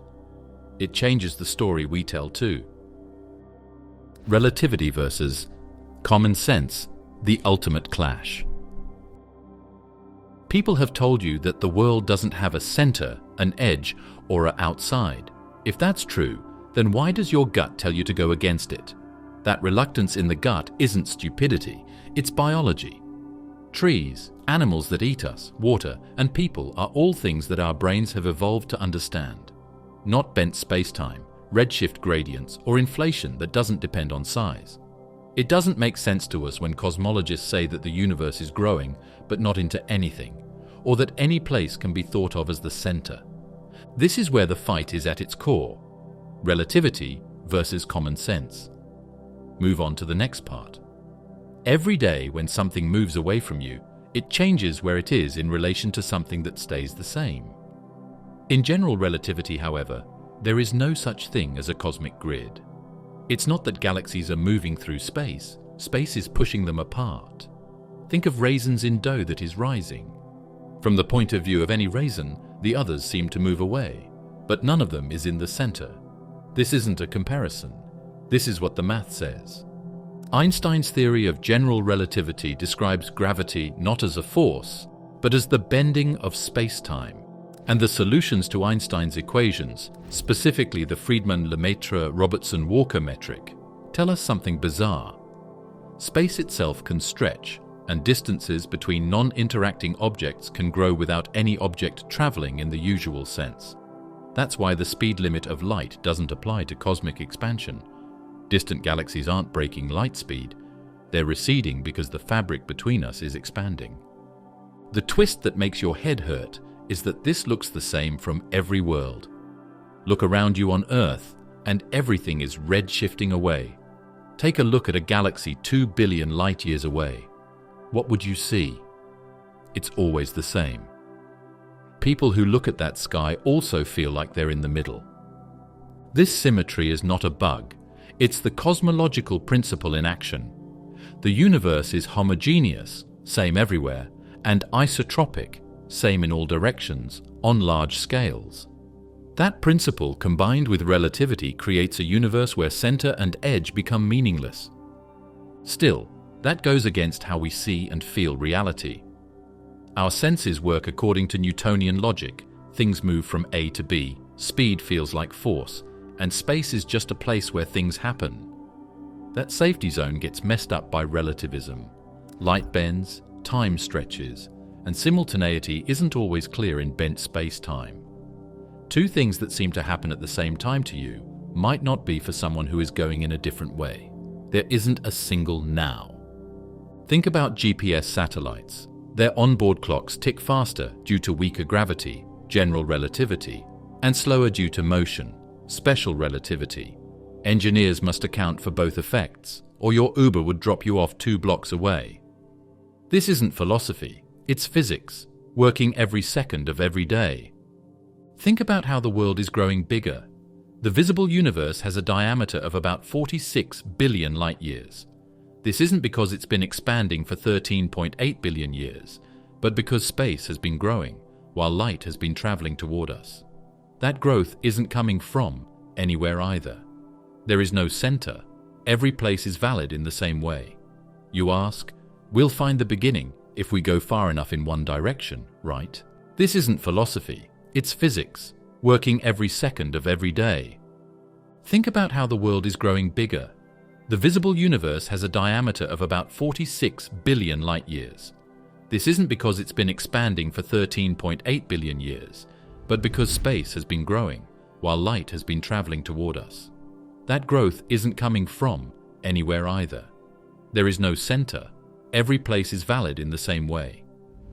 It changes the story we tell too. Relativity versus common sense, the ultimate clash. People have told you that the world doesn't have a center, an edge, or an outside. If that's true, then why does your gut tell you to go against it? That reluctance in the gut isn't stupidity, it's biology. Trees, animals that eat us, water, and people are all things that our brains have evolved to understand. Not bent space-time, redshift gradients, or inflation that doesn't depend on size. It doesn't make sense to us when cosmologists say that the universe is growing, but not into anything, or that any place can be thought of as the center. This is where the fight is at its core. Relativity versus common sense. Move on to the next part. Every day when something moves away from you, it changes where it is in relation to something that stays the same. In general relativity, however, there is no such thing as a cosmic grid. It's not that galaxies are moving through space. Space is pushing them apart. Think of raisins in dough that is rising. From the point of view of any raisin, the others seem to move away, but none of them is in the center. This isn't a comparison. This is what the math says. Einstein's theory of general relativity describes gravity not as a force, but as the bending of space-time. And the solutions to Einstein's equations, specifically the Friedmann-Lemaitre-Robertson-Walker metric, tell us something bizarre. Space itself can stretch, and distances between non-interacting objects can grow without any object traveling in the usual sense. That's why the speed limit of light doesn't apply to cosmic expansion. Distant galaxies aren't breaking light speed. They're receding because the fabric between us is expanding. The twist that makes your head hurt is that this looks the same from every world. Look around you on Earth, and everything is red-shifting away. Take a look at a galaxy 2 billion light-years away. What would you see? It's always the same. People who look at that sky also feel like they're in the middle. This symmetry is not a bug. It's the cosmological principle in action. The universe is homogeneous, same everywhere, and isotropic, same in all directions, on large scales. That principle combined with relativity creates a universe where center and edge become meaningless. Still, that goes against how we see and feel reality. Our senses work according to Newtonian logic. Things move from A to B, speed feels like force, and space is just a place where things happen. That safety zone gets messed up by relativism. Light bends, time stretches, and simultaneity isn't always clear in bent space-time. Two things that seem to happen at the same time to you might not be for someone who is going in a different way. There isn't a single now. Think about GPS satellites. Their onboard clocks tick faster due to weaker gravity, general relativity, and slower due to motion, special relativity. Engineers must account for both effects, or your Uber would drop you off 2 blocks away. This isn't philosophy, it's physics, working every second of every day. Think about how the world is growing bigger. The visible universe has a diameter of about 46 billion light-years. This isn't because it's been expanding for 13.8 billion years, but because space has been growing, while light has been traveling toward us. That growth isn't coming from anywhere either. There is no center. Every place is valid in the same way. You ask, we'll find the beginning if we go far enough in one direction, right? This isn't philosophy, it's physics, working every second of every day. Think about how the world is growing bigger. The visible universe has a diameter of about 46 billion light-years. This isn't because it's been expanding for 13.8 billion years, but because space has been growing, while light has been traveling toward us. That growth isn't coming from anywhere either. There is no center. Every place is valid in the same way.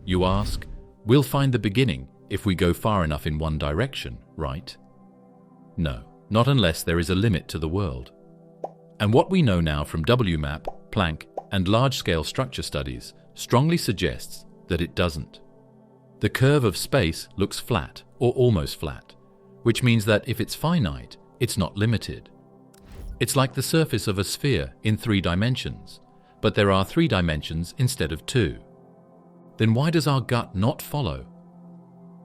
You ask, we'll find the beginning if we go far enough in one direction, right? No, not unless there is a limit to the world. And what we know now from WMAP, Planck, and large-scale structure studies strongly suggests that it doesn't. The curve of space looks flat, or almost flat, which means that if it's finite, it's not limited. It's like the surface of a sphere in 3 dimensions, but there are 3 dimensions instead of 2. Then why does our gut not follow?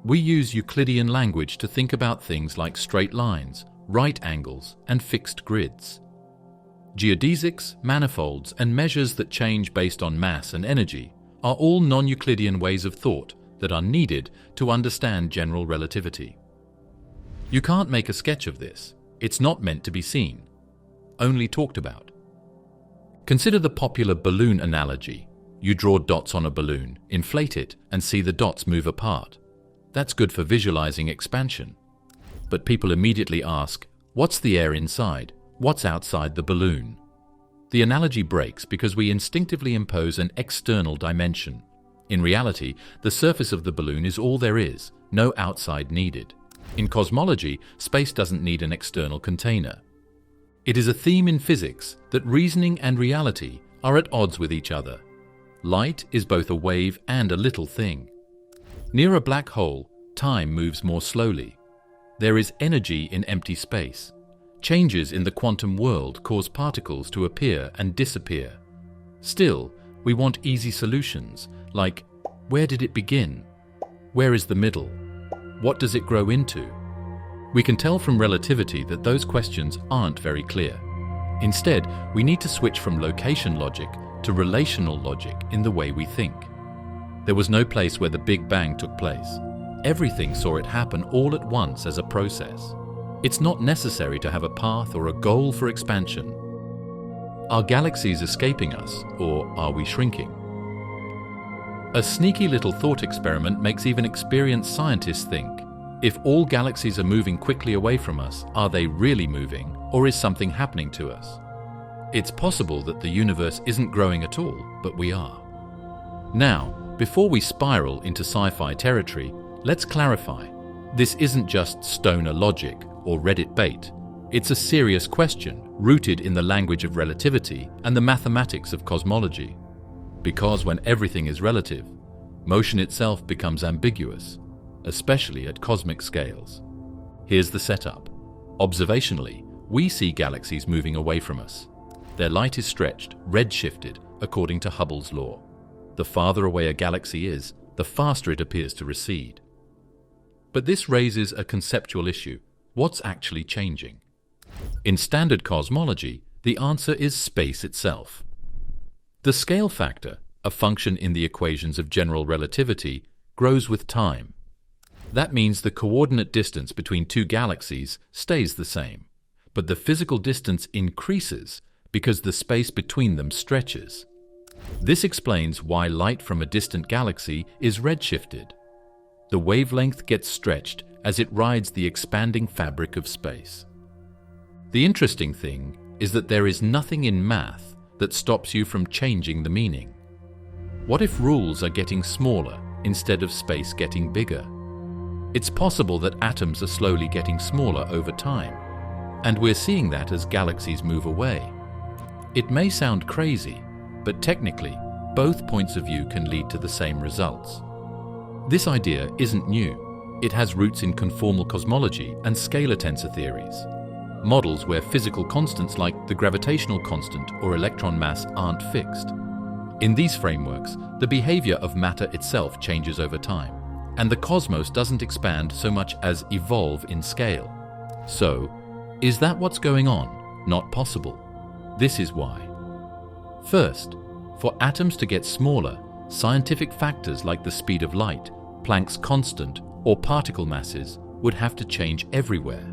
We use Euclidean language to think about things like straight lines, right angles, and fixed grids. Geodesics, manifolds, and measures that change based on mass and energy are all non-Euclidean ways of thought that are needed to understand general relativity. You can't make a sketch of this. It's not meant to be seen, only talked about. Consider the popular balloon analogy. You draw dots on a balloon, inflate it, and see the dots move apart. That's good for visualizing expansion. But people immediately ask, what's the air inside? What's outside the balloon? The analogy breaks because we instinctively impose an external dimension. In reality, the surface of the balloon is all there is, no outside needed. In cosmology, space doesn't need an external container. It is a theme in physics that reasoning and reality are at odds with each other. Light is both a wave and a little thing. Near a black hole, time moves more slowly. There is energy in empty space. Changes in the quantum world cause particles to appear and disappear. Still, we want easy solutions, like, where did it begin? Where is the middle? What does it grow into? We can tell from relativity that those questions aren't very clear. Instead, we need to switch from location logic to relational logic in the way we think. There was no place where the Big Bang took place. Everything saw it happen all at once as a process. It's not necessary to have a path or a goal for expansion. Are galaxies escaping us, or are we shrinking? A sneaky little thought experiment makes even experienced scientists think, if all galaxies are moving quickly away from us, are they really moving, or is something happening to us? It's possible that the universe isn't growing at all, but we are. Now, before we spiral into sci-fi territory, let's clarify. This isn't just stoner logic or Reddit bait. It's a serious question rooted in the language of relativity and the mathematics of cosmology. Because when everything is relative, motion itself becomes ambiguous, especially at cosmic scales. Here's the setup. Observationally, we see galaxies moving away from us. Their light is stretched, redshifted, according to Hubble's law. The farther away a galaxy is, the faster it appears to recede. But this raises a conceptual issue. What's actually changing? In standard cosmology, the answer is space itself. The scale factor, a function in the equations of general relativity, grows with time. That means the coordinate distance between 2 galaxies stays the same, but the physical distance increases because the space between them stretches. This explains why light from a distant galaxy is redshifted. The wavelength gets stretched as it rides the expanding fabric of space. The interesting thing is that there is nothing in math that stops you from changing the meaning. What if rules are getting smaller instead of space getting bigger? It's possible that atoms are slowly getting smaller over time, and we're seeing that as galaxies move away. It may sound crazy, but technically, both points of view can lead to the same results. This idea isn't new. It has roots in conformal cosmology and scalar tensor theories, models where physical constants like the gravitational constant or electron mass aren't fixed. In these frameworks, the behavior of matter itself changes over time, and the cosmos doesn't expand so much as evolve in scale. So, is that what's going on? Not possible. This is why. First, for atoms to get smaller, scientific factors like the speed of light, Planck's constant, or particle masses would have to change everywhere.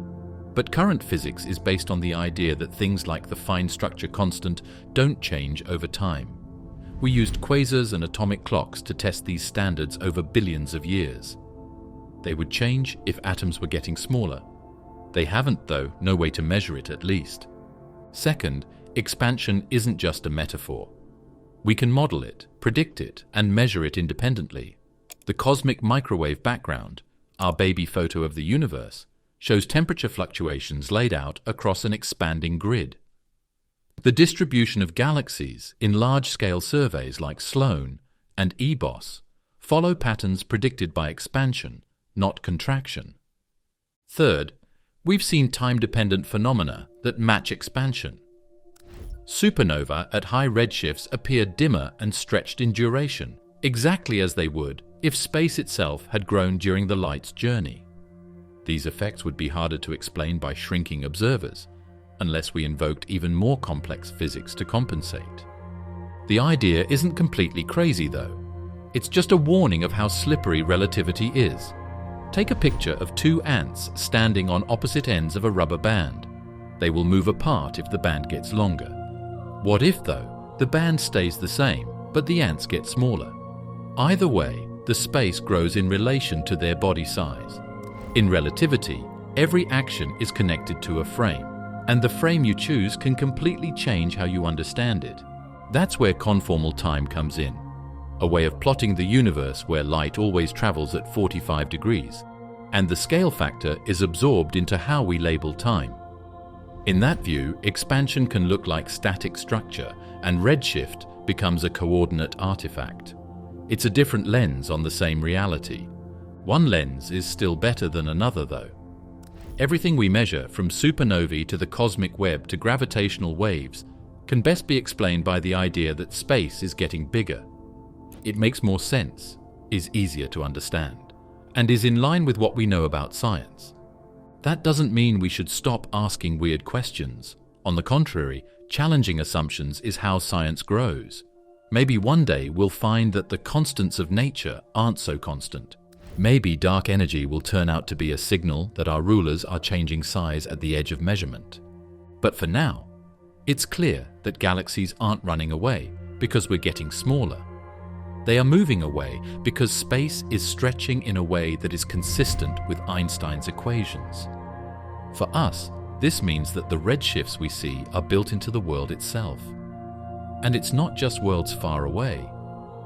But current physics is based on the idea that things like the fine structure constant don't change over time. We used quasars and atomic clocks to test these standards over billions of years. They would change if atoms were getting smaller. They haven't, though, no way to measure it at least. Second, expansion isn't just a metaphor. We can model it, predict it, and measure it independently. The cosmic microwave background, our baby photo of the universe, shows temperature fluctuations laid out across an expanding grid. The distribution of galaxies in large-scale surveys like Sloan and EBOS follow patterns predicted by expansion, not contraction. Third, we've seen time-dependent phenomena that match expansion. Supernova at high redshifts appear dimmer and stretched in duration, exactly as they would if space itself had grown during the light's journey. These effects would be harder to explain by shrinking observers, unless we invoked even more complex physics to compensate. The idea isn't completely crazy, though. It's just a warning of how slippery relativity is. Take a picture of two ants standing on opposite ends of a rubber band. They will move apart if the band gets longer. What if, though, the band stays the same, but the ants get smaller? Either way, the space grows in relation to their body size. In relativity, every action is connected to a frame, and the frame you choose can completely change how you understand it. That's where conformal time comes in, a way of plotting the universe where light always travels at 45 degrees, and the scale factor is absorbed into how we label time. In that view, expansion can look like static structure, and redshift becomes a coordinate artifact. It's a different lens on the same reality. One lens is still better than another, though. Everything we measure, from supernovae to the cosmic web to gravitational waves, can best be explained by the idea that space is getting bigger. It makes more sense, is easier to understand, and is in line with what we know about science. That doesn't mean we should stop asking weird questions. On the contrary, challenging assumptions is how science grows. Maybe one day we'll find that the constants of nature aren't so constant. Maybe dark energy will turn out to be a signal that our rulers are changing size at the edge of measurement. But for now, it's clear that galaxies aren't running away because we're getting smaller. They are moving away because space is stretching in a way that is consistent with Einstein's equations. For us, this means that the redshifts we see are built into the world itself. And it's not just worlds far away.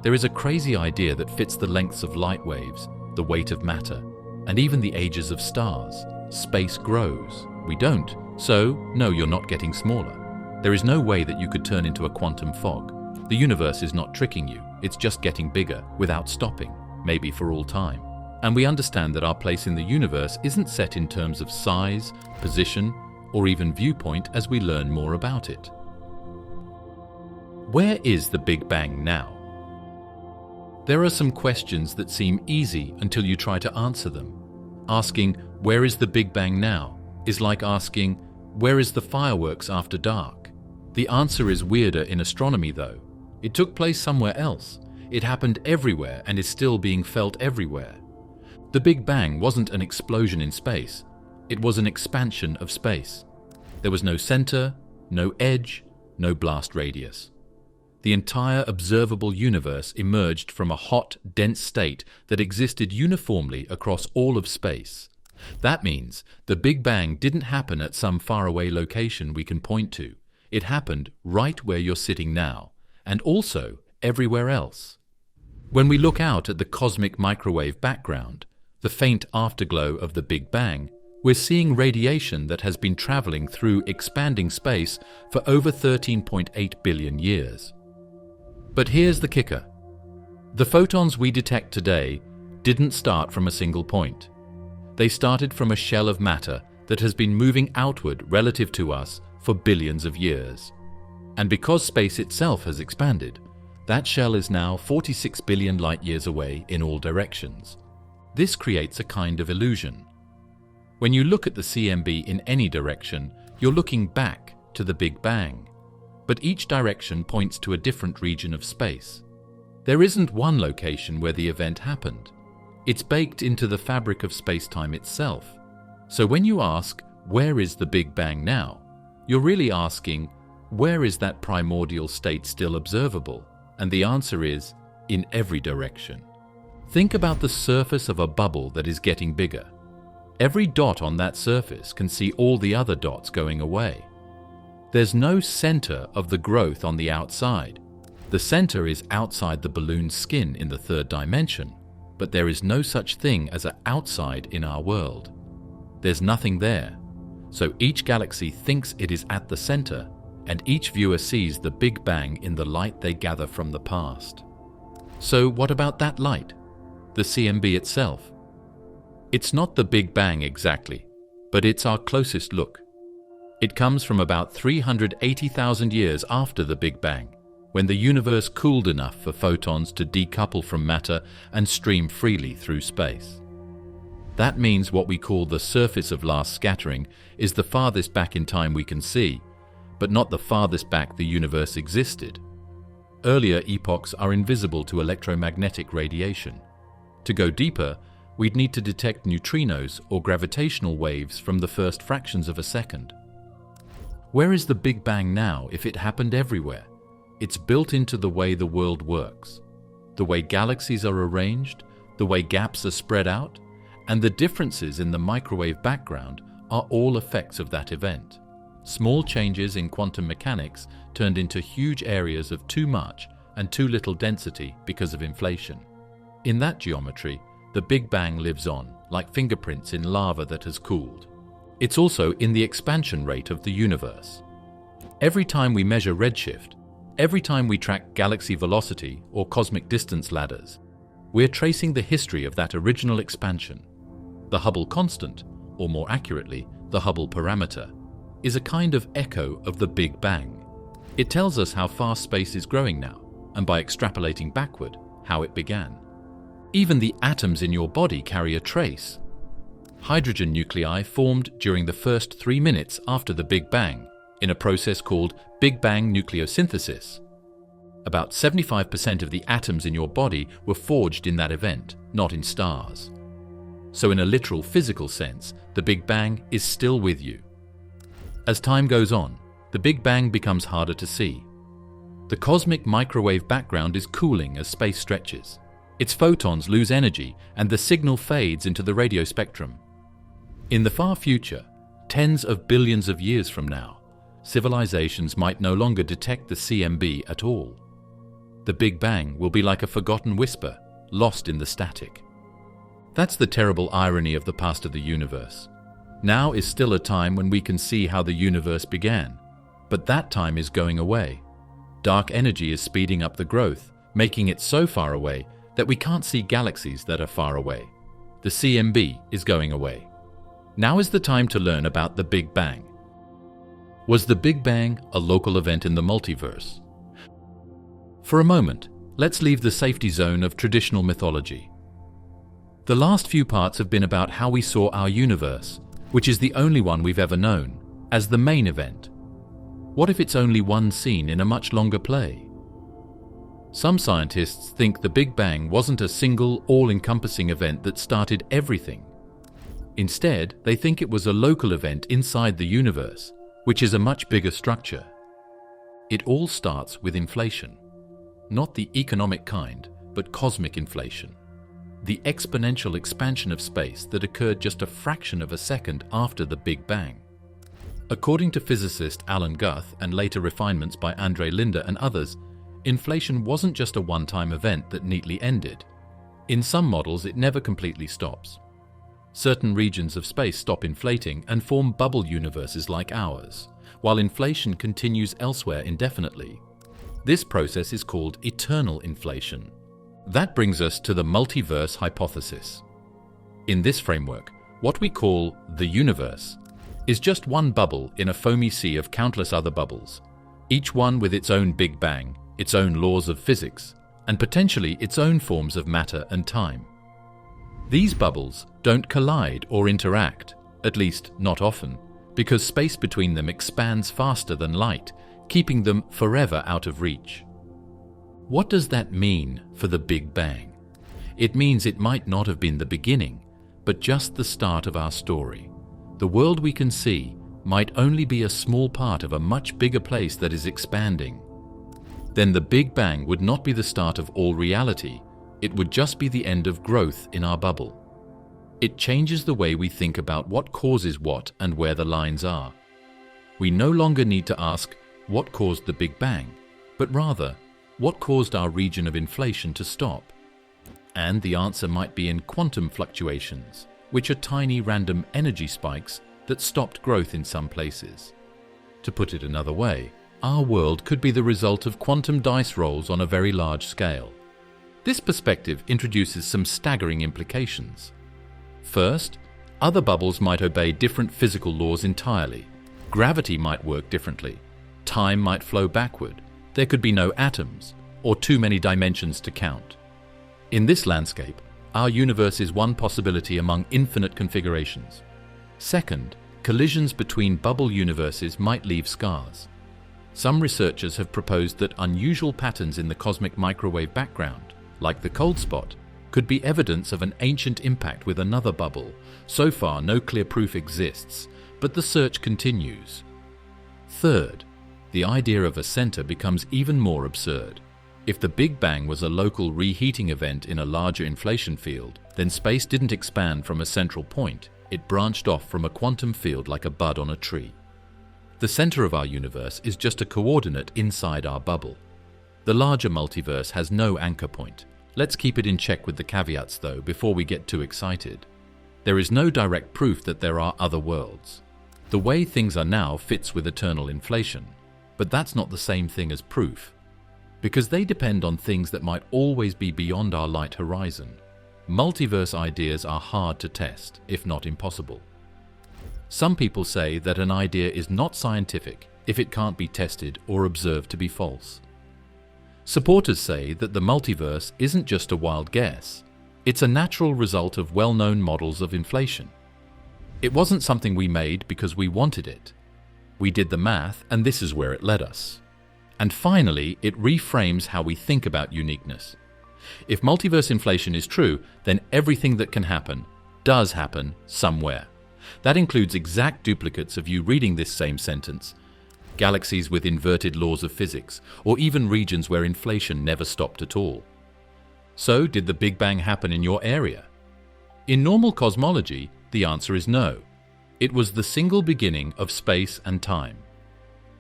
There is a crazy idea that fits the lengths of light waves, the weight of matter, and even the ages of stars. Space grows. We don't. So, no, you're not getting smaller. There is no way that you could turn into a quantum fog. The universe is not tricking you. It's just getting bigger without stopping, maybe for all time. And we understand that our place in the universe isn't set in terms of size, position, or even viewpoint as we learn more about it. Where is the Big Bang now? There are some questions that seem easy until you try to answer them. Asking, where is the Big Bang now, is like asking, where is the fireworks after dark? The answer is weirder in astronomy, though. It took place somewhere else. It happened everywhere and is still being felt everywhere. The Big Bang wasn't an explosion in space. It was an expansion of space. There was no center, no edge, no blast radius. the entire observable universe emerged from a hot, dense state that existed uniformly across all of space. That means the Big Bang didn't happen at some faraway location we can point to. It happened right where you're sitting now, and also everywhere else. When we look out at the cosmic microwave background, the faint afterglow of the Big Bang, we're seeing radiation that has been traveling through expanding space for over 13.8 billion years. But here's the kicker. The photons we detect today didn't start from a single point. They started from a shell of matter that has been moving outward relative to us for billions of years. And because space itself has expanded, that shell is now 46 billion light-years away in all directions. This creates a kind of illusion. When you look at the CMB in any direction, you're looking back to the Big Bang. But each direction points to a different region of space. There isn't one location where the event happened. It's baked into the fabric of space-time itself. So when you ask, where is the Big Bang now? You're really asking, where is that primordial state still observable? And the answer is, in every direction. Think about the surface of a bubble that is getting bigger. Every dot on that surface can see all the other dots going away. There's no center of the growth on the outside. The center is outside the balloon's skin in the third dimension, but there is no such thing as an outside in our world. There's nothing there. So each galaxy thinks it is at the center, and each viewer sees the Big Bang in the light they gather from the past. So what about that light? The CMB itself? It's not the Big Bang exactly, but it's our closest look. It comes from about 380,000 years after the Big Bang, when the universe cooled enough for photons to decouple from matter and stream freely through space. That means what we call the surface of last scattering is the farthest back in time we can see, but not the farthest back the universe existed. Earlier epochs are invisible to electromagnetic radiation. To go deeper, we'd need to detect neutrinos or gravitational waves from the first fractions of a second. Where is the Big Bang now if it happened everywhere? It's built into the way the world works, the way galaxies are arranged, the way gaps are spread out, and the differences in the microwave background are all effects of that event. Small changes in quantum mechanics turned into huge areas of too much and too little density because of inflation. In that geometry, the Big Bang lives on, like fingerprints in lava that has cooled. It's also in the expansion rate of the universe. Every time we measure redshift, every time we track galaxy velocity or cosmic distance ladders, we're tracing the history of that original expansion. The Hubble constant, or more accurately, the Hubble parameter, is a kind of echo of the Big Bang. It tells us how fast space is growing now, and by extrapolating backward, how it began. Even the atoms in your body carry a trace. Hydrogen nuclei formed during the first 3 minutes after the Big Bang in a process called Big Bang nucleosynthesis. About 75% of the atoms in your body were forged in that event, not in stars. So in a literal physical sense, the Big Bang is still with you. As time goes on, the Big Bang becomes harder to see. The cosmic microwave background is cooling as space stretches. Its photons lose energy and the signal fades into the radio spectrum. In the far future, tens of billions of years from now, civilizations might no longer detect the CMB at all. The Big Bang will be like a forgotten whisper, lost in the static. That's the terrible irony of the past of the universe. Now is still a time when we can see how the universe began, but that time is going away. Dark energy is speeding up the growth, making it so far away that we can't see galaxies that are far away. The CMB is going away. Now is the time to learn about the Big Bang. Was the Big Bang a local event in the multiverse? For a moment, let's leave the safety zone of traditional mythology. The last few parts have been about how we saw our universe, which is the only one we've ever known, as the main event. What if it's only one scene in a much longer play? Some scientists think the Big Bang wasn't a single, all-encompassing event that started everything. Instead, they think it was a local event inside the universe, which is a much bigger structure. It all starts with inflation. not the economic kind, but cosmic inflation. The exponential expansion of space that occurred just a fraction of a second after the Big Bang. According to physicist Alan Guth and later refinements by Andre Linde and others, inflation wasn't just a one-time event that neatly ended. In some models, it never completely stops. Certain regions of space stop inflating and form bubble universes like ours, while inflation continues elsewhere indefinitely. This process is called eternal inflation. That brings us to the multiverse hypothesis. In this framework, what we call the universe is just one bubble in a foamy sea of countless other bubbles, each one with its own Big Bang, its own laws of physics, and potentially its own forms of matter and time. These bubbles don't collide or interact, at least not often, because space between them expands faster than light, keeping them forever out of reach. What does that mean for the Big Bang? It means it might not have been the beginning, but just the start of our story. The world we can see might only be a small part of a much bigger place that is expanding. Then the Big Bang would not be the start of all reality, it would just be the end of growth in our bubble. It changes the way we think about what causes what and where the lines are. We no longer need to ask what caused the Big Bang, but rather, what caused our region of inflation to stop? And the answer might be in quantum fluctuations, which are tiny random energy spikes that stopped growth in some places. To put it another way, our world could be the result of quantum dice rolls on a very large scale. This perspective introduces some staggering implications. First, other bubbles might obey different physical laws entirely. Gravity might work differently. Time might flow backward. There could be no atoms, or too many dimensions to count. In this landscape, our universe is one possibility among infinite configurations. Second, collisions between bubble universes might leave scars. Some researchers have proposed that unusual patterns in the cosmic microwave background, like the cold spot, could be evidence of an ancient impact with another bubble. So far, no clear proof exists, but the search continues. Third, the idea of a center becomes even more absurd. If the Big Bang was a local reheating event in a larger inflation field, then space didn't expand from a central point. It branched off from a quantum field like a bud on a tree. The center of our universe is just a coordinate inside our bubble. The larger multiverse has no anchor point. Let's keep it in check with the caveats though before we get too excited. There is no direct proof that there are other worlds. The way things are now fits with eternal inflation, but that's not the same thing as proof, because they depend on things that might always be beyond our light horizon. Multiverse ideas are hard to test, if not impossible. Some people say that an idea is not scientific if it can't be tested or observed to be false. Supporters say that the multiverse isn't just a wild guess. It's a natural result of well-known models of inflation. It wasn't something we made because we wanted it. We did the math, and this is where it led us. And finally, it reframes how we think about uniqueness. If multiverse inflation is true, then everything that can happen does happen somewhere. That includes exact duplicates of you reading this same sentence, galaxies with inverted laws of physics, or even regions where inflation never stopped at all. So, did the Big Bang happen in your area? In normal cosmology, the answer is no. It was the single beginning of space and time.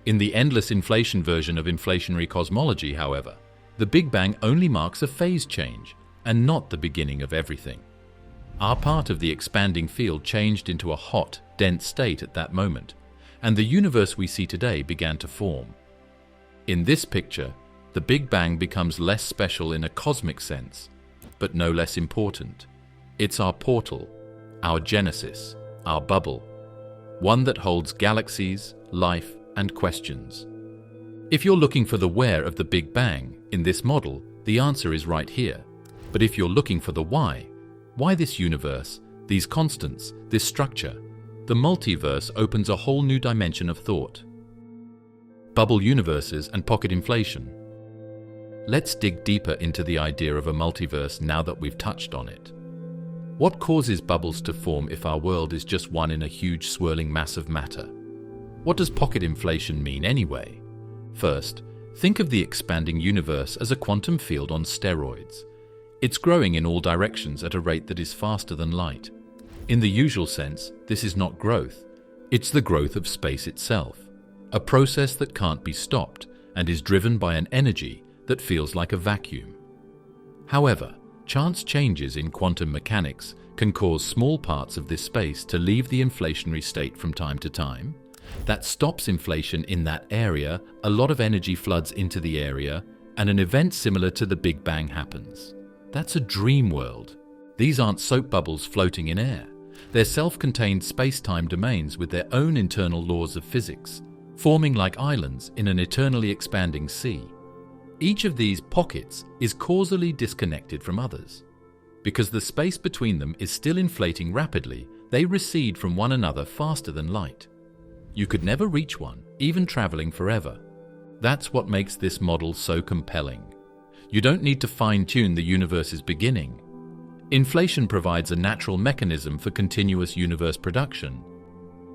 In the endless inflation version of inflationary cosmology, however, the Big Bang only marks a phase change and not the beginning of everything. Our part of the expanding field changed into a hot, dense state at that moment, and the universe we see today began to form. In this picture, the Big Bang becomes less special in a cosmic sense, but no less important. It's our portal, our genesis, our bubble, one that holds galaxies, life, and questions. If you're looking for the where of the Big Bang in this model, the answer is right here. But if you're looking for the why this universe, these constants, this structure, the multiverse opens a whole new dimension of thought. Bubble universes and pocket inflation. Let's dig deeper into the idea of a multiverse now that we've touched on it. What causes bubbles to form if our world is just one in a huge swirling mass of matter? What does pocket inflation mean anyway? First, Think of the expanding universe as a quantum field on steroids. It's growing in all directions at a rate that is faster than light. In the usual sense, this is not growth. It's the growth of space itself, a process that can't be stopped and is driven by an energy that feels like a vacuum. However, chance changes in quantum mechanics can cause small parts of this space to leave the inflationary state from time to time. That stops inflation in that area, a lot of energy floods into the area, and an event similar to the Big Bang happens. That's a dream world. These aren't soap bubbles floating in air. They're self-contained space-time domains with their own internal laws of physics, forming like islands in an eternally expanding sea. Each of these pockets is causally disconnected from others. Because the space between them is still inflating rapidly, they recede from one another faster than light. You could never reach one, even traveling forever. That's what makes this model so compelling. You don't need to fine-tune the universe's beginning. Inflation provides a natural mechanism for continuous universe production.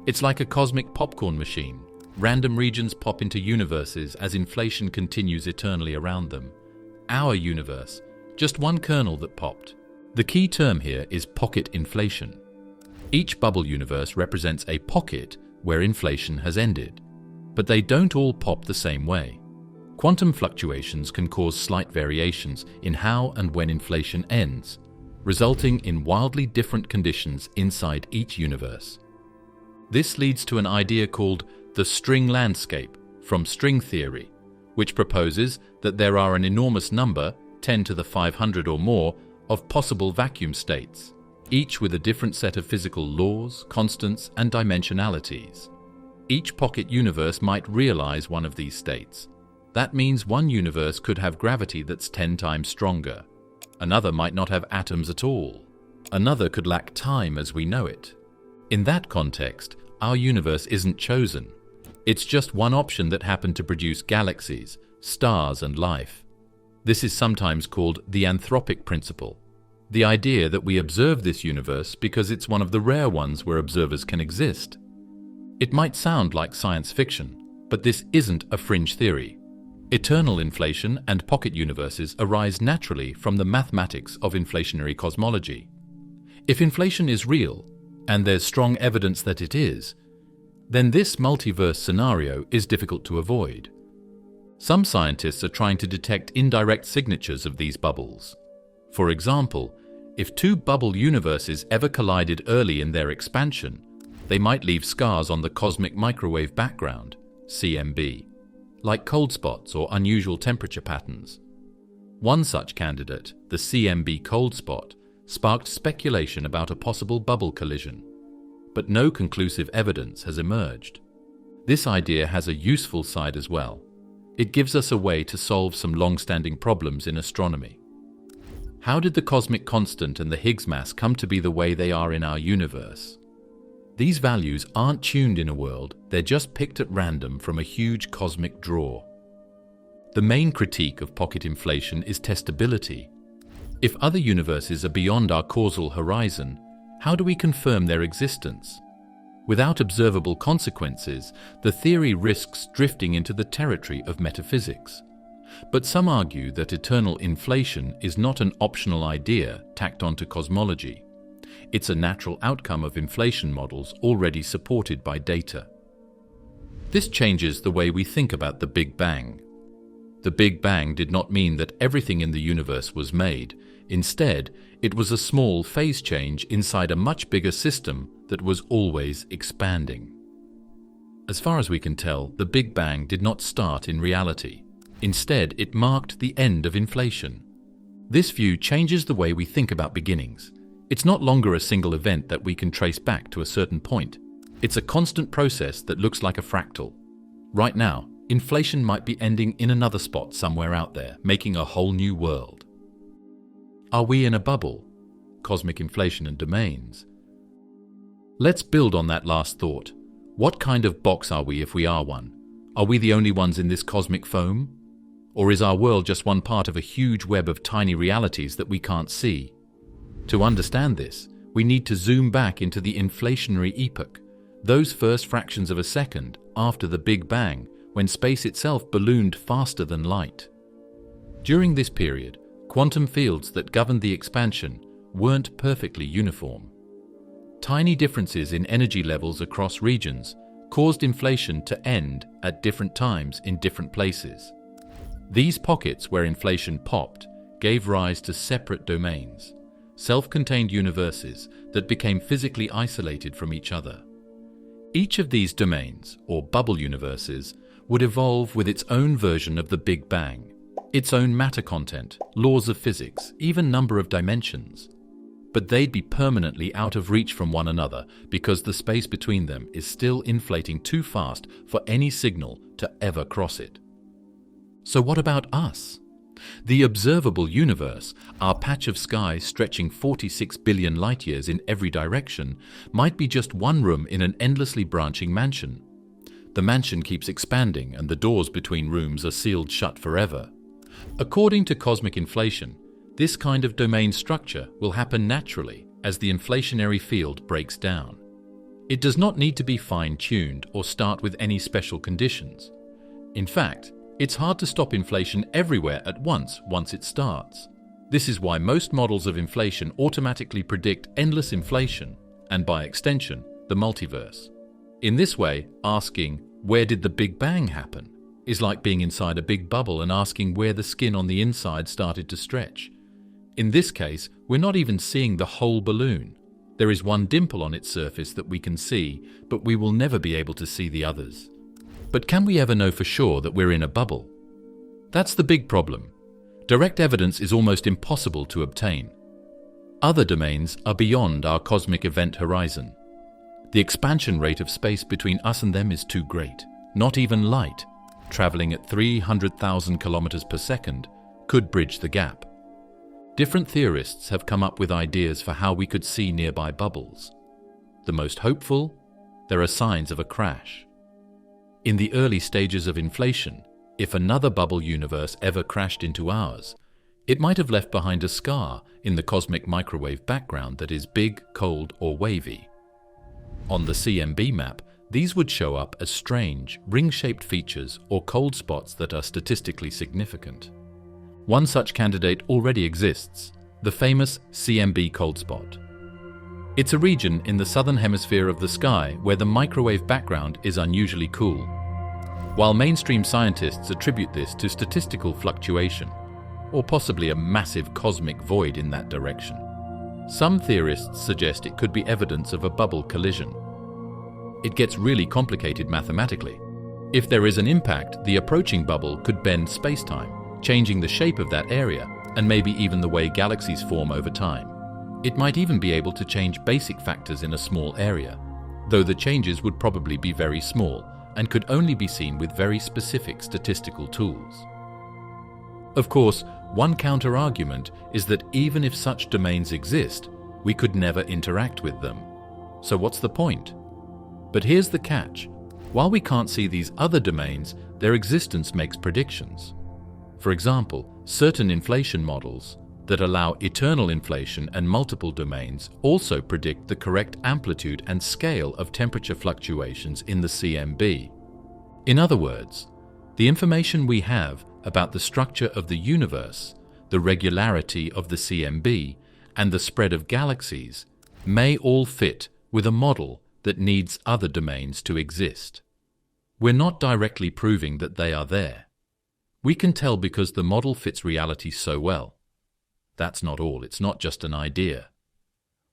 It's like a cosmic popcorn machine. Random regions pop into universes as inflation continues eternally around them. Our universe, just one kernel that popped. The key term here is pocket inflation. Each bubble universe represents a pocket where inflation has ended, but they don't all pop the same way. Quantum fluctuations can cause slight variations in how and when inflation ends, resulting in wildly different conditions inside each universe. This leads to an idea called the string landscape from string theory, which proposes that there are an enormous number, 10 to the 500 or more, of possible vacuum states, each with a different set of physical laws, constants, and dimensionalities. Each pocket universe might realize one of these states. That means one universe could have gravity that's 10 times stronger. Another might not have atoms at all. Another could lack time as we know it. In that context, our universe isn't chosen. It's just one option that happened to produce galaxies, stars, and life. This is sometimes called the anthropic principle, the idea that we observe this universe because it's one of the rare ones where observers can exist. It might sound like science fiction, but this isn't a fringe theory. Eternal inflation and pocket universes arise naturally from the mathematics of inflationary cosmology. If inflation is real, and there's strong evidence that it is, then this multiverse scenario is difficult to avoid. Some scientists are trying to detect indirect signatures of these bubbles. For example, if two bubble universes ever collided early in their expansion, they might leave scars on the cosmic microwave background, CMB, like cold spots or unusual temperature patterns. One such candidate, the CMB cold spot, sparked speculation about a possible bubble collision, but no conclusive evidence has emerged. This idea has a useful side as well. It gives us a way to solve some long-standing problems in astronomy. How did the cosmic constant and the Higgs mass come to be the way they are in our universe? These values aren't tuned in a world, they're just picked at random from a huge cosmic draw. The main critique of pocket inflation is testability. If other universes are beyond our causal horizon, how do we confirm their existence? Without observable consequences, the theory risks drifting into the territory of metaphysics. But some argue that eternal inflation is not an optional idea tacked onto cosmology. It's a natural outcome of inflation models already supported by data. This changes the way we think about the Big Bang. The Big Bang did not mean that everything in the universe was made. Instead, it was a small phase change inside a much bigger system that was always expanding. As far as we can tell, the Big Bang did not start in reality. Instead, it marked the end of inflation. This view changes the way we think about beginnings. It's not longer a single event that we can trace back to a certain point. It's a constant process that looks like a fractal. Right now, inflation might be ending in another spot somewhere out there, making a whole new world. Are we in a bubble? Cosmic inflation and domains. Let's build on that last thought. What kind of box are we if we are one? Are we the only ones in this cosmic foam? Or is our world just one part of a huge web of tiny realities that we can't see? To understand this, we need to zoom back into the inflationary epoch, those first fractions of a second after the Big Bang, when space itself ballooned faster than light. During this period, quantum fields that governed the expansion weren't perfectly uniform. Tiny differences in energy levels across regions caused inflation to end at different times in different places. These pockets where inflation popped gave rise to separate domains, self-contained universes that became physically isolated from each other. Each of these domains, or bubble universes, would evolve with its own version of the Big Bang, its own matter content, laws of physics, even number of dimensions. But they'd be permanently out of reach from one another because the space between them is still inflating too fast for any signal to ever cross it. So what about us? The observable universe, our patch of sky stretching 46 billion light-years in every direction, might be just one room in an endlessly branching mansion. The mansion keeps expanding and the doors between rooms are sealed shut forever. According to cosmic inflation, this kind of domain structure will happen naturally as the inflationary field breaks down. It does not need to be fine-tuned or start with any special conditions. In fact, it's hard to stop inflation everywhere at once it starts. This is why most models of inflation automatically predict endless inflation, and by extension, the multiverse. In this way, asking, "Where did the Big Bang happen?" is like being inside a big bubble and asking where the skin on the inside started to stretch. In this case, we're not even seeing the whole balloon. There is one dimple on its surface that we can see, but we will never be able to see the others. But can we ever know for sure that we're in a bubble? That's the big problem. Direct evidence is almost impossible to obtain. Other domains are beyond our cosmic event horizon. The expansion rate of space between us and them is too great. Not even light, traveling at 300,000 kilometers per second, could bridge the gap. Different theorists have come up with ideas for how we could see nearby bubbles. The most hopeful, there are signs of a crash. In the early stages of inflation, if another bubble universe ever crashed into ours, it might have left behind a scar in the cosmic microwave background that is big, cold, or wavy. On the CMB map, these would show up as strange, ring-shaped features or cold spots that are statistically significant. One such candidate already exists, the famous CMB cold spot. It's a region in the southern hemisphere of the sky where the microwave background is unusually cool. While mainstream scientists attribute this to statistical fluctuation, or possibly a massive cosmic void in that direction, some theorists suggest it could be evidence of a bubble collision. It gets really complicated mathematically. If there is an impact, the approaching bubble could bend spacetime, changing the shape of that area and maybe even the way galaxies form over time. It might even be able to change basic factors in a small area, though the changes would probably be very small and could only be seen with very specific statistical tools. Of course, one counter-argument is that even if such domains exist, we could never interact with them. So what's the point? But here's the catch. While we can't see these other domains, their existence makes predictions. For example, certain inflation models that allow eternal inflation and multiple domains also predict the correct amplitude and scale of temperature fluctuations in the CMB. In other words, the information we have about the structure of the universe, the regularity of the CMB, and the spread of galaxies may all fit with a model that needs other domains to exist. We're not directly proving that they are there. We can tell because the model fits reality so well. That's not all, it's not just an idea.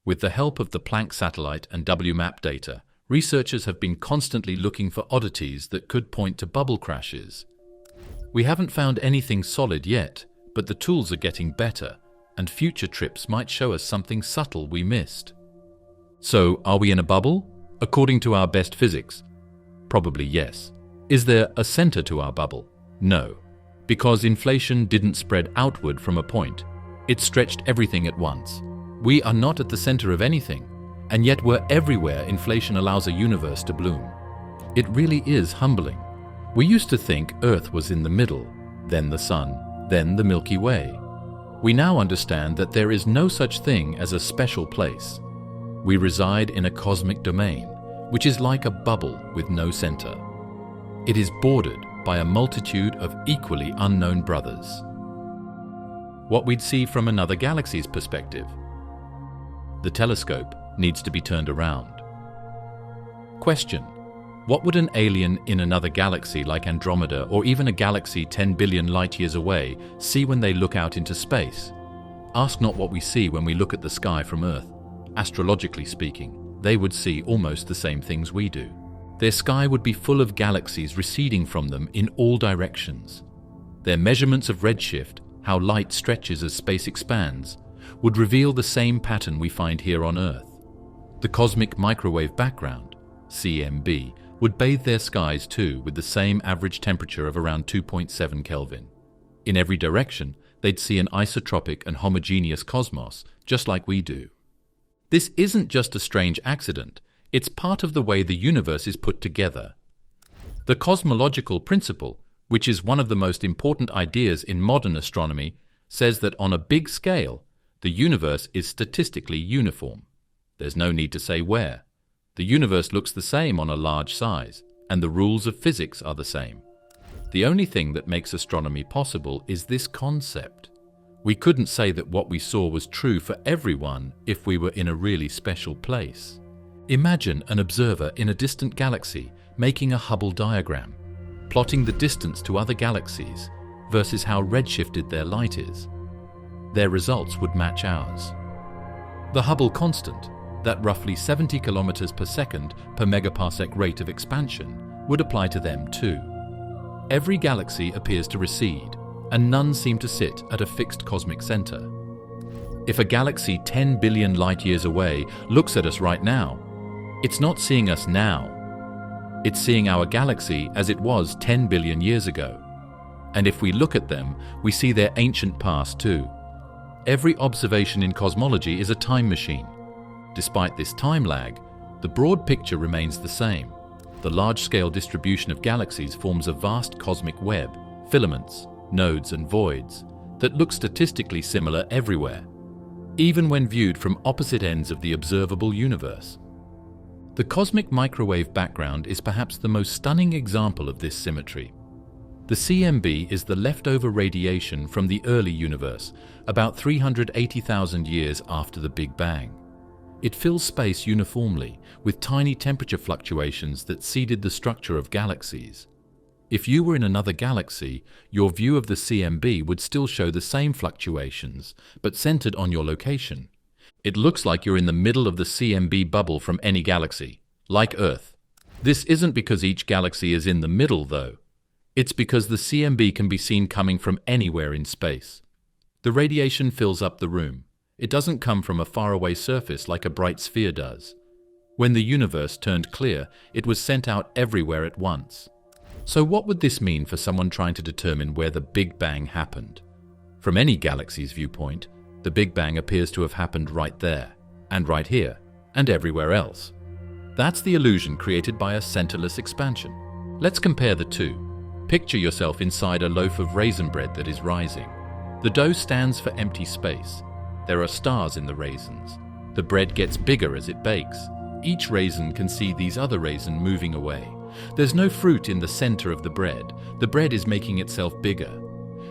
With the help of the Planck satellite and WMAP data, researchers have been constantly looking for oddities that could point to bubble crashes. We haven't found anything solid yet, but the tools are getting better, and future trips might show us something subtle we missed. So, are we in a bubble? According to our best physics? Probably yes. Is there a center to our bubble? No. Because inflation didn't spread outward from a point. It stretched everything at once. We are not at the center of anything, and yet we're everywhere inflation allows a universe to bloom. It really is humbling. We used to think Earth was in the middle, then the Sun, then the Milky Way. We now understand that there is no such thing as a special place. We reside in a cosmic domain, which is like a bubble with no center. It is bordered by a multitude of equally unknown brothers. What we'd see from another galaxy's perspective. The telescope needs to be turned around. Question: what would an alien in another galaxy like Andromeda, or even a galaxy 10 billion light-years away, see when they look out into space? Ask not what we see when we look at the sky from Earth. Astrologically speaking, they would see almost the same things we do. Their sky would be full of galaxies receding from them in all directions. Their measurements of redshift, how light stretches as space expands, would reveal the same pattern we find here on Earth. The cosmic microwave background, CMB, would bathe their skies too, with the same average temperature of around 2.7 Kelvin. In every direction, they'd see an isotropic and homogeneous cosmos, just like we do. This isn't just a strange accident, it's part of the way the universe is put together. The Cosmological Principle, which is one of the most important ideas in modern astronomy, says that on a big scale, the universe is statistically uniform. There's no need to say where. The universe looks the same on a large size, and the rules of physics are the same. The only thing that makes astronomy possible is this concept. We couldn't say that what we saw was true for everyone if we were in a really special place. Imagine an observer in a distant galaxy making a Hubble diagram, plotting the distance to other galaxies versus how redshifted their light is. Their results would match ours. The Hubble constant, that roughly 70 kilometers per second per megaparsec rate of expansion, would apply to them too. Every galaxy appears to recede, and none seem to sit at a fixed cosmic center. If a galaxy 10 billion light-years away looks at us right now, it's not seeing us now. It's seeing our galaxy as it was 10 billion years ago. And if we look at them, we see their ancient past too. Every observation in cosmology is a time machine. Despite this time lag, the broad picture remains the same. The large-scale distribution of galaxies forms a vast cosmic web, filaments, nodes and voids, that look statistically similar everywhere, even when viewed from opposite ends of the observable universe. The cosmic microwave background is perhaps the most stunning example of this symmetry. The CMB is the leftover radiation from the early universe, about 380,000 years after the Big Bang. It fills space uniformly, with tiny temperature fluctuations that seeded the structure of galaxies. If you were in another galaxy, your view of the CMB would still show the same fluctuations, but centered on your location. It looks like you're in the middle of the CMB bubble from any galaxy, like Earth. This isn't because each galaxy is in the middle, though. It's because the CMB can be seen coming from anywhere in space. The radiation fills up the room. It doesn't come from a faraway surface like a bright sphere does. When the universe turned clear, it was sent out everywhere at once. So what would this mean for someone trying to determine where the Big Bang happened? From any galaxy's viewpoint, the Big Bang appears to have happened right there, and right here, and everywhere else. That's the illusion created by a centerless expansion. Let's compare the two. Picture yourself inside a loaf of raisin bread that is rising. The dough stands for empty space. There are stars in the raisins. The bread gets bigger as it bakes. Each raisin can see these other raisins moving away. There's no fruit in the center of the bread. The bread is making itself bigger.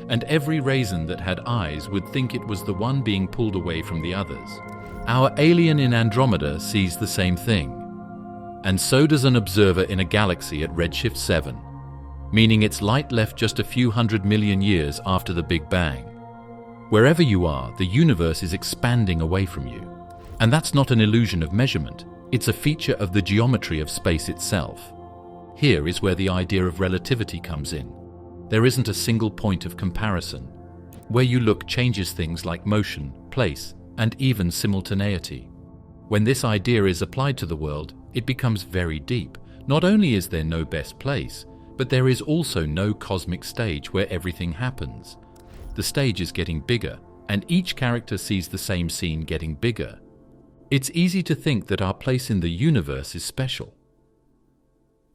And every raisin that had eyes would think it was the one being pulled away from the others. Our alien in Andromeda sees the same thing. And so does an observer in a galaxy at Redshift 7, meaning its light left just a few 100 million years after the Big Bang. Wherever you are, the universe is expanding away from you. And that's not an illusion of measurement. It's a feature of the geometry of space itself. Here is where the idea of relativity comes in. There isn't a single point of comparison. Where you look changes things like motion, place, and even simultaneity. When this idea is applied to the world, it becomes very deep. Not only is there no best place, but there is also no cosmic stage where everything happens. The stage is getting bigger, and each character sees the same scene getting bigger. It's easy to think that our place in the universe is special.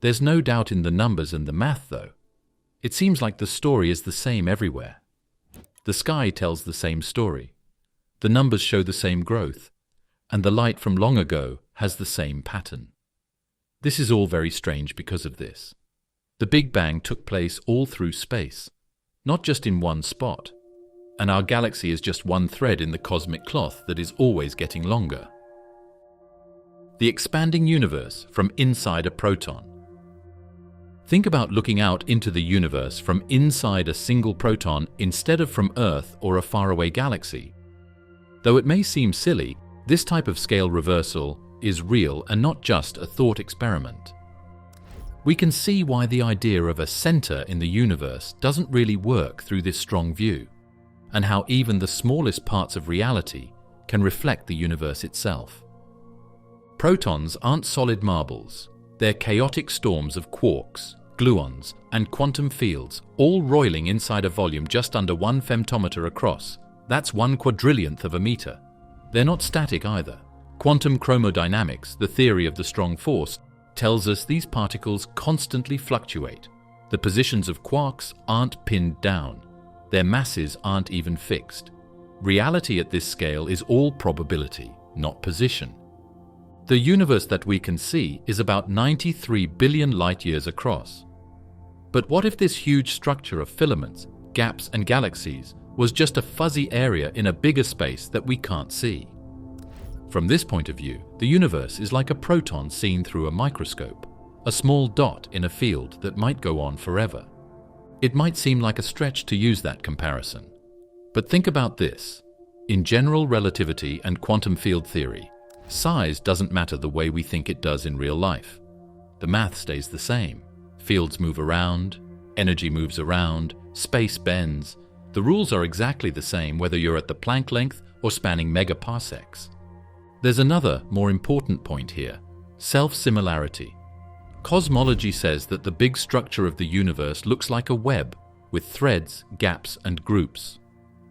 There's no doubt in the numbers and the math, though. It seems like the story is the same everywhere. The sky tells the same story. The numbers show the same growth, and the light from long ago has the same pattern. This is all very strange because of this. The Big Bang took place all through space, not just in one spot, and our galaxy is just one thread in the cosmic cloth that is always getting longer. The expanding universe from inside a proton. Think about looking out into the universe from inside a single proton instead of from Earth or a faraway galaxy. Though it may seem silly, this type of scale reversal is real and not just a thought experiment. We can see why the idea of a center in the universe doesn't really work through this strong view, and how even the smallest parts of reality can reflect the universe itself. Protons aren't solid marbles. They're chaotic storms of quarks, gluons, and quantum fields, all roiling inside a volume just under 1 femtometer across. That's 1/4,000,000th of a meter. They're not static either. Quantum chromodynamics, the theory of the strong force, tells us these particles constantly fluctuate. The positions of quarks aren't pinned down. Their masses aren't even fixed. Reality at this scale is all probability, not position. The universe that we can see is about 93 billion light-years across. But what if this huge structure of filaments, gaps, and galaxies was just a fuzzy area in a bigger space that we can't see? From this point of view, the universe is like a proton seen through a microscope, a small dot in a field that might go on forever. It might seem like a stretch to use that comparison. But think about this. In general relativity and quantum field theory, size doesn't matter the way we think it does in real life. The math stays the same. Fields move around, energy moves around, space bends. The rules are exactly the same whether you're at the Planck length or spanning megaparsecs. There's another, more important point here: self-similarity. Cosmology says that the big structure of the universe looks like a web, with threads, gaps, and groups.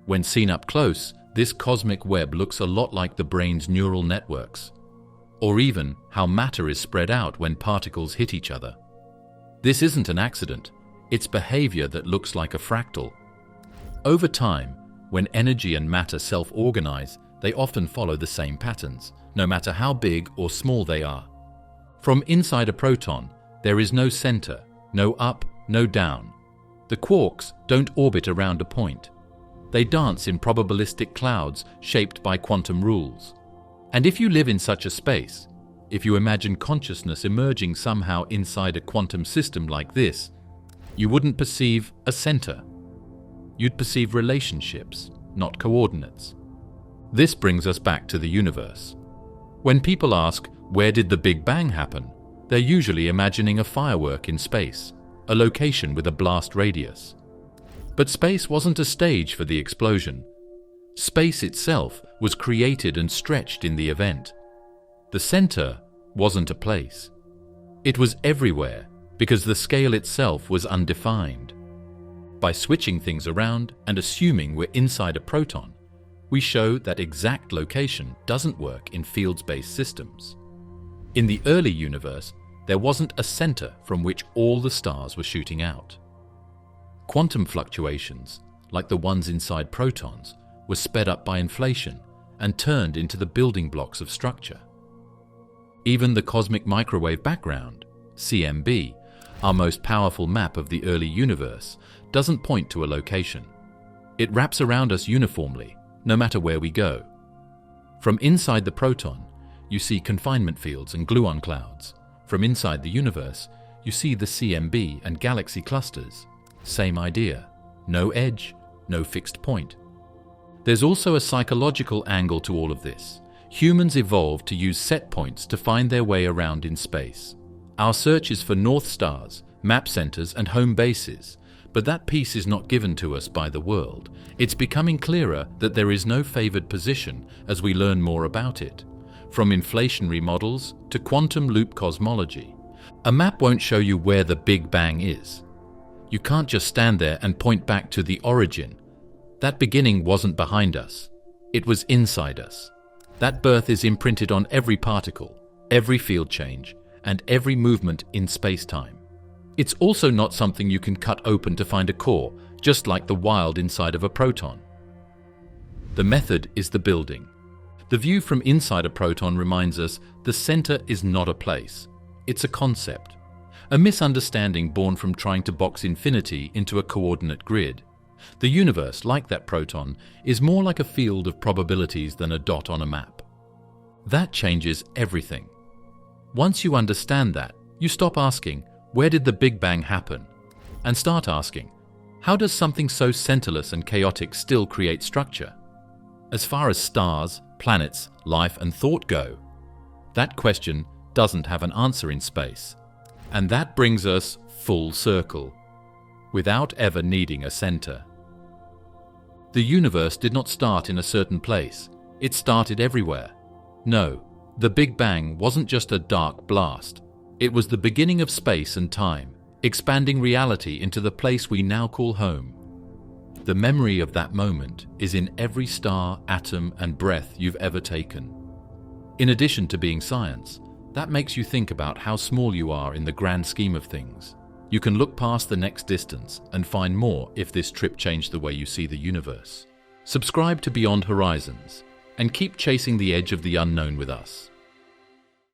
When seen up close, this cosmic web looks a lot like the brain's neural networks, or even how matter is spread out when particles hit each other. This isn't an accident, it's behavior that looks like a fractal. Over time, when energy and matter self-organize, they often follow the same patterns, no matter how big or small they are. From inside a proton, there is no center, no up, no down. The quarks don't orbit around a point. They dance in probabilistic clouds shaped by quantum rules. And if you live in such a space, if you imagine consciousness emerging somehow inside a quantum system like this, you wouldn't perceive a center. You'd perceive relationships, not coordinates. This brings us back to the universe. When people ask, where did the Big Bang happen? They're usually imagining a firework in space, a location with a blast radius. But space wasn't a stage for the explosion. Space itself was created and stretched in the event. The center wasn't a place. It was everywhere because the scale itself was undefined. By switching things around and assuming we're inside a proton, we show that exact location doesn't work in fields-based systems. In the early universe, there wasn't a center from which all the stars were shooting out. Quantum fluctuations, like the ones inside protons, were sped up by inflation and turned into the building blocks of structure. Even the cosmic microwave background, CMB, our most powerful map of the early universe, doesn't point to a location. It wraps around us uniformly, no matter where we go. From inside the proton, you see confinement fields and gluon clouds. From inside the universe, you see the CMB and galaxy clusters. Same idea. No edge, no fixed point. There's also a psychological angle to all of this. Humans evolved to use set points to find their way around in space. Our search is for north stars, map centers, and home bases. But that peace is not given to us by the world. It's becoming clearer that there is no favored position as we learn more about it. From inflationary models to quantum loop cosmology, a map won't show you where the Big Bang is. You can't just stand there and point back to the origin. That beginning wasn't behind us. It was inside us. That birth is imprinted on every particle, every field change, and every movement in space-time. It's also not something you can cut open to find a core, just like the wild inside of a proton. The method is the building. The view from inside a proton reminds us the center is not a place. It's a concept. A misunderstanding born from trying to box infinity into a coordinate grid. The universe, like that proton, is more like a field of probabilities than a dot on a map. That changes everything. Once you understand that, you stop asking, where did the Big Bang happen? And start asking, how does something so centerless and chaotic still create structure? As far as stars, planets, life and thought go, that question doesn't have an answer in space. And that brings us full circle, without ever needing a center. The universe did not start in a certain place. It started everywhere. No, the Big Bang wasn't just a dark blast. It was the beginning of space and time, expanding reality into the place we now call home. The memory of that moment is in every star, atom, and breath you've ever taken. In addition to being science, that makes you think about how small you are in the grand scheme of things. You can look past the next distance and find more if this trip changed the way you see the universe. Subscribe to Beyond Horizons and keep chasing the edge of the unknown with us.